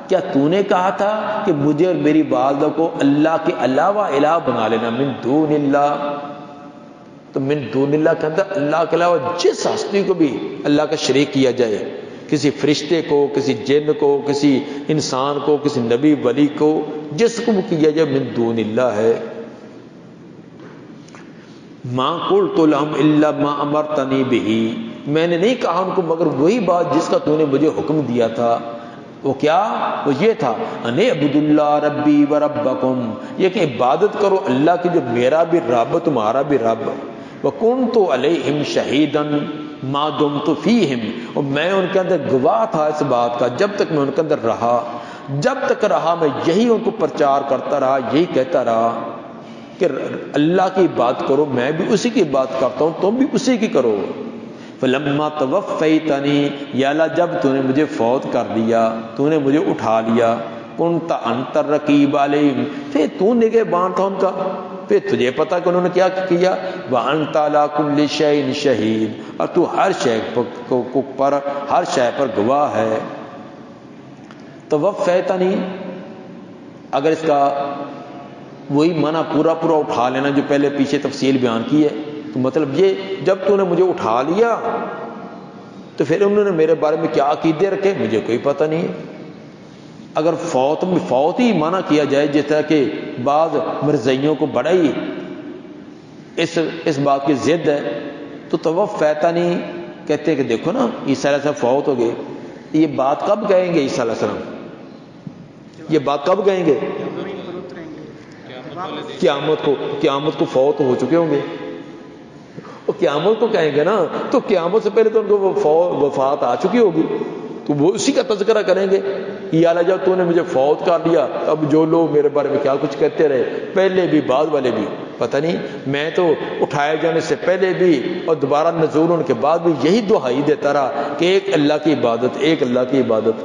کیا تو نے کہا تھا کہ مجھے اور میری والدہ کو اللہ کے علاوہ الہ بنا لینا، من دون اللہ، تو من دون اللہ کے اندر اللہ کے علاوہ جس ہستی کو بھی اللہ کا شریک کیا جائے، کسی فرشتے کو، کسی جن کو، کسی انسان کو، کسی نبی ولی کو، جس کو کیا جائے من دون اللہ ہے۔ ما قلت لهم الا ما امرتنی به، میں نے نہیں کہا ان کو مگر وہی بات جس کا تو نے مجھے حکم دیا تھا، وہ کیا، وہ یہ تھا ان اعبدوا اللہ ربی و ربکم، یہ کہ عبادت کرو اللہ کی جو میرا بھی رب تمہارا بھی رب، وکنت علیہم شہیدا ما دمت فیہم، اور میں ان کے اندر گواہ تھا اس بات کا جب تک میں ان کے اندر رہا، جب تک رہا میں یہی ان کو پرچار کرتا رہا، یہی کہتا رہا کہ اللہ کی بات کرو، میں بھی اسی کی بات کرتا ہوں، تم بھی اسی کی کرو۔ فلما توفیتنی، یا اللہ جب تو نے مجھے فوت کر دیا، تو نے مجھے اٹھا لیا، کنت انت الرقیب علیہم، پھر تو نگہبان تھا ان کا، پھر تجھے پتا کہ انہوں نے کیا کیا، وانت علی کل شیء شہید، اور تو ہر شے پر ہر شے پر گواہ ہے۔ توفیتنی، اگر اس کا وہی معنی پورا اٹھا لینا جو پہلے پیچھے تفصیل بیان کی ہے، تو مطلب یہ جب تو نے مجھے اٹھا لیا تو پھر انہوں نے میرے بارے میں کیا عقیدے رکھے مجھے کوئی پتہ نہیں ہے۔ اگر فوت ہی معنی کیا جائے، جس طرح کہ بعض مرزائیوں کو بڑا ہی اس بات کی ضد ہے، تو توفیتنی کہتے ہیں کہ دیکھو نا عیسیٰ علیہ السلام فوت ہو گئے، یہ بات کب کہیں گے عیسیٰ علیہ السلام، یہ بات کب کہیں گے، قیامت کو فوت ہو چکے ہوں گے، وہ قیامت کو کہیں گے نا، تو قیامت سے پہلے تو ان کو وفات آ چکی ہوگی، تو وہ اسی کا تذکرہ کریں گے، یا اللہ جب تو نے مجھے فوت کر دیا، اب جو لوگ میرے بارے میں کیا کچھ کہتے رہے، پہلے بھی بعد والے بھی، پتہ نہیں، میں تو اٹھائے جانے سے پہلے بھی اور دوبارہ نزول ہونے کے بعد بھی یہی دعائی دیتا رہا کہ ایک اللہ کی عبادت، ایک اللہ کی عبادت۔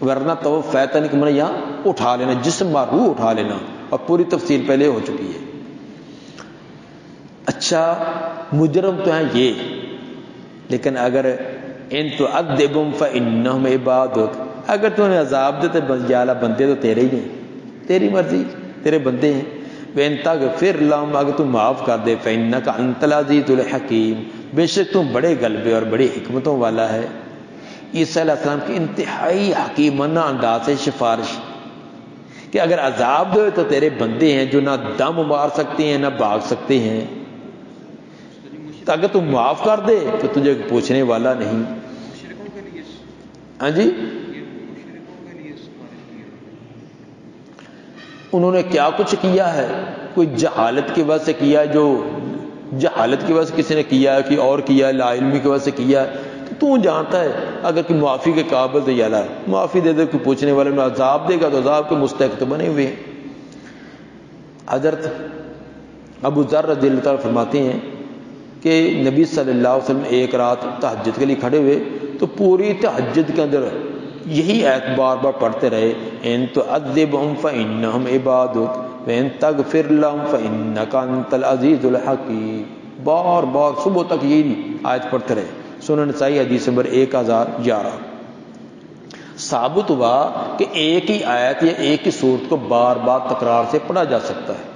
ورنہ توفیتن کی من یہاں اٹھا لینا، جسم و روح اٹھا لینا، اور پوری تفصیل پہلے ہو چکی ہے۔ اچھا مجرم تو ہیں یہ، لیکن اگر ان تعذبهم فانهم عبادک، اگر تو انہیں عذاب دیتے یا اللہ بندے تو تیرے ہی ہیں، تیری مرضی، تیرے بندے ہیں۔ وَإِن تَغْفِرْ لَهُمْ، اگر تو معاف کر دے، فَإِنَّكَ أَنْتَ الْعَزِيزُ الْحَكِيمُ، بے شک تم بڑے غلبے اور بڑی حکمتوں والا ہے۔ عیسیٰ علیہ السلام کی انتہائی حکیمانہ انداز سے سفارش کہ اگر عذاب دے تو تیرے بندے ہیں جو نہ دم مار سکتے ہیں نہ بھاگ سکتے ہیں، تو اگر تم معاف کر دے تو تجھے پوچھنے والا نہیں۔ مشرکوں کے لیے، ہاں جی، یہ مشرکوں کے لیے سفارش کی ہے۔ انہوں نے کیا کچھ کیا ہے؟ کوئی جہالت کی وجہ سے کیا، جو جہالت کی وجہ سے کسی نے کیا ہے، کہ اور کیا ہے، لا علمی کی وجہ سے کیا ہے، تو جانتا ہے اگر کوئی معافی کے قابل تو یا اللہ معافی دے دے، کوئی پوچھنے والے میں عذاب دے گا تو عذاب کے مستحق تو بنے ہوئے ہیں۔ حضرت ابو ذر رضی اللہ تعالیٰ فرماتے ہیں کہ نبی صلی اللہ علیہ وسلم ایک رات تہجد کے لیے کھڑے ہوئے تو پوری تہجد کے اندر یہی آیت بار بار پڑھتے رہے، ان تعذبهم فانهم عبادک وان تغفر لهم فانک انت العزیز الحکیم، بار بار صبح تک یہی آیت پڑھتے رہے۔ سنن نسائی حدیث نمبر 1011۔ ثابت ہوا کہ ایک ہی آیت یا ایک ہی صورت کو بار بار تکرار سے پڑھا جا سکتا ہے۔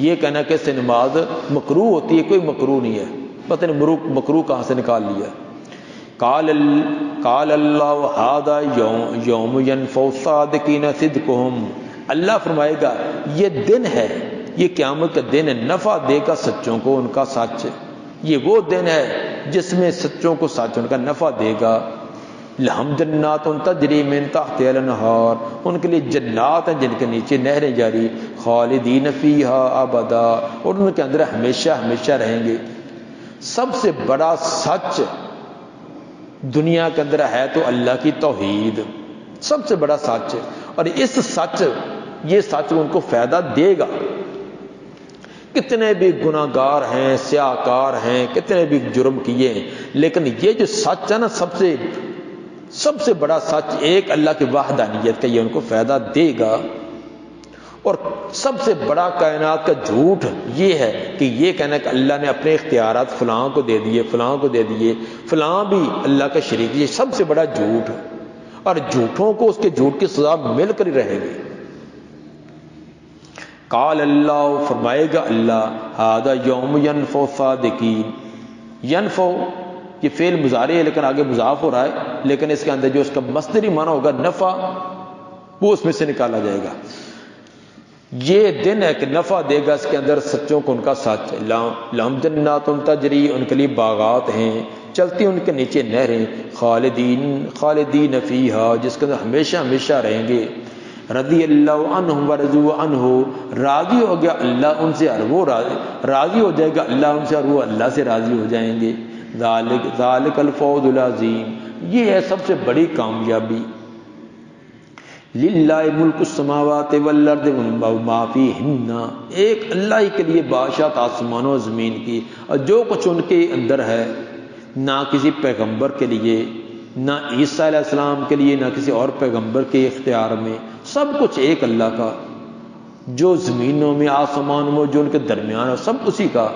یہ کہنا کہ اس سے نماز مکروہ ہوتی ہے، کوئی مکروہ نہیں ہے، پتہ نہیں مکروہ کہاں سے نکال لیا۔ قال اللہ ھذا یوم ینفع الصادقین صدقہم، اللہ فرمائے گا یہ دن ہے، یہ قیامت کا دن ہے، نفع دے گا سچوں کو ان کا سچ، یہ وہ دن ہے جس میں سچوں کو سچ ان کا نفع دے گا۔ لہم جنات تجری من تحتها الانہار، ان کے لیے جنات ہیں جن کے نیچے نہریں جاری، خالدین فیہا ابدا، اور ان کے اندر ہمیشہ ہمیشہ رہیں گے۔ سب سے بڑا سچ دنیا کے اندر ہے تو اللہ کی توحید، سب سے بڑا سچ، اور اس سچ، یہ سچ ان کو فائدہ دے گا۔ کتنے بھی گناہ گار ہیں، سیاہ کار ہیں، کتنے بھی جرم کیے ہیں، لیکن یہ جو سچ ہے نا، سب سے بڑا سچ ایک اللہ کی وحدانیت کا، یہ ان کو فائدہ دے گا۔ اور سب سے بڑا کائنات کا جھوٹ یہ ہے کہ یہ کہنا کہ اللہ نے اپنے اختیارات فلاں کو دے دیے، فلاں کو دے دیے، فلاں بھی اللہ کا شریک، یہ سب سے بڑا جھوٹ، اور جھوٹوں کو اس کے جھوٹ کی سزا مل کر ہی رہے گی۔ قال اللہ، فرمائے گا اللہ، ھذا یوم ینفع الصادقین، ینفع یہ فعل مضارع ہے لیکن آگے مضاف ہو رہا ہے، لیکن اس کے اندر جو اس کا مصدری معنی ہوگا نفع، وہ اس میں سے نکالا جائے گا۔ یہ دن ہے کہ نفع دے گا اس کے اندر سچوں کو ان کا سچ۔ لہم جنات تجری، ان کے لیے باغات ہیں چلتی ان کے نیچے نہریں، خالدین فیہا، جس کے اندر ہمیشہ ہمیشہ رہیں گے۔ رضی اللہ عنہم ورضوا عنہ، راضی ہو گیا اللہ ان سے اور وہ راضی ہو جائے گا اللہ ان سے اور وہ اللہ سے راضی ہو جائیں گے۔ ذالک الفوز العظیم، یہ ہے سب سے بڑی کامیابی۔ للہ ملک السماوات والارض وما فیہن، ایک اللہ ہی کے لیے بادشاہت آسمانوں و زمین کی، اور جو کچھ ان کے اندر ہے، نہ کسی پیغمبر کے لیے، نہ عیسیٰ علیہ السلام کے لیے، نہ کسی اور پیغمبر کے اختیار میں، سب کچھ ایک اللہ کا، جو زمینوں میں آسمانوں میں جو ان کے درمیان ہے سب اسی کا،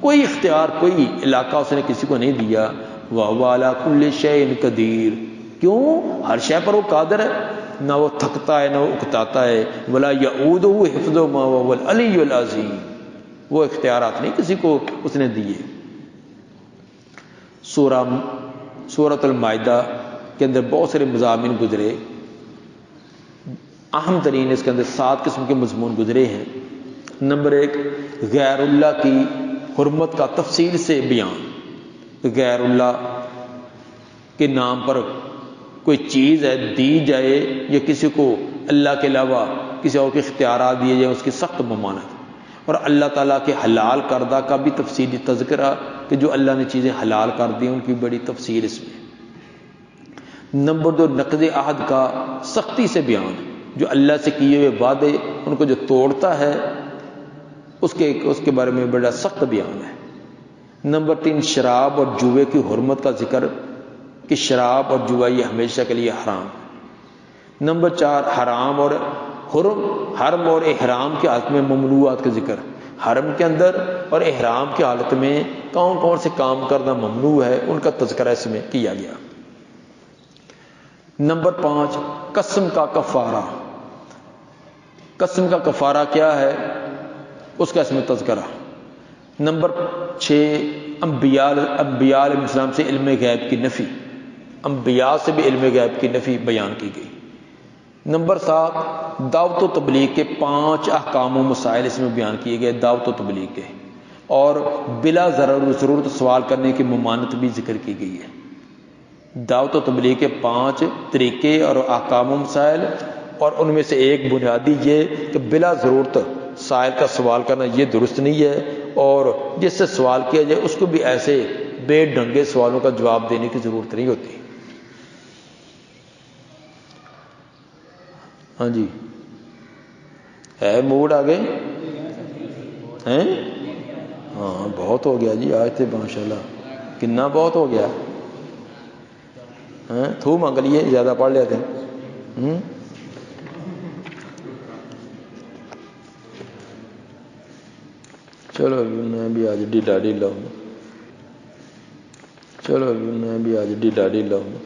کوئی اختیار کوئی علاقہ اس نے کسی کو نہیں دیا۔ وَهُوَ عَلَىٰ كُلِّ شَيْءٍ قَدِيرٌ، کیوں؟ ہر شے پر وہ قادر ہے، نہ وہ تھکتا ہے نہ وہ اکتاتا ہے۔ وَلَا يَئُودُهُ حِفْظُهُمَا وَهُوَ الْعَلِيُّ الْعَظِيمُ، وہ اختیارات نہیں کسی کو اس نے دیے۔ سورۃ المائدہ کے اندر بہت سارے مضامین گزرے، اہم ترین اس کے اندر 7 قسم کے مضمون گزرے ہیں۔ نمبر 1، غیر اللہ کی حرمت کا تفصیل سے بیان، غیر اللہ کے نام پر کوئی چیز ہے دی جائے یا کسی کو اللہ کے علاوہ کسی اور کے اختیارات دیے جائیں، اس کی سخت ممانعت، اور اللہ تعالیٰ کے حلال کردہ کا بھی تفصیلی تذکرہ کہ جو اللہ نے چیزیں حلال کر دی ان کی بڑی تفصیل اس میں۔ نمبر 2، نقض عہد کا سختی سے بیان، جو اللہ سے کیے ہوئے وعدے ان کو جو توڑتا ہے اس کے بارے میں بڑا سخت بیان ہے۔ نمبر 3، شراب اور جوئے کی حرمت کا ذکر کہ شراب اور جوا یہ ہمیشہ کے لیے حرام۔ نمبر 4 حرام اور حرم اور احرام کی حالت میں ممنوعات کا ذکر، حرم کے اندر اور احرام کی حالت میں کون کون سے کام کرنا ممنوع ہے ان کا تذکرہ اس میں کیا گیا۔ نمبر 5 قسم کا کفارہ، قسم کا کفارہ کیا ہے اس کا اس میں تذکرہ۔ نمبر 6 انبیاء علیہ السلام سے علم غیب کی نفی، انبیاء سے بھی علم غیب کی نفی بیان کی گئی۔ نمبر 7 دعوت و تبلیغ کے 5 احکام و مسائل اس میں بیان کیے گئے، دعوت و تبلیغ کے، اور بلا ضرورت سوال کرنے کی ممانعت بھی ذکر کی گئی ہے۔ دعوت و تبلیغ کے 5 طریقے اور احکام و مسائل، اور ان میں سے ایک بنیادی یہ کہ بلا ضرورت سائل کا سوال کرنا یہ درست نہیں ہے، اور جس سے سوال کیا جائے اس کو بھی ایسے بے ڈھنگے سوالوں کا جواب دینے کی ضرورت نہیں ہوتی۔ ہاں جی، ہے موڈ آگے ہیں؟ ہاں بہت ہو گیا جی آج تھے ماشاءاللہ، کتنا بہت ہو گیا، تھو مانگ لیے زیادہ پڑھ لیتے ہیں۔ چلو میں بھی آج ڈھیلا ہوں، چلو میں بھی آج ڈھیلا ہوں۔